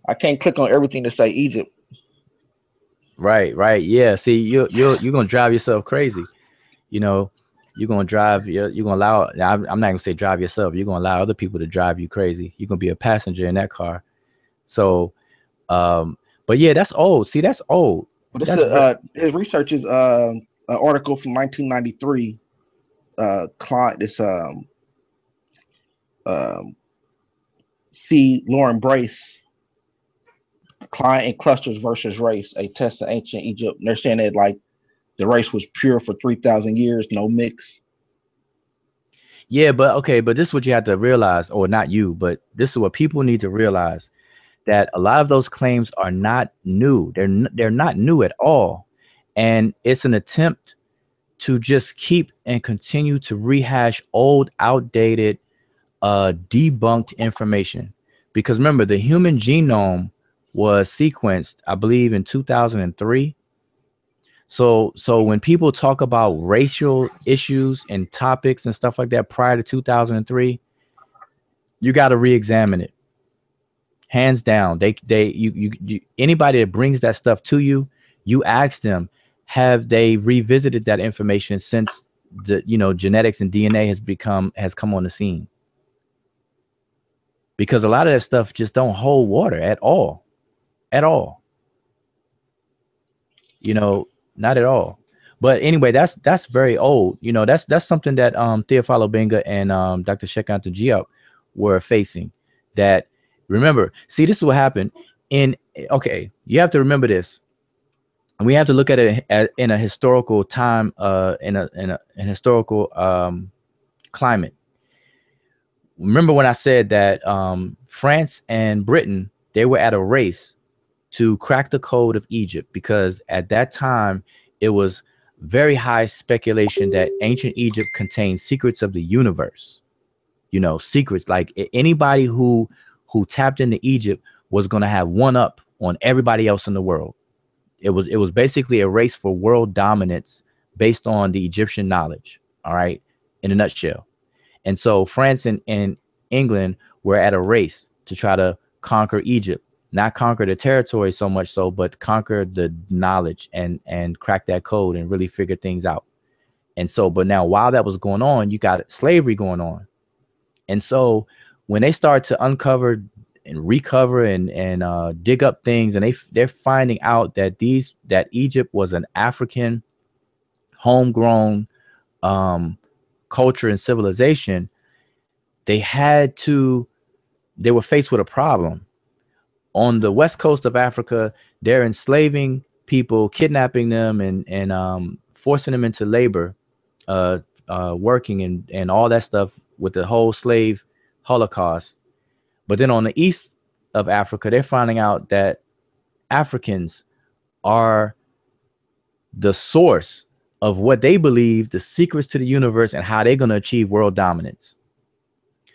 I can't click on everything to say Egypt. Right. Yeah. See, you're gonna drive yourself crazy. You know, you're gonna allow. I'm not gonna say drive yourself. You're gonna allow other people to drive you crazy. You're gonna be a passenger in that car. So, but yeah, that's old. See, that's old. But this his research is an article from 1993. Client, this C. Lauren Brace, Client and Clusters versus Race, a test of ancient Egypt. And they're saying that like the race was pure for 3,000 years, no mix. Yeah, but this is what you have to realize, or not you, but this is what people need to realize, that a lot of those claims are not new. They're not new at all. And it's an attempt to just keep and continue to rehash old, outdated, debunked information, because remember, the human genome was sequenced, I believe, in 2003. So when people talk about racial issues and topics and stuff like that prior to 2003, you got to re-examine it. Hands down. You anybody that brings that stuff to you, you ask them, have they revisited that information since the genetics and DNA has come on the scene? Because a lot of that stuff just don't hold water at all. At all. Not at all. But anyway, that's very old. That's something that Theophilo Benga and Dr. Shekanta Diop were facing. That, remember, see, this is what happened. You have to remember this, and we have to look at it in a historical time, in an historical climate. Remember when I said that France and Britain, they were at a race to crack the code of Egypt, because at that time it was very high speculation that ancient Egypt contained secrets of the universe. Secrets, like anybody who tapped into Egypt was going to have one up on everybody else in the world. It was basically a race for world dominance based on the Egyptian knowledge. All right, in a nutshell. And so France and England were at a race to try to conquer Egypt. Not conquer the territory so much so, but conquer the knowledge and crack that code and really figure things out. And so, but now while that was going on, you got slavery going on. And so when they start to uncover and recover and dig up things, and they're finding out that Egypt was an African homegrown culture and civilization, they were faced with a problem. On the west coast of Africa, they're enslaving people, kidnapping them, and forcing them into labor, working and all that stuff with the whole slave Holocaust. But then on the east of Africa, they're finding out that Africans are the source of what they believe, the secrets to the universe, and how they're going to achieve world dominance.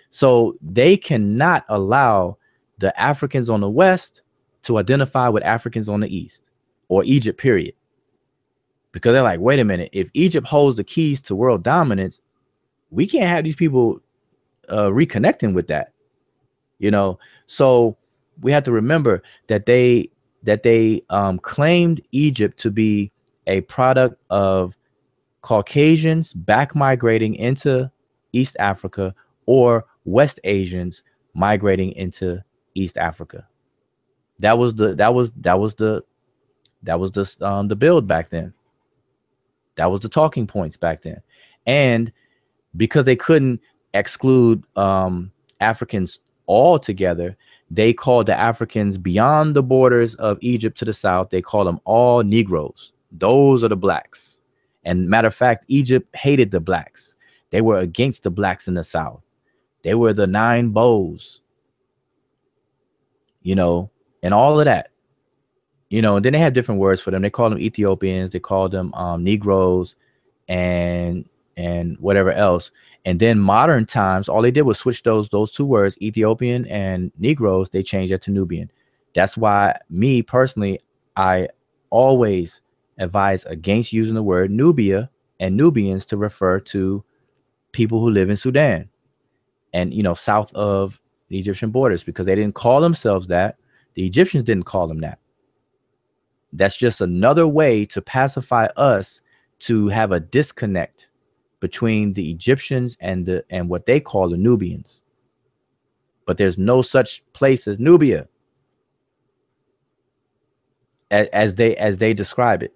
So they cannot allow the Africans on the west to identify with Africans on the east, or Egypt, period. Because they're like, wait a minute, if Egypt holds the keys to world dominance, we can't have these people reconnecting with that. So we have to remember that they claimed Egypt to be a product of Caucasians back migrating into East Africa, or West Asians migrating into East Africa. That was the build back then. That was the talking points back then. And because they couldn't exclude Africans altogether, they called the Africans beyond the borders of Egypt to the south, they called them all Negroes. Those are the blacks. And matter of fact, Egypt hated the blacks. They were against the blacks in the south. They were the nine bows, and all of that, and then they had different words for them. They called them Ethiopians. They called them Negroes and whatever else. And then modern times, all they did was switch those two words, Ethiopian and Negroes. They changed that to Nubian. That's why me personally, I always advise against using the word Nubia and Nubians to refer to people who live in Sudan and, south of the Egyptian borders, because they didn't call themselves that. The Egyptians didn't call them that. That's just another way to pacify us, to have a disconnect between the Egyptians and what they call the Nubians. But there's no such place as Nubia as they describe it.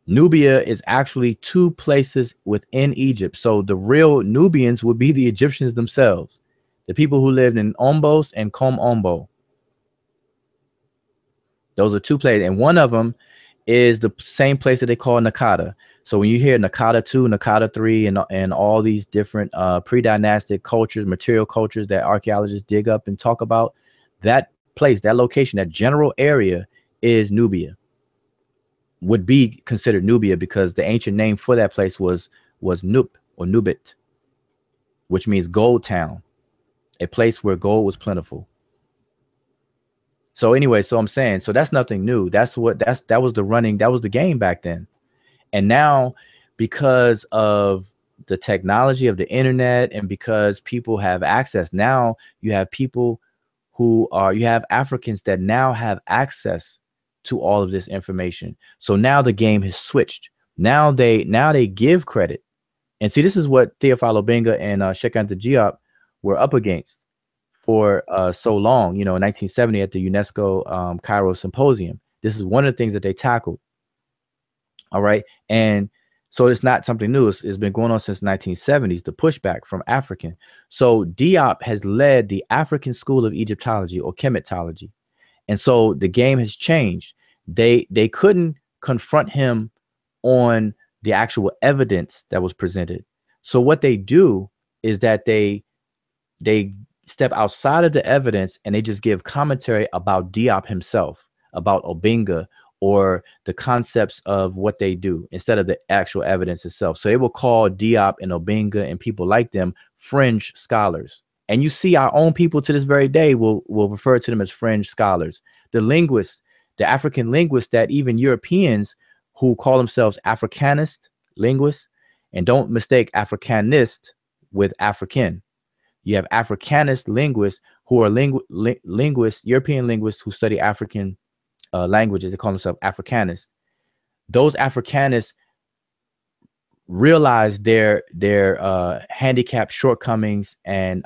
Nubia is actually two places within Egypt. So the real Nubians would be the Egyptians themselves, the people who lived in Ombos and Kom Ombo. Those are two places, and one of them is the same place that they call Nakata. So when you hear Nakata 2, Nakata 3, and all these different pre-dynastic cultures, material cultures that archaeologists dig up and talk about, that place, that location, that general area is Nubia. Would be considered Nubia, because the ancient name for that place was Nup or Nubit, which means gold town, a place where gold was plentiful. So anyway, so I'm saying, so that's nothing new. That was the game back then. And now, because of the technology of the internet and because people have access, now you have you have Africans that now have access to all of this information. So now the game has switched. Now they give credit. And see, this is what Theophilo Benga and Sheikh Anta Diop were up against for so long, in 1970 at the UNESCO Cairo Symposium. This is one of the things that they tackled. All right. And so it's not something new. It's been going on since 1970s, the pushback from African. So Diop has led the African School of Egyptology or Chematology. And so the game has changed. They couldn't confront him on the actual evidence that was presented. So what they do is that they step outside of the evidence and they just give commentary about Diop himself, about Obenga, or the concepts of what they do instead of the actual evidence itself. So they will call Diop and Obenga and people like them fringe scholars. And you see our own people to this very day will refer to them as fringe scholars. The linguists, the African linguists that even Europeans who call themselves Africanist linguists, and don't mistake Africanist with African. You have Africanist linguists who are linguists, European linguists who study African languages. They call themselves Africanists. Those Africanists realize their handicap, shortcomings, and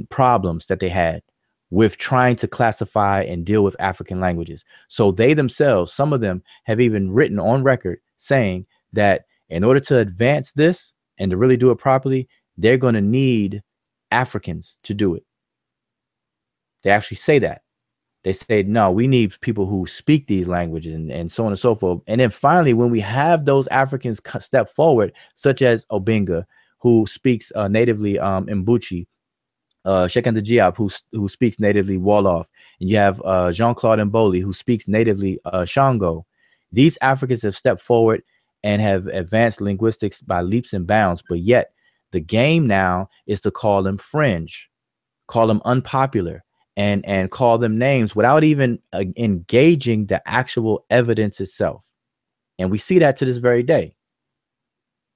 problems that they had with trying to classify and deal with African languages. So they themselves, some of them have even written on record saying that in order to advance this and to really do it properly, they're going to need Africans to do it. They actually say that. They say, no, we need people who speak these languages and so on and so forth. And then finally, when we have those Africans step forward, such as Obenga, who speaks natively Mbuchi, Sheikh Anta Diop, who speaks natively Wolof, and you have Jean-Claude Mboli, who speaks natively Shango. These Africans have stepped forward and have advanced linguistics by leaps and bounds, but yet the game now is to call them fringe, call them unpopular, and call them names without even engaging the actual evidence itself. And we see that to this very day.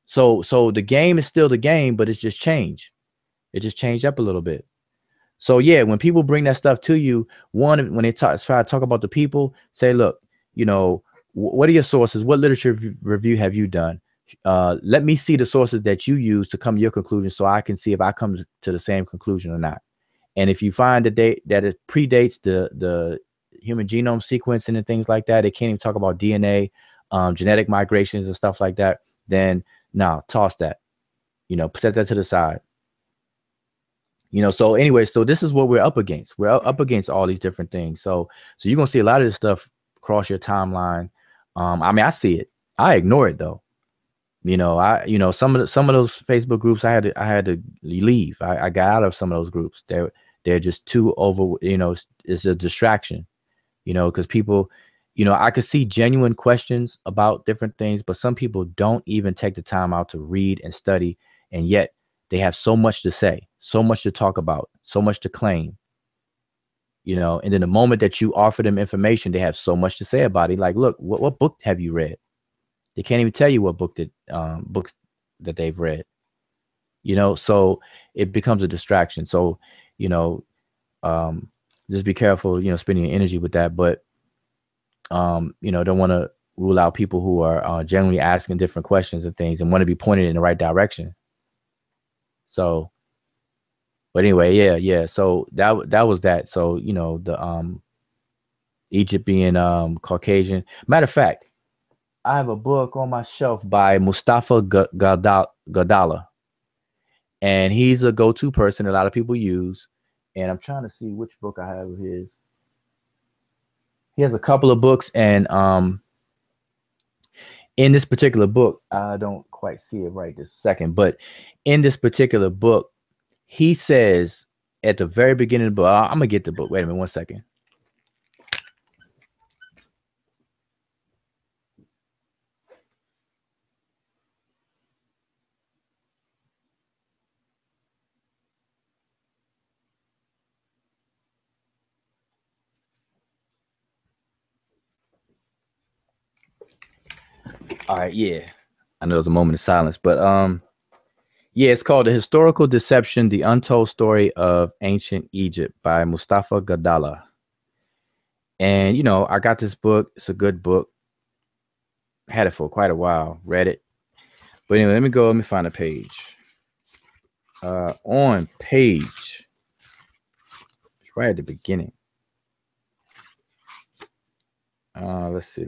So the game is still the game, but it's just changed. It just changed up a little bit. So yeah, when people bring that stuff to you, when they try to talk about the people, say, look, what are your sources? What literature review have you done? Let me see the sources that you use to come to your conclusion so I can see if I come to the same conclusion or not. And if you find that it predates the human genome sequencing and things like that, they can't even talk about DNA, genetic migrations and stuff like that, then toss that, set that to the side. So anyway, so this is what we're up against. We're up against all these different things. So you're going to see a lot of this stuff cross your timeline. I see it. I ignore it though. Some of those Facebook groups I had to leave. I got out of some of those groups. They're just too over, it's a distraction, because people, I could see genuine questions about different things, but some people don't even take the time out to read and study. And yet they have so much to say, so much to talk about, so much to claim, and then the moment that you offer them information, they have so much to say about it. Like, look, what book have you read? They can't even tell you what books that they've read, so it becomes a distraction. So, just be careful, spending your energy with that. But, don't want to rule out people who are generally asking different questions and things and want to be pointed in the right direction. So, but anyway, yeah. So that was that. So, the Egypt being Caucasian. Matter of fact, I have a book on my shelf by Mustafa Gadala, and he's a go-to person a lot of people use. And I'm trying to see which book I have of his. He has a couple of books, and in this particular book, I don't quite see it right this second, but in this particular book, he says at the very beginning of the book, I'm gonna get the book. Wait a minute, 1 second. All right, yeah. I know it was a moment of silence, but yeah, it's called The Historical Deception, The Untold Story of Ancient Egypt by Mustafa Gadala. And, you know, I got this book. It's a good book. Had it for quite a while. Read it. But anyway, let me find a page. On page, right at the beginning. Let's see.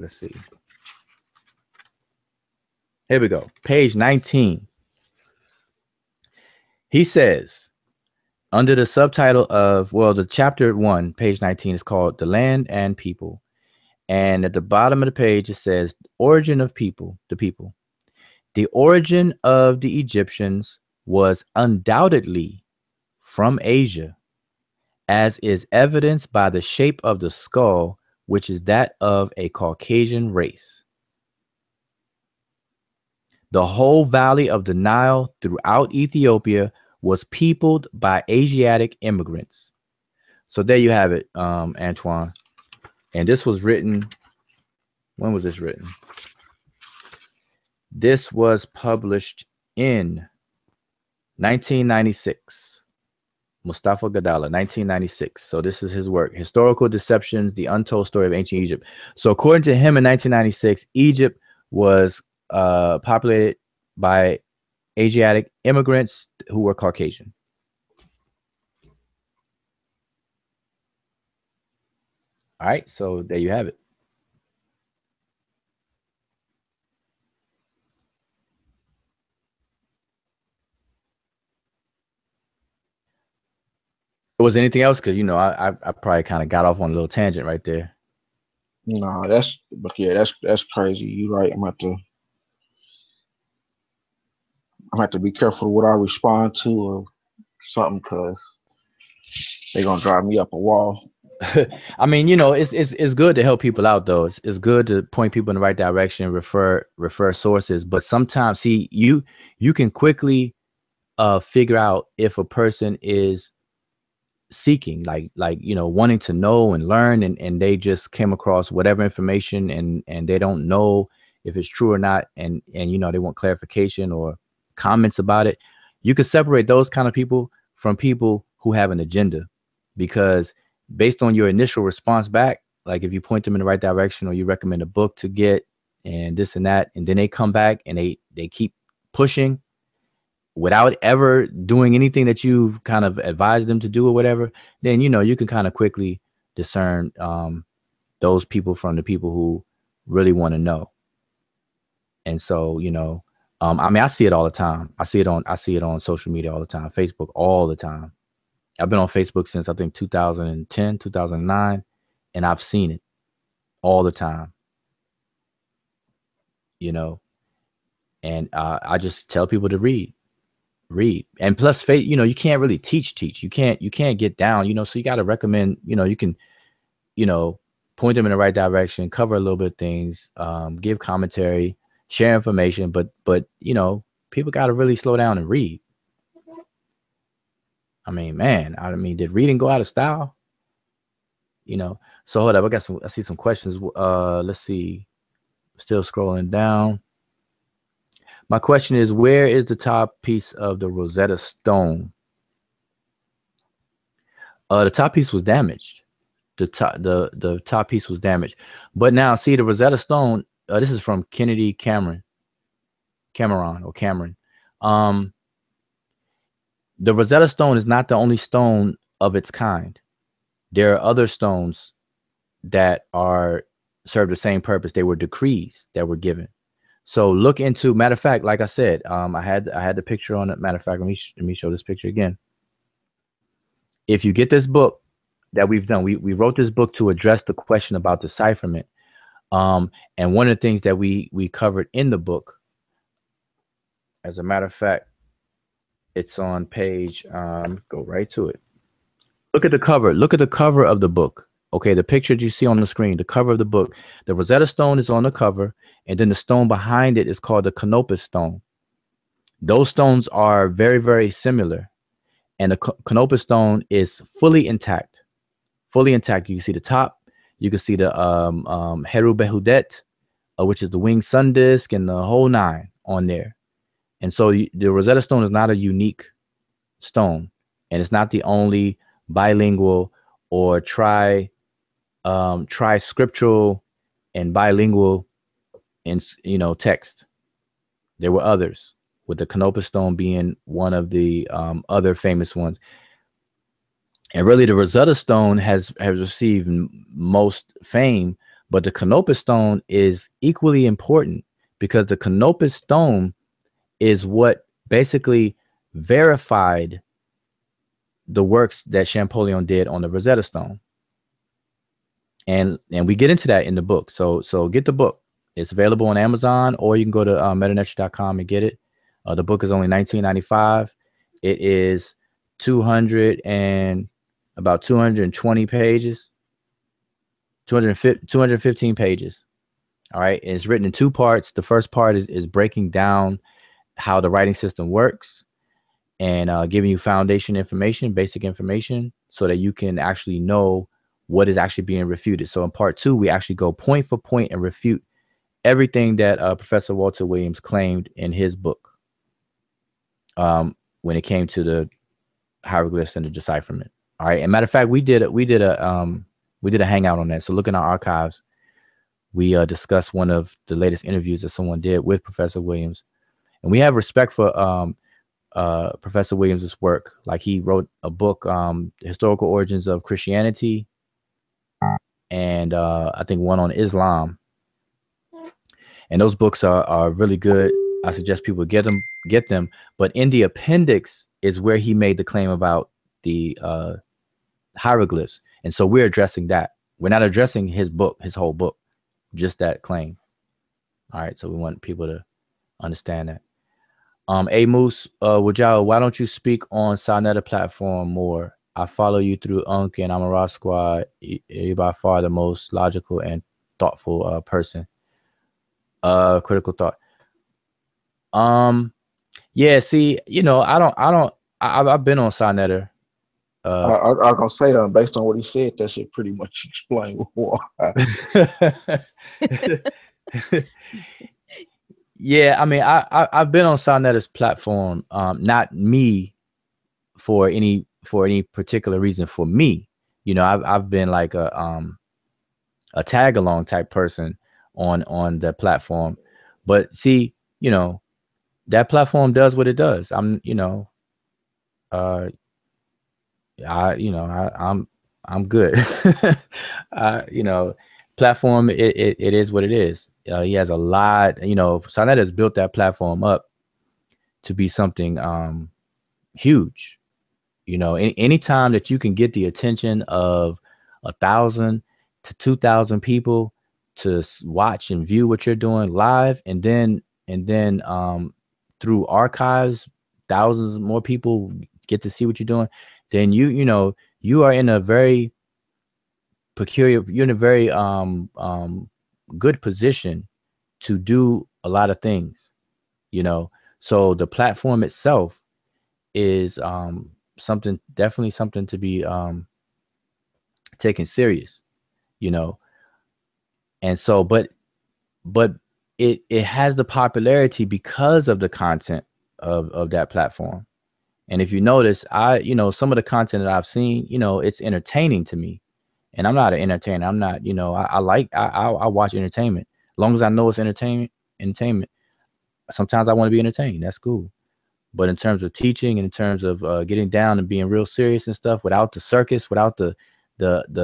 Here we go. Page 19. He says, under the subtitle of, well, the chapter 1, page 19 is called The Land and People. And at the bottom of the page, it says, origin of people, the people. The origin of the Egyptians was undoubtedly from Asia, as is evidenced by the shape of the skull, which is that of a Caucasian race. The whole valley of the Nile throughout Ethiopia was peopled by Asiatic immigrants. So there you have it, Antoine. And this was written, when was this written? This was published in 1996. Mustafa Gadala, 1996. So this is his work, Historical Deceptions, The Untold Story of Ancient Egypt. So according to him in 1996, Egypt was populated by Asiatic immigrants who were Caucasian. All right, so there you have it. Was there anything else? Because, you know, I probably kind of got off on a little tangent right there. No, that's crazy. You're right. I'm have to be careful what I respond to or something, because they're gonna drive me up a wall. I mean, you know, it's good to help people out, though. It's good to point people in the right direction, refer sources. But sometimes, see, you can quickly figure out if a person is seeking, like you know, wanting to know and learn, and they just came across whatever information and they don't know if it's true or not, and you know, they want clarification or comments about it. You can separate those kind of people from people who have an agenda, because based on your initial response back, like if you point them in the right direction or you recommend a book to get and this and that, and then they come back and they keep pushing without ever doing anything that you've kind of advised them to do or whatever, then, you know, you can kind of quickly discern those people from the people who really want to know. And so, you know, I mean, I see it all the time. I see it on social media all the time, Facebook all the time. I've been on Facebook since I think 2010, 2009, and I've seen it all the time, you know, and I just tell people to read. And plus, you know, you can't really teach. You can't get down, you know, so you got to recommend, you know, you can, you know, point them in the right direction, cover a little bit of things, give commentary, share information, but, you know, people got to really slow down and read. I mean, man, did reading go out of style? You know, so hold up. I see some questions. Let's see. Still scrolling down. My question is, where is the top piece of the Rosetta Stone? The top piece was damaged. The top piece was damaged. But now, see, the Rosetta Stone, this is from Kennedy Cameron. The Rosetta Stone is not the only stone of its kind. There are other stones that serve the same purpose. They were decrees that were given. So look into, matter of fact, like I said, I had the picture on it. Matter of fact, let me show this picture again. If you get this book that we've done, we wrote this book to address the question about decipherment. And one of the things that we covered in the book, as a matter of fact, it's on page, go right to it. Look at the cover. Look at the cover of the book. Okay, the picture you see on the screen, the cover of the book. The Rosetta Stone is on the cover, and then the stone behind it is called the Canopus Stone. Those stones are very, very similar, and the Canopus Stone is fully intact. Fully intact. You can see the top. You can see the Heru Behudet which is the winged sun disk and the whole 9 on there. And so the Rosetta Stone is not a unique stone, and it's not the only bilingual or tri-scriptural and bilingual in text. There were others, with the Canopus stone being one of the other famous ones. And really, the Rosetta Stone has received most fame, but the Canopus stone is equally important, because the Canopus stone is what basically verified the works that Champollion did on the Rosetta Stone. And we get into that in the book. So get the book. It's available on Amazon, or you can go to metanetric.com and get it. The book is only $19.95. It is about 220 pages, 215 pages. All right. And it's written in 2 parts. The first part is breaking down how the writing system works, and giving you foundation information, basic information, so that you can actually know what is actually being refuted. So in part 2, we actually go point for point and refute everything that Professor Walter Williams claimed in his book, when it came to the hieroglyphs and the decipherment. All right. And matter of fact, we did a hangout on that. So look in our archives. We discussed one of the latest interviews that someone did with Professor Williams, and we have respect for Professor Williams's work. Like, he wrote a book, The Historical Origins of Christianity, and I think one on Islam. And those books are really good. I suggest people get them. But in the appendix is where he made the claim about the hieroglyphs. And so we're addressing that. We're not addressing his whole book, just that claim. All right. So we want people to understand that. A Moose, Wajao, why don't you speak on Sonetta platform more? I follow you through Unk and Amara Squad. You're by far the most logical and thoughtful person. Critical thought. Yeah, see, I've been on Sonetta. I was gonna say, based on what he said, that should pretty much explain why. Yeah, I mean, I've been on Sonetta's platform, not me for any particular reason. For me, I've been like a tag along type person on the platform. But see, that platform does what it does. I'm good. Platform, it is what it is. He has a lot, Sonetta has built that platform up to be something huge. Anytime that you can get the attention of 1,000 to 2,000 people to watch and view what you're doing live, and then through archives, thousands more people get to see what you're doing, then you are in a very peculiar, you're in a very good position to do a lot of things, so the platform itself is definitely something to be taken serious, and so but it has the popularity because of the content of that platform. And if you notice, some of the content that I've seen, it's entertaining to me. And I'm not an entertainer. I'm not, I watch entertainment. As long as I know it's entertainment. Sometimes I want to be entertained. That's cool. But in terms of teaching, and in terms of getting down and being real serious and stuff, without the circus, without the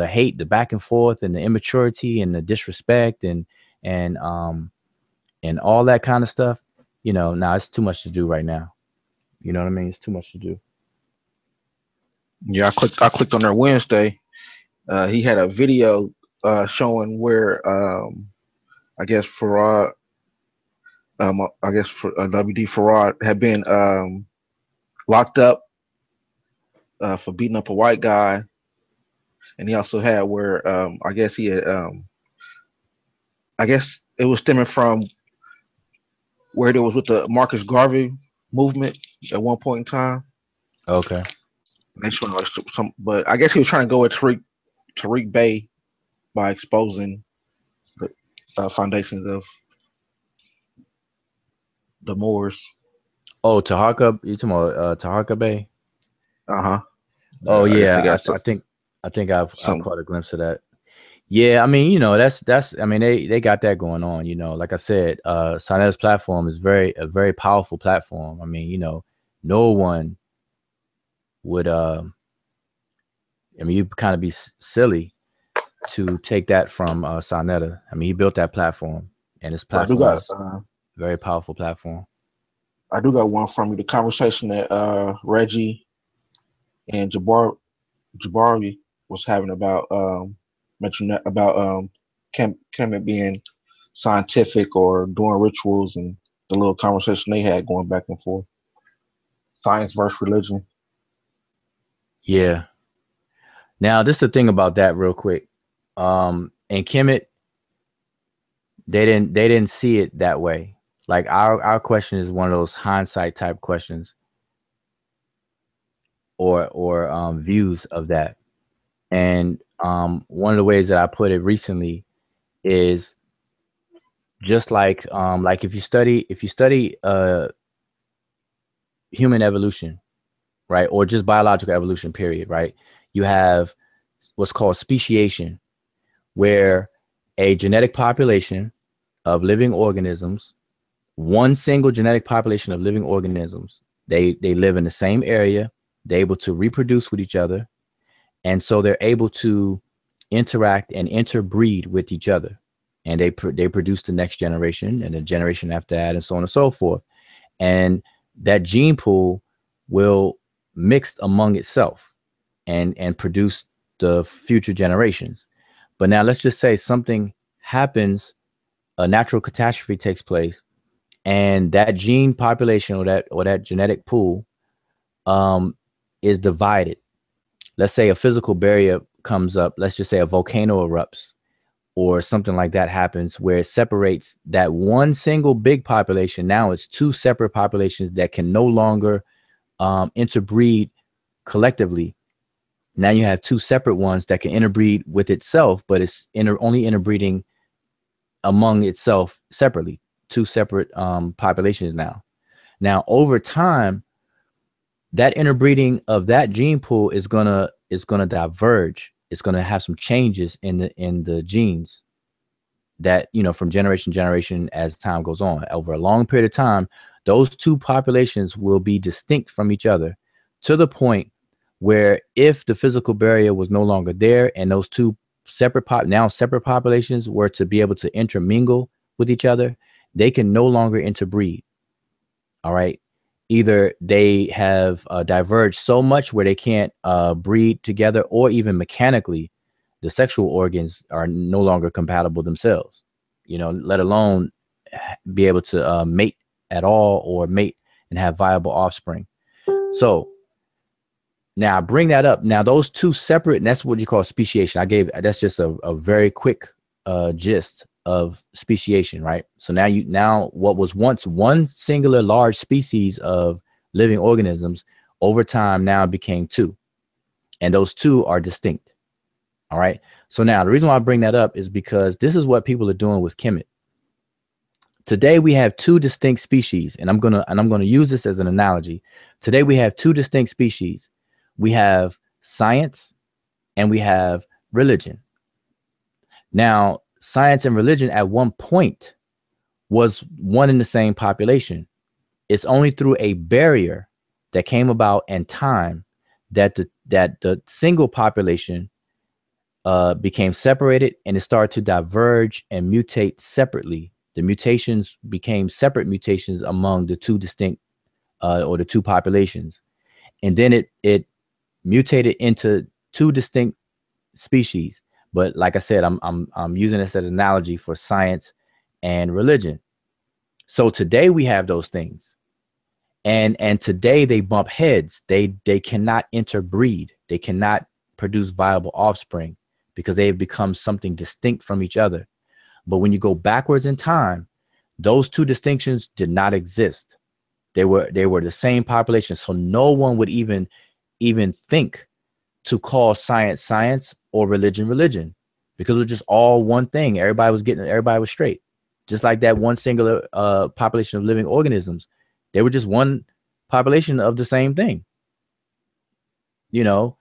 hate, the back and forth, and the immaturity and the disrespect and all that kind of stuff, it's too much to do right now. You know what I mean? It's too much to do. Yeah, I clicked on there Wednesday. He had a video showing where I guess Farad, WD Farad had been locked up for beating up a white guy, and he also had where I guess he had I guess it was stemming from where it was with the Marcus Garvey movement at one point in time. Okay. They showing like but I guess he was trying to go at Tariq Bey by exposing the foundations of the Moors. Oh, Taharka, you talking about Taharka Bay? Oh yeah, I I think I've caught a glimpse of that. Yeah, I mean, you know, that's I mean, they got that going on, you know. Like I said, Soneta's platform is a very powerful platform. I mean, you know, no one would I mean, you'd kind of be silly to take that from Soneta. I mean, he built that platform, and his platform is a very powerful platform. I do got one from you. The conversation that Reggie and Jabari was having about mentioned that about Kemet being scientific or doing rituals, and the little conversation they had going back and forth. Science versus religion. Yeah. Now, this is the thing about that real quick. And Kemet, they didn't see it that way. Like our question is one of those hindsight type questions or views of that. And one of the ways that I put it recently is just like if you study human evolution, right, or just biological evolution, period, right, you have what's called speciation, where a genetic population of living organisms, one single genetic population of living organisms, they live in the same area, they're able to reproduce with each other, and so they're able to interact and interbreed with each other, and they produce the next generation and the generation after that, and so on and so forth. And that gene pool will mix among itself and produce the future generations. But now let's just say something happens, a natural catastrophe takes place, and that gene population or that genetic pool is divided. Let's say a physical barrier comes up. Let's just say a volcano erupts or something like that happens where it separates that one single big population. Now it's two separate populations that can no longer interbreed collectively. Now you have two separate ones that can interbreed with itself, but it's only interbreeding among itself separately, two separate populations now. Now, over time, that interbreeding of that gene pool is gonna diverge. It's gonna have some changes in the genes that, you know, from generation to generation as time goes on. Over a long period of time, those two populations will be distinct from each other to the point where if the physical barrier was no longer there and those two separate populations were to be able to intermingle with each other, they can no longer interbreed. All right. Either they have diverged so much where they can't breed together, or even mechanically, the sexual organs are no longer compatible themselves, you know, let alone be able to mate at all or mate and have viable offspring. So now I bring that up. Now those two separate, and that's what you call speciation. That's just a very quick gist of speciation, right? So now what was once one singular large species of living organisms over time now became two, and those two are distinct. All right. So now the reason why I bring that up is because this is what people are doing with Kemet. Today we have two distinct species, and I'm gonna use this as an analogy. Today we have two distinct species. We have science and we have religion. Now, science and religion at one point was one and the same population. It's only through a barrier that came about in time that the single population became separated, and it started to diverge and mutate separately. The mutations became separate mutations among the two distinct or the two populations, and then it mutated into two distinct species. But like I said, I'm using this as an analogy for science and religion. So today we have those things, and today they bump heads. They cannot interbreed. They cannot produce viable offspring because they have become something distinct from each other. But when you go backwards in time, those two distinctions did not exist. They were the same population. So no one would even think to call science science or religion religion, because it was just all one thing. Everybody was straight. just like that one singular population of living organisms. They were just one population of the same thing, you know?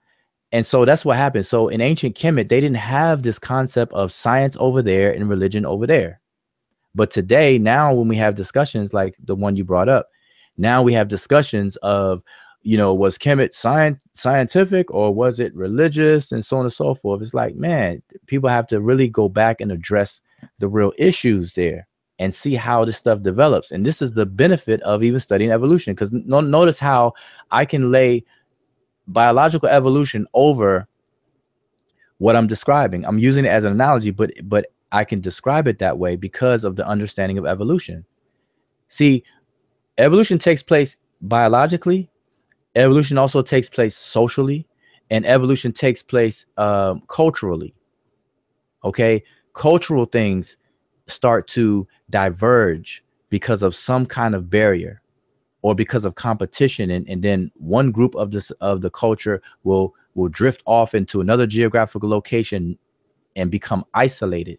And so that's what happened. So in ancient Kemet, they didn't have this concept of science over there and religion over there. But today, now when we have discussions like the one you brought up, now we have discussions of, you know, was Kemet scientific or was it religious and so on and so forth. It's like, man, people have to really go back and address the real issues there and see how this stuff develops. And this is the benefit of even studying evolution, because notice how I can lay biological evolution over what I'm describing. I'm using it as an analogy, but I can describe it that way because of the understanding of evolution. See, evolution takes place biologically. Evolution also takes place socially, and evolution takes place culturally. Okay, cultural things start to diverge because of some kind of barrier or because of competition, and then one group of the culture will drift off into another geographical location and become isolated.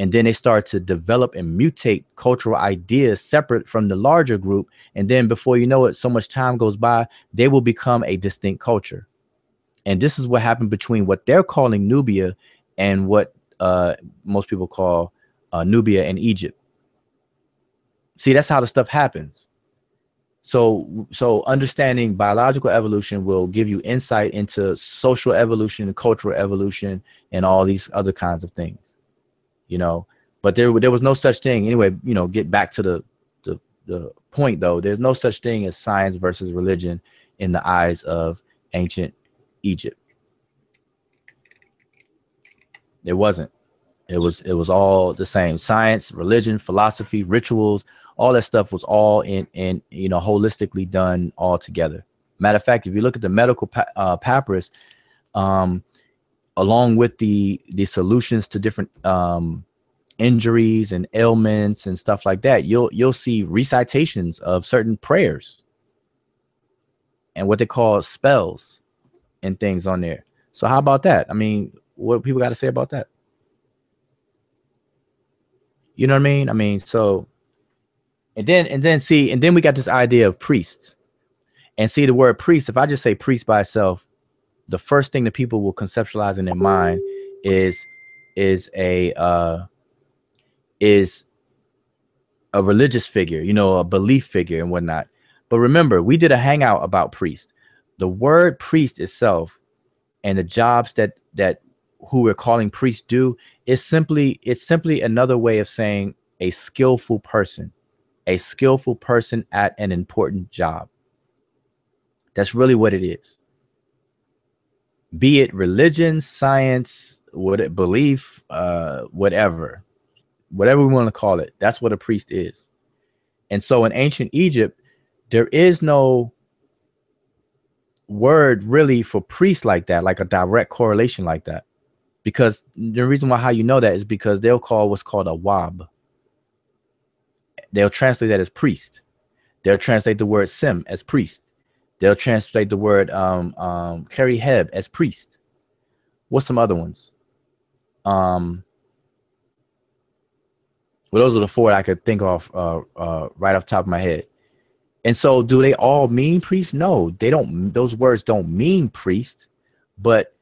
And then they start to develop and mutate cultural ideas separate from the larger group. And then before you know it, so much time goes by, they will become a distinct culture. And this is what happened between what they're calling Nubia and what most people call Nubia and Egypt. See, that's how the stuff happens. So understanding biological evolution will give you insight into social evolution and cultural evolution and all these other kinds of things. You know, but there was no such thing anyway. You know, get back to the point though. There's no such thing as science versus religion in the eyes of ancient Egypt. It wasn't. It was all the same. Science, religion, philosophy, rituals, all that stuff was all in you know, holistically done all together. Matter of fact, if you look at the medical papyrus, along with the solutions to different injuries and ailments and stuff like that, you'll see recitations of certain prayers and what they call spells and things on there. So how about that? I mean, what people got to say about that? You know what I mean? I mean, so and then we got this idea of priest. And see, the word priest, if I just say priest by itself, the first thing that people will conceptualize in their mind is a religious figure, you know, a belief figure and whatnot. But remember, we did a hangout about priest. The word priest itself and the jobs that who we're calling priests do is simply another way of saying a skillful person at an important job. That's really what it is. Be it religion, science, belief, whatever we want to call it. That's what a priest is. And so in ancient Egypt, there is no word really for priest like that, like a direct correlation like that. Because the reason why how you know that is because they'll call what's called a wab. They'll translate that as priest. They'll translate the word sim as priest. They'll translate the word kari heb as priest. What's some other ones? Well, those are the four I could think of right off the top of my head. And so do they all mean priest? No, they don't. Those words don't mean priest, but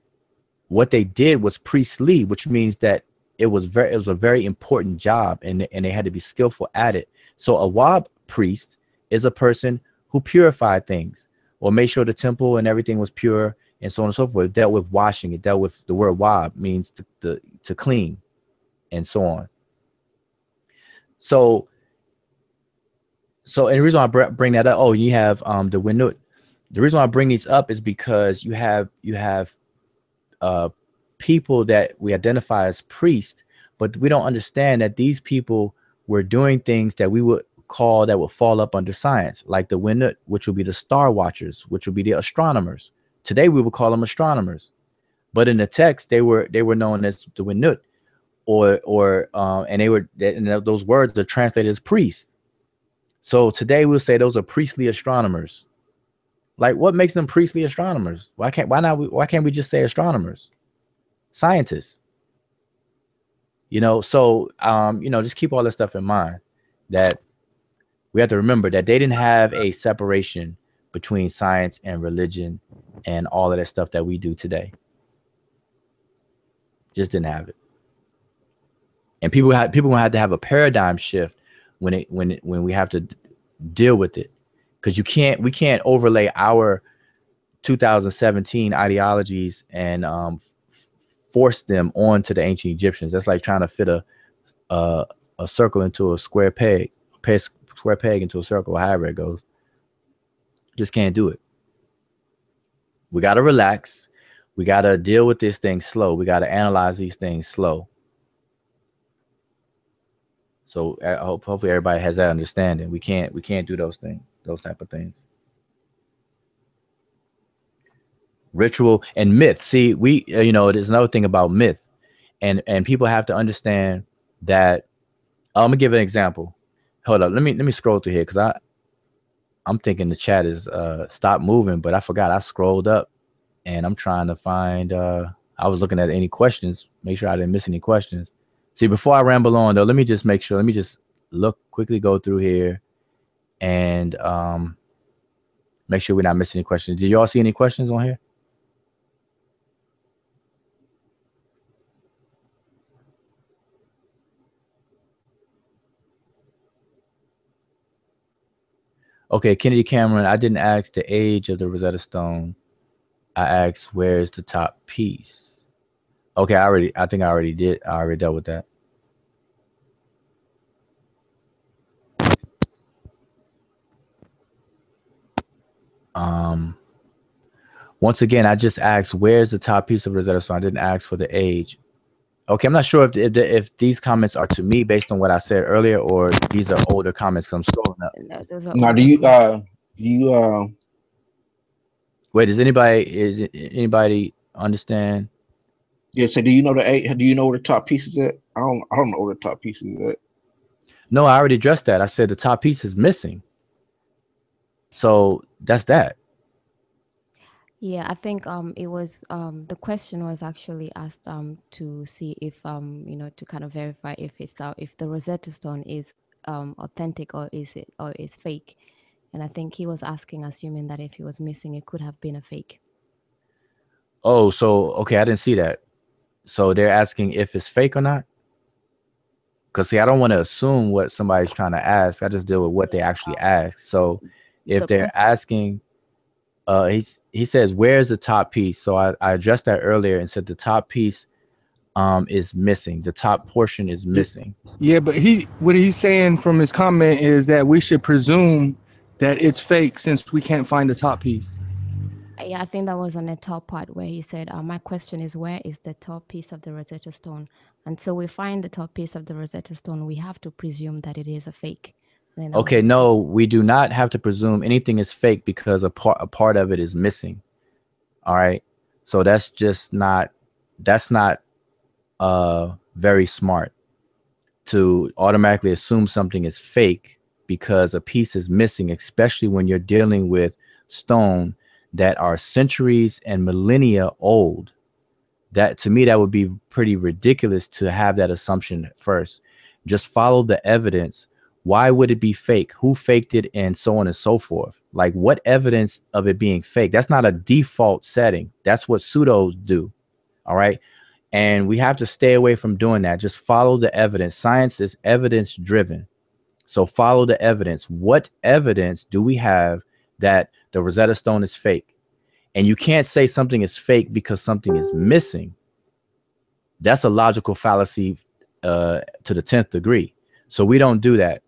what they did was priestly, which means that it was a very important job, and they had to be skillful at it. So a wab priest is a person who purified things or made sure the temple and everything was pure and so on and so forth. It dealt with washing. It dealt with the word wab means to clean and so on. So and the reason I bring that up, you have the Winut. The reason why I bring these up is because you have people that we identify as priests, but we don't understand that these people were doing things that we would call that would fall up under science, like the Winut, which would be the star watchers, which would be the astronomers. Today we would call them astronomers, but in the text they were known as the Winut, and those words are translated as priests. So today we'll say those are priestly astronomers. Like, what makes them priestly astronomers? Why can't we just say astronomers? Scientists. You know, so you know, just keep all this stuff in mind, that we have to remember that they didn't have a separation between science and religion and all of that stuff that we do today. Just didn't have it. And people had to have a paradigm shift when we have to deal with it, because we can't overlay our 2017 ideologies and force them onto the ancient Egyptians. That's like trying to fit a circle into a square peg into a circle, however it goes. Just can't do it. We got to relax. We got to deal with this thing slow. We got to analyze these things slow. So hopefully everybody has that understanding. We can't do those type of things. Ritual and myth. See, you know, there's another thing about myth, and people have to understand that. I'm gonna give an example. Hold up, let me scroll through here, because I'm thinking the chat is stopped moving, but I forgot I scrolled up, and I'm trying to find. I was looking at any questions, make sure I didn't miss any questions. See, before I ramble on though, let me just make sure. Let me just quickly go through here, and make sure we're not missing any questions. Did you all see any questions on here? Okay, Kennedy Cameron, I didn't ask the age of the Rosetta Stone. I asked, where's the top piece? Okay, I think I already did. I already dealt with that. Once again, I just asked, where's the top piece of Rosetta Stone? I didn't ask for the age. Okay, I'm not sure if these comments are to me based on what I said earlier, or these are older comments, because I'm scrolling up. Now, do you wait, does anybody understand? Yeah, so do you know do you know where the top piece is at? I don't know where the top piece is at. No, I already addressed that. I said the top piece is missing. So that's that. Yeah, I think it was the question was actually asked to see if you know, to kind of verify if it's if the Rosetta Stone is authentic or is fake. And I think he was asking, assuming that if it was missing, it could have been a fake. Oh, so okay, I didn't see that. So they're asking if it's fake or not? Because see, I don't want to assume what somebody's trying to ask. I just deal with what they actually ask. So if they're asking, he says, where's the top piece? So I addressed that earlier and said the top piece is missing. The top portion is missing. Yeah, but what he's saying from his comment is that we should presume that it's fake since we can't find the top piece. Yeah, I think that was on the top part where he said, my question is, where is the top piece of the Rosetta Stone? Until we find the top piece of the Rosetta Stone, we have to presume that it is a fake. Okay, no, we do not have to presume anything is fake because a part of it is missing. All right. So that's not very smart to automatically assume something is fake because a piece is missing, especially when you're dealing with stone that are centuries and millennia old. That, to me, that would be pretty ridiculous to have that assumption first. Just follow the evidence. Why would it be fake? Who faked it? And so on and so forth. Like, what evidence of it being fake? That's not a default setting. That's what pseudos do. All right. And we have to stay away from doing that. Just follow the evidence. Science is evidence driven. So follow the evidence. What evidence do we have that the Rosetta Stone is fake? And you can't say something is fake because something is missing. That's a logical fallacy to the 10th degree. So we don't do that.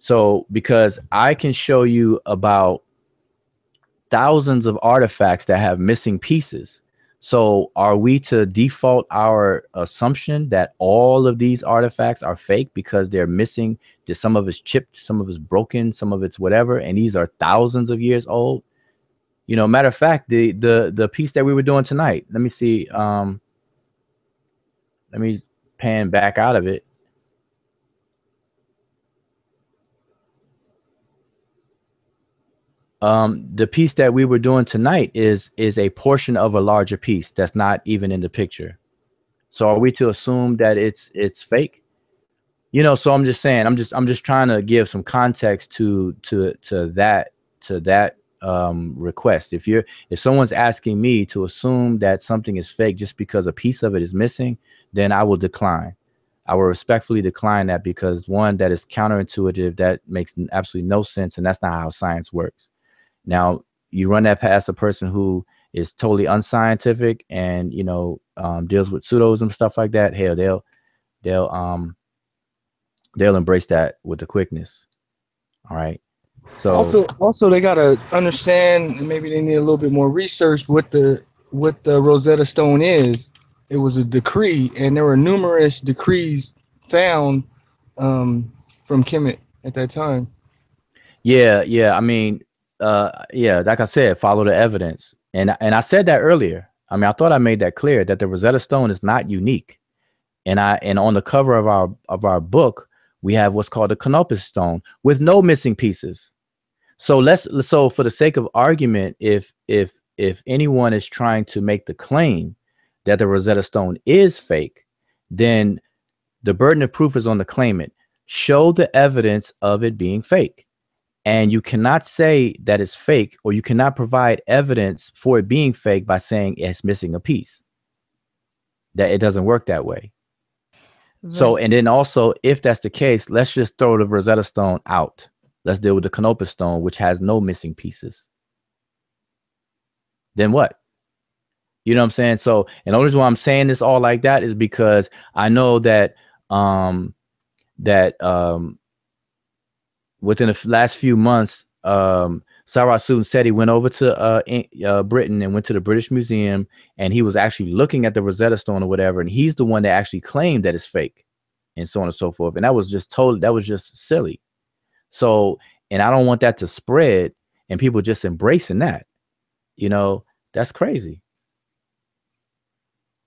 So because I can show you about thousands of artifacts that have missing pieces. So are we to default our assumption that all of these artifacts are fake because they're missing? Some of it's chipped, some of it's broken, some of it's whatever, and these are thousands of years old? You know, matter of fact, the piece that we were doing tonight, let me see. Let me pan back out of it. The piece that we were doing tonight is a portion of a larger piece that's not even in the picture. So are we to assume that it's fake? You know, so I'm just saying, I'm just trying to give some context to that request. If someone's asking me to assume that something is fake just because a piece of it is missing, then I will decline. I will respectfully decline that, because one, that is counterintuitive. That makes absolutely no sense, and that's not how science works. Now, you run that past a person who is totally unscientific and, you know, deals with pseudoism, stuff like that. Hell, they'll embrace that with the quickness. All right. So also they gotta understand, and maybe they need a little bit more research what the Rosetta Stone is. It was a decree, and there were numerous decrees found from Kemet at that time. Yeah. I mean, yeah, like I said, follow the evidence. And I said that earlier. I mean, I thought I made that clear that the Rosetta Stone is not unique. And on the cover of our book, we have what's called the Canopus stone with no missing pieces. So for the sake of argument, if anyone is trying to make the claim that the Rosetta Stone is fake, then the burden of proof is on the claimant. Show the evidence of it being fake. And you cannot say that it's fake, or you cannot provide evidence for it being fake by saying it's missing a piece. That it doesn't work that way. Right. So, and then also, if that's the case, let's just throw the Rosetta Stone out. Let's deal with the Canopus stone, which has no missing pieces. Then what? You know what I'm saying? So, and the reason why I'm saying this all like that is because I know that within the last few months, Sarah Seti went over to Britain and went to the British Museum, and he was actually looking at the Rosetta Stone or whatever, and he's the one that actually claimed that it's fake, and so on and so forth. And that was just silly. So, and I don't want that to spread and people just embracing that. You know, that's crazy.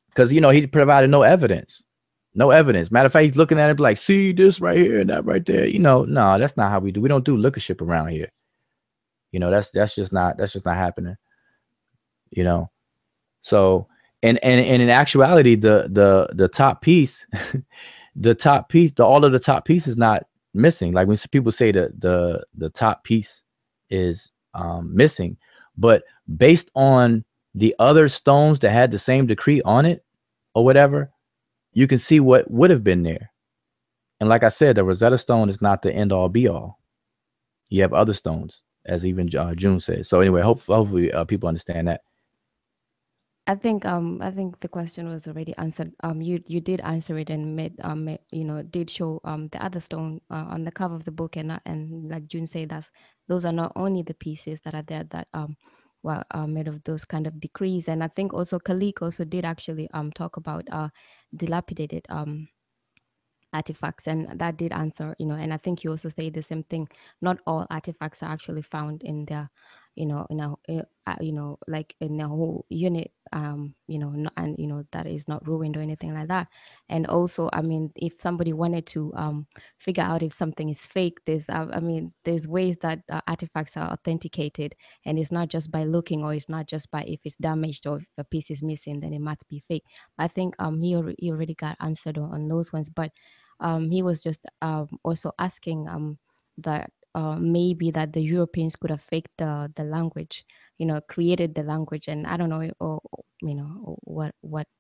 Because, you know, he provided no evidence. No evidence. Matter of fact, he's looking at it like, see this right here and that right there. You know, no, that's not how we do. We don't do lookership around here. You know, that's just not happening. You know, so and in actuality, the top piece, all of the top piece is not missing. Like when people say that the top piece is missing, but based on the other stones that had the same decree on it or whatever, you can see what would have been there. And like I said, the Rosetta Stone is not the end all be all. You have other stones, as even June said. So anyway, hopefully people understand that. I think the question was already answered. You did answer it and made did show the other stone on the cover of the book, and like June said, those are not only the pieces that are there that were made of those kind of decrees. And I think also Khalik also did actually talk about dilapidated artifacts, and that did answer, and I think you also say the same thing. Not all artifacts are actually found in their like in a whole unit, and that is not ruined or anything like that. And also, I mean, if somebody wanted to figure out if something is fake, there's ways that artifacts are authenticated, and it's not just by looking, or it's not just by if it's damaged or if a piece is missing, then it must be fake. I think he already got answered on those ones, but he was just also asking that maybe that the Europeans could have faked the language, created the language. And I don't know,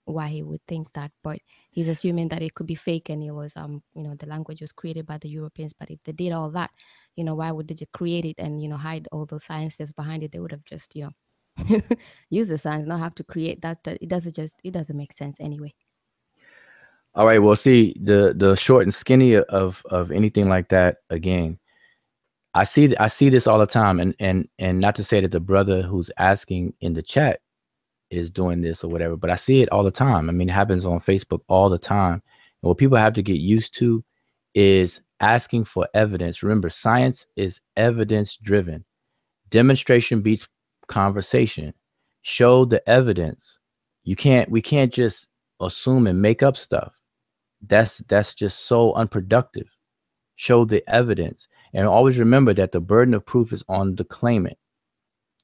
why he would think that, but he's assuming that it could be fake, and it was the language was created by the Europeans. But if they did all that, why would they just create it and hide all those sciences behind it? They would have just use the science, not have to create that. It doesn't make sense anyway. All right. Well, see, the short and skinny of anything like that, again, I see this all the time, and not to say that the brother who's asking in the chat is doing this or whatever, but I see it all the time. I mean, it happens on Facebook all the time. And what people have to get used to is asking for evidence. Remember, science is evidence driven. Demonstration beats conversation. Show the evidence. We can't just assume and make up stuff. That's just so unproductive. Show the evidence, and always remember that the burden of proof is on the claimant.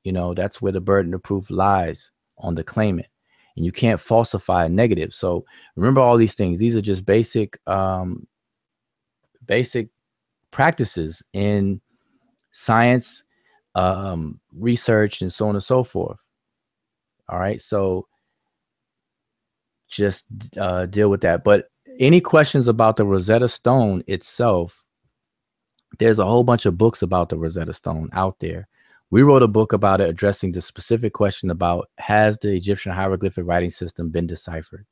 That's where the burden of proof lies, on the claimant. and you can't falsify a negative. So remember all these things. These are just basic basic practices in science, research, and so on and so forth. All right, so just deal with that. But any questions about the Rosetta Stone itself, there's a whole bunch of books about the Rosetta Stone out there. We wrote a book about it, addressing the specific question about, has the Egyptian hieroglyphic writing system been deciphered?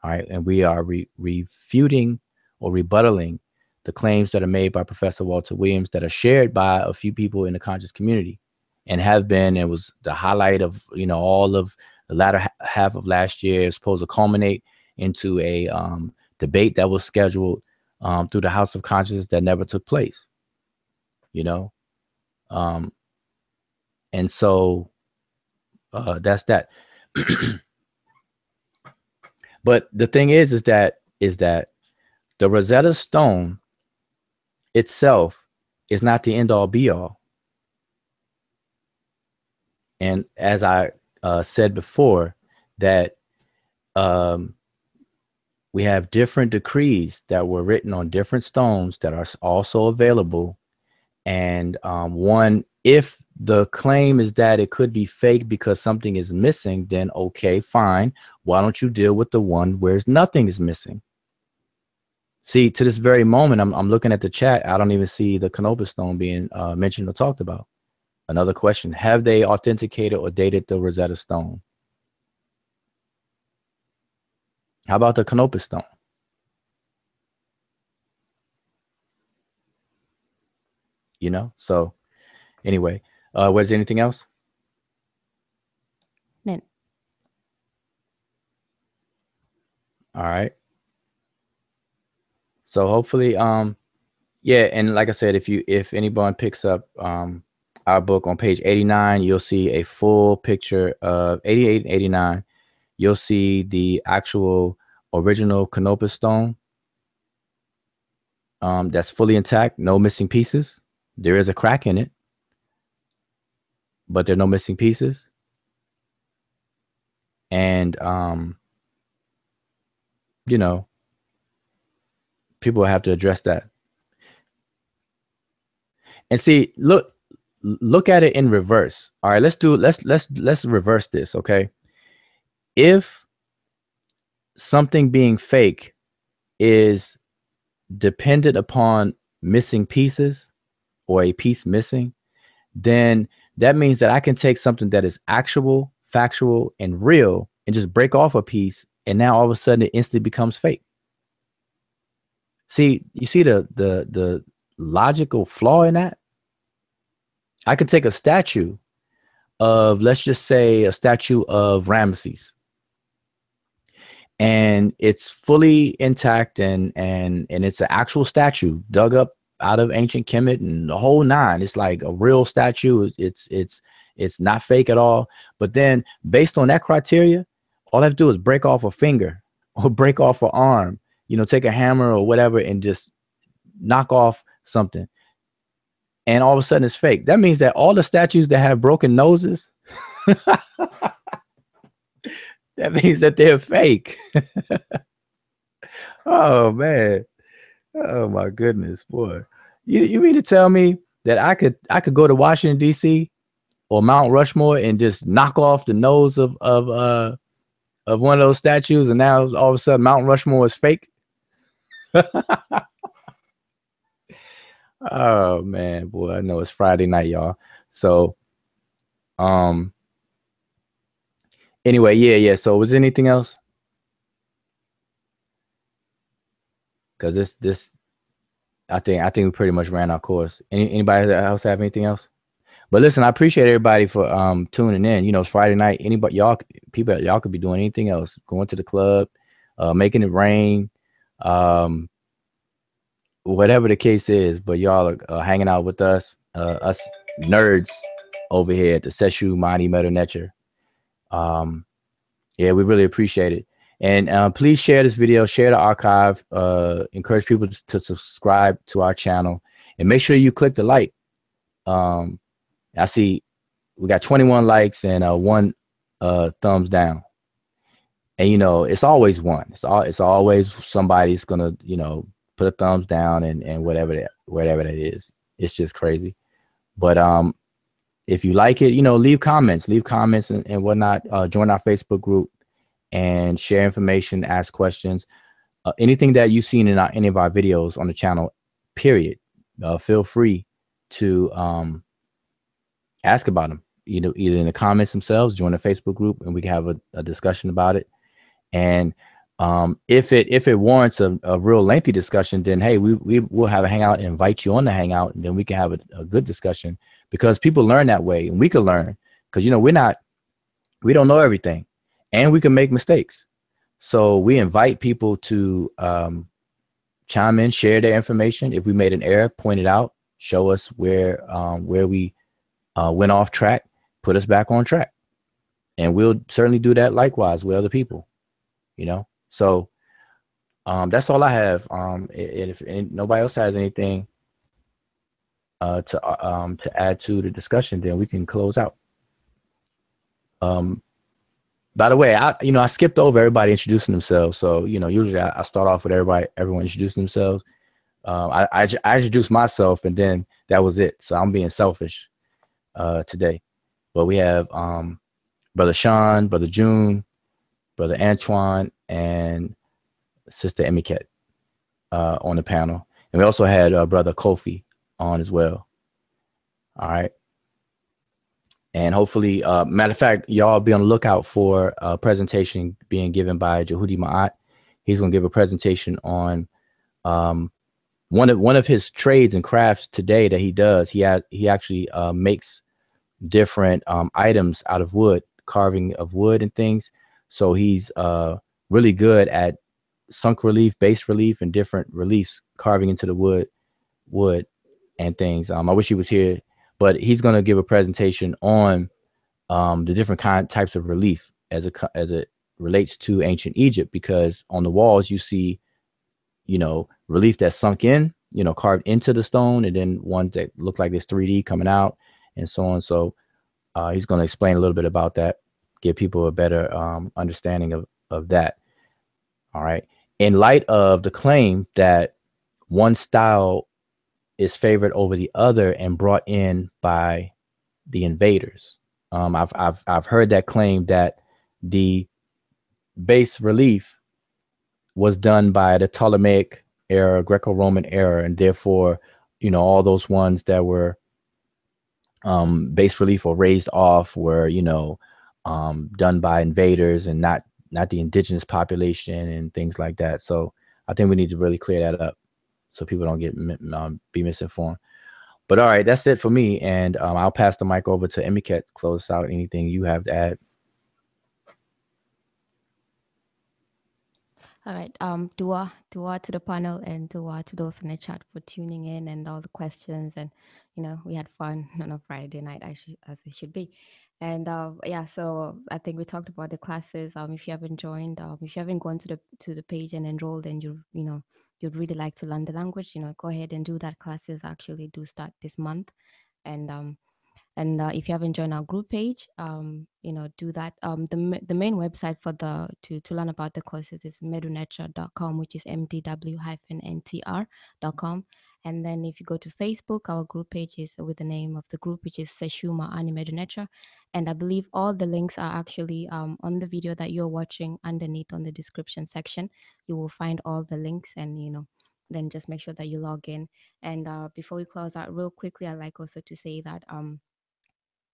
All right, and we are refuting or rebuttaling the claims that are made by Professor Walter Williams that are shared by a few people in the conscious community, and have been. It was the highlight of, you know, all of the latter half of last year. It's supposed to culminate into a debate that was scheduled through the House of Consciousness that never took place. You know, and so that's that. But the thing is that the Rosetta Stone itself is not the end all be all. And as I said before, that we have different decrees that were written on different stones that are also available. And one, if the claim is that it could be fake because something is missing, then okay, fine. Why don't you deal with the one where nothing is missing? See, to this very moment, I'm looking at the chat. I don't even see the Canopus stone being mentioned or talked about. Another question: have they authenticated or dated the Rosetta Stone? How about the Canopus stone? You know, so anyway, was there anything else? No. All right. So hopefully, yeah, and like I said, if anyone picks up our book on page 89, you'll see a full picture of 88 and 89. You'll see the actual original Canopus stone that's fully intact, no missing pieces. There is a crack in it, but there are no missing pieces. And you know, people have to address that. And see, look at it in reverse. All right, let's reverse this, okay? If something being fake is dependent upon missing pieces or a piece missing, then that means that I can take something that is actual, factual, and real and just break off a piece, and now all of a sudden it instantly becomes fake. See, you see the logical flaw in that? I could take a statue of, let's just say, a statue of Ramesses, and it's fully intact, and it's an actual statue dug up out of ancient Kemet and the whole nine. It's like a real statue. It's not fake at all. But then, based on that criteria, all I have to do is break off a finger or break off an arm, you know, take a hammer or whatever and just knock off something, and all of a sudden it's fake. That means that all the statues that have broken noses, that means that they're fake. Oh man. Oh my goodness, boy. You mean to tell me that I could go to Washington, D.C. or Mount Rushmore and just knock off the nose of one of those statues, and now all of a sudden Mount Rushmore is fake? Oh man, boy, I know it's Friday night, y'all. So anyway, yeah. So was there anything else? Because this I think we pretty much ran our course. Anybody else have anything else? But listen, I appreciate everybody for tuning in. You know, it's Friday night. Anybody, y'all could be doing anything else, going to the club, making it rain, whatever the case is. But y'all are hanging out with us nerds over here at the Seshu Mani Meta Nature. Yeah, we really appreciate it. And please share this video, share the archive, encourage people to subscribe to our channel, and make sure you click the like. I see we got 21 likes and one thumbs down. And it's always one. It's always somebody's gonna put a thumbs down and whatever that is. It's just crazy. But if you like it, leave comments and whatnot. Join our Facebook group and share information, ask questions. Anything that you've seen in any of our videos on the channel, period. Feel free to ask about them. Either in the comments themselves, join the Facebook group, and we can have a discussion about it. And if it warrants a real lengthy discussion, then hey, we will have a hangout and invite you on the hangout, and then we can have a good discussion, because people learn that way, and we can learn, because we don't know everything, and we can make mistakes. So we invite people to chime in, share their information. If we made an error, point it out, show us where we went off track, put us back on track, and we'll certainly do that likewise with other people. So that's all I have. If nobody else has anything to add to the discussion, then we can close out. By the way, I skipped over everybody introducing themselves. So usually I start off with everyone introducing themselves. I introduced myself, and then that was it. So I'm being selfish today. But we have Brother Sean, Brother June, Brother Antoine, and Sister Emiket on the panel. And we also had Brother Kofi on as well. All right. And hopefully, matter of fact, y'all be on the lookout for a presentation being given by Jehudi Ma'at. He's going to give a presentation on one of his trades and crafts today that he does. He actually makes different items out of wood, carving of wood and things. So he's really good at sunk relief, bas relief, and different reliefs, carving into the wood and things. I wish he was here, but he's going to give a presentation on the different types of relief as it relates to ancient Egypt, because on the walls you see, relief that's sunk in, carved into the stone, and then ones that look like this 3D coming out, and so on. So he's going to explain a little bit about that, give people a better understanding of that. All right. In light of the claim that one style is favored over the other and brought in by the invaders, I've heard that claim that the bas relief was done by the Ptolemaic era, Greco-Roman era, and therefore, all those ones that were bas relief or raised off were, done by invaders and not the indigenous population and things like that. So I think we need to really clear that up so people don't get be misinformed. But all right, that's it for me, and I'll pass the mic over to Emiket to close out. Anything you have to add? All right. Dua to the panel, and dua to those in the chat for tuning in and all the questions. And we had fun on a Friday night, as it should be. And yeah, so I think we talked about the classes. If you haven't joined, if you haven't gone to the page and enrolled, and you'd really like to learn the language, go ahead and do that. Classes actually do start this month, and if you haven't joined our group page, do that. The main website for to learn about the courses is medunetra.com, which is mdw-ntr.com. And then if you go to Facebook, our group page is with the name of the group, which is Seshuma Ani Medunetra. And I believe all the links are actually on the video that you're watching. Underneath on the description section, you will find all the links, and then just make sure that you log in. And before we close out real quickly, I'd like also to say that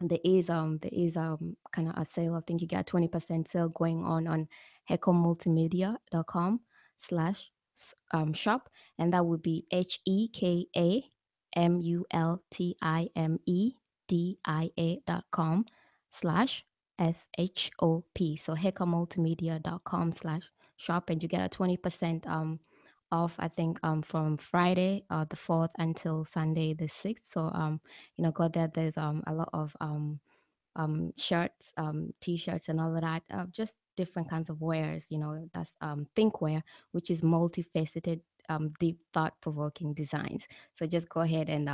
there is kind of a sale. I think you get 20% sale going on hecomultimedia.com/shop, and that would be HEKAMULTIMEDIA.com/SHOP. So hecomultimedia.com/shop, and you get a 20% off, I think, from Friday the 4th until Sunday the 6th. So go there. There's a lot of shirts, t-shirts, and all of that, just different kinds of wares. That's thinkwear, which is multifaceted, deep thought-provoking designs. So just go ahead and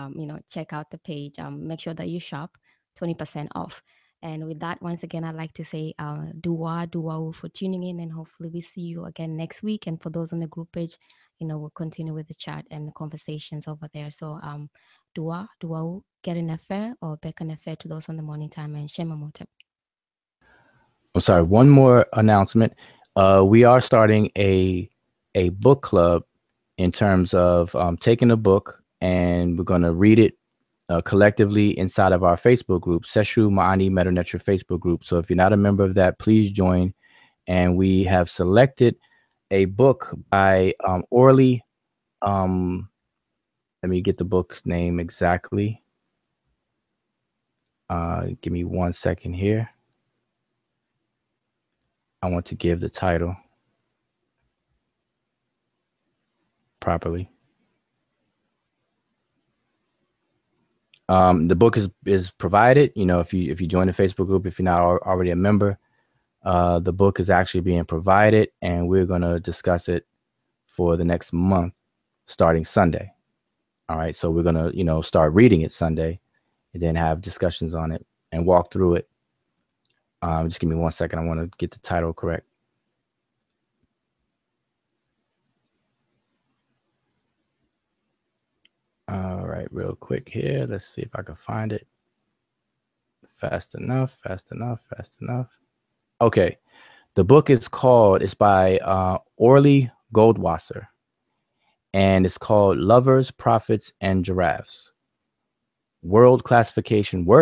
check out the page. Make sure that you shop. 20% off. And with that, once again, I'd like to say dua for tuning in, and hopefully we see you again next week. And for those on the group page, we'll continue with the chat and the conversations over there. So dua, get an affair or back an affair to those on the morning time, and Shema Motep. I'm sorry, one more announcement. We are starting a book club in terms of taking a book, and we're going to read it collectively inside of our Facebook group, Seshu Ma'ani Metanetra Facebook group. So if you're not a member of that, please join. And we have selected a book by Orly. Let me get the book's name exactly. Give me 1 second here. I want to give the title properly. The book is provided, if you join the Facebook group, if you're not already a member, the book is actually being provided, and we're going to discuss it for the next month, starting Sunday. All right. So we're going to, start reading it Sunday and then have discussions on it and walk through it. Just give me 1 second. I want to get the title correct. All right, real quick here. Let's see if I can find it. Fast enough. Okay. The book is by Orly Goldwasser, and it's called Lovers, Prophets, and Giraffes, Word Classification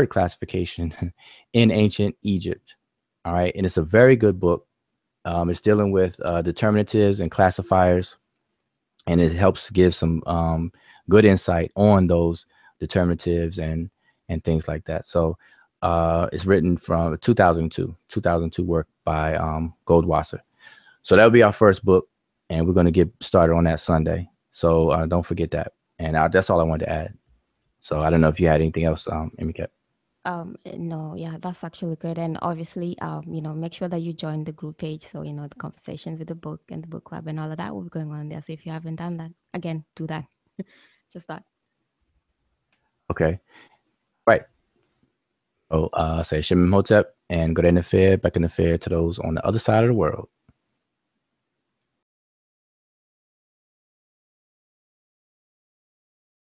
in Ancient Egypt. All right. And it's a very good book. It's dealing with determinatives and classifiers, and it helps give some good insight on those determinatives and things like that. So it's written from 2002 work by Goldwasser. So that'll be our first book, and we're going to get started on that Sunday. So don't forget that. And that's all I wanted to add. So I don't know if you had anything else, Emike. No, yeah, that's actually good. And obviously, make sure that you join the group page. So, the conversations with the book and the book club and all of that will be going on there. So if you haven't done that, again, do that. Just that. Okay. Right. Oh, say Shem Hotep and good in the fair, back in the fair to those on the other side of the world.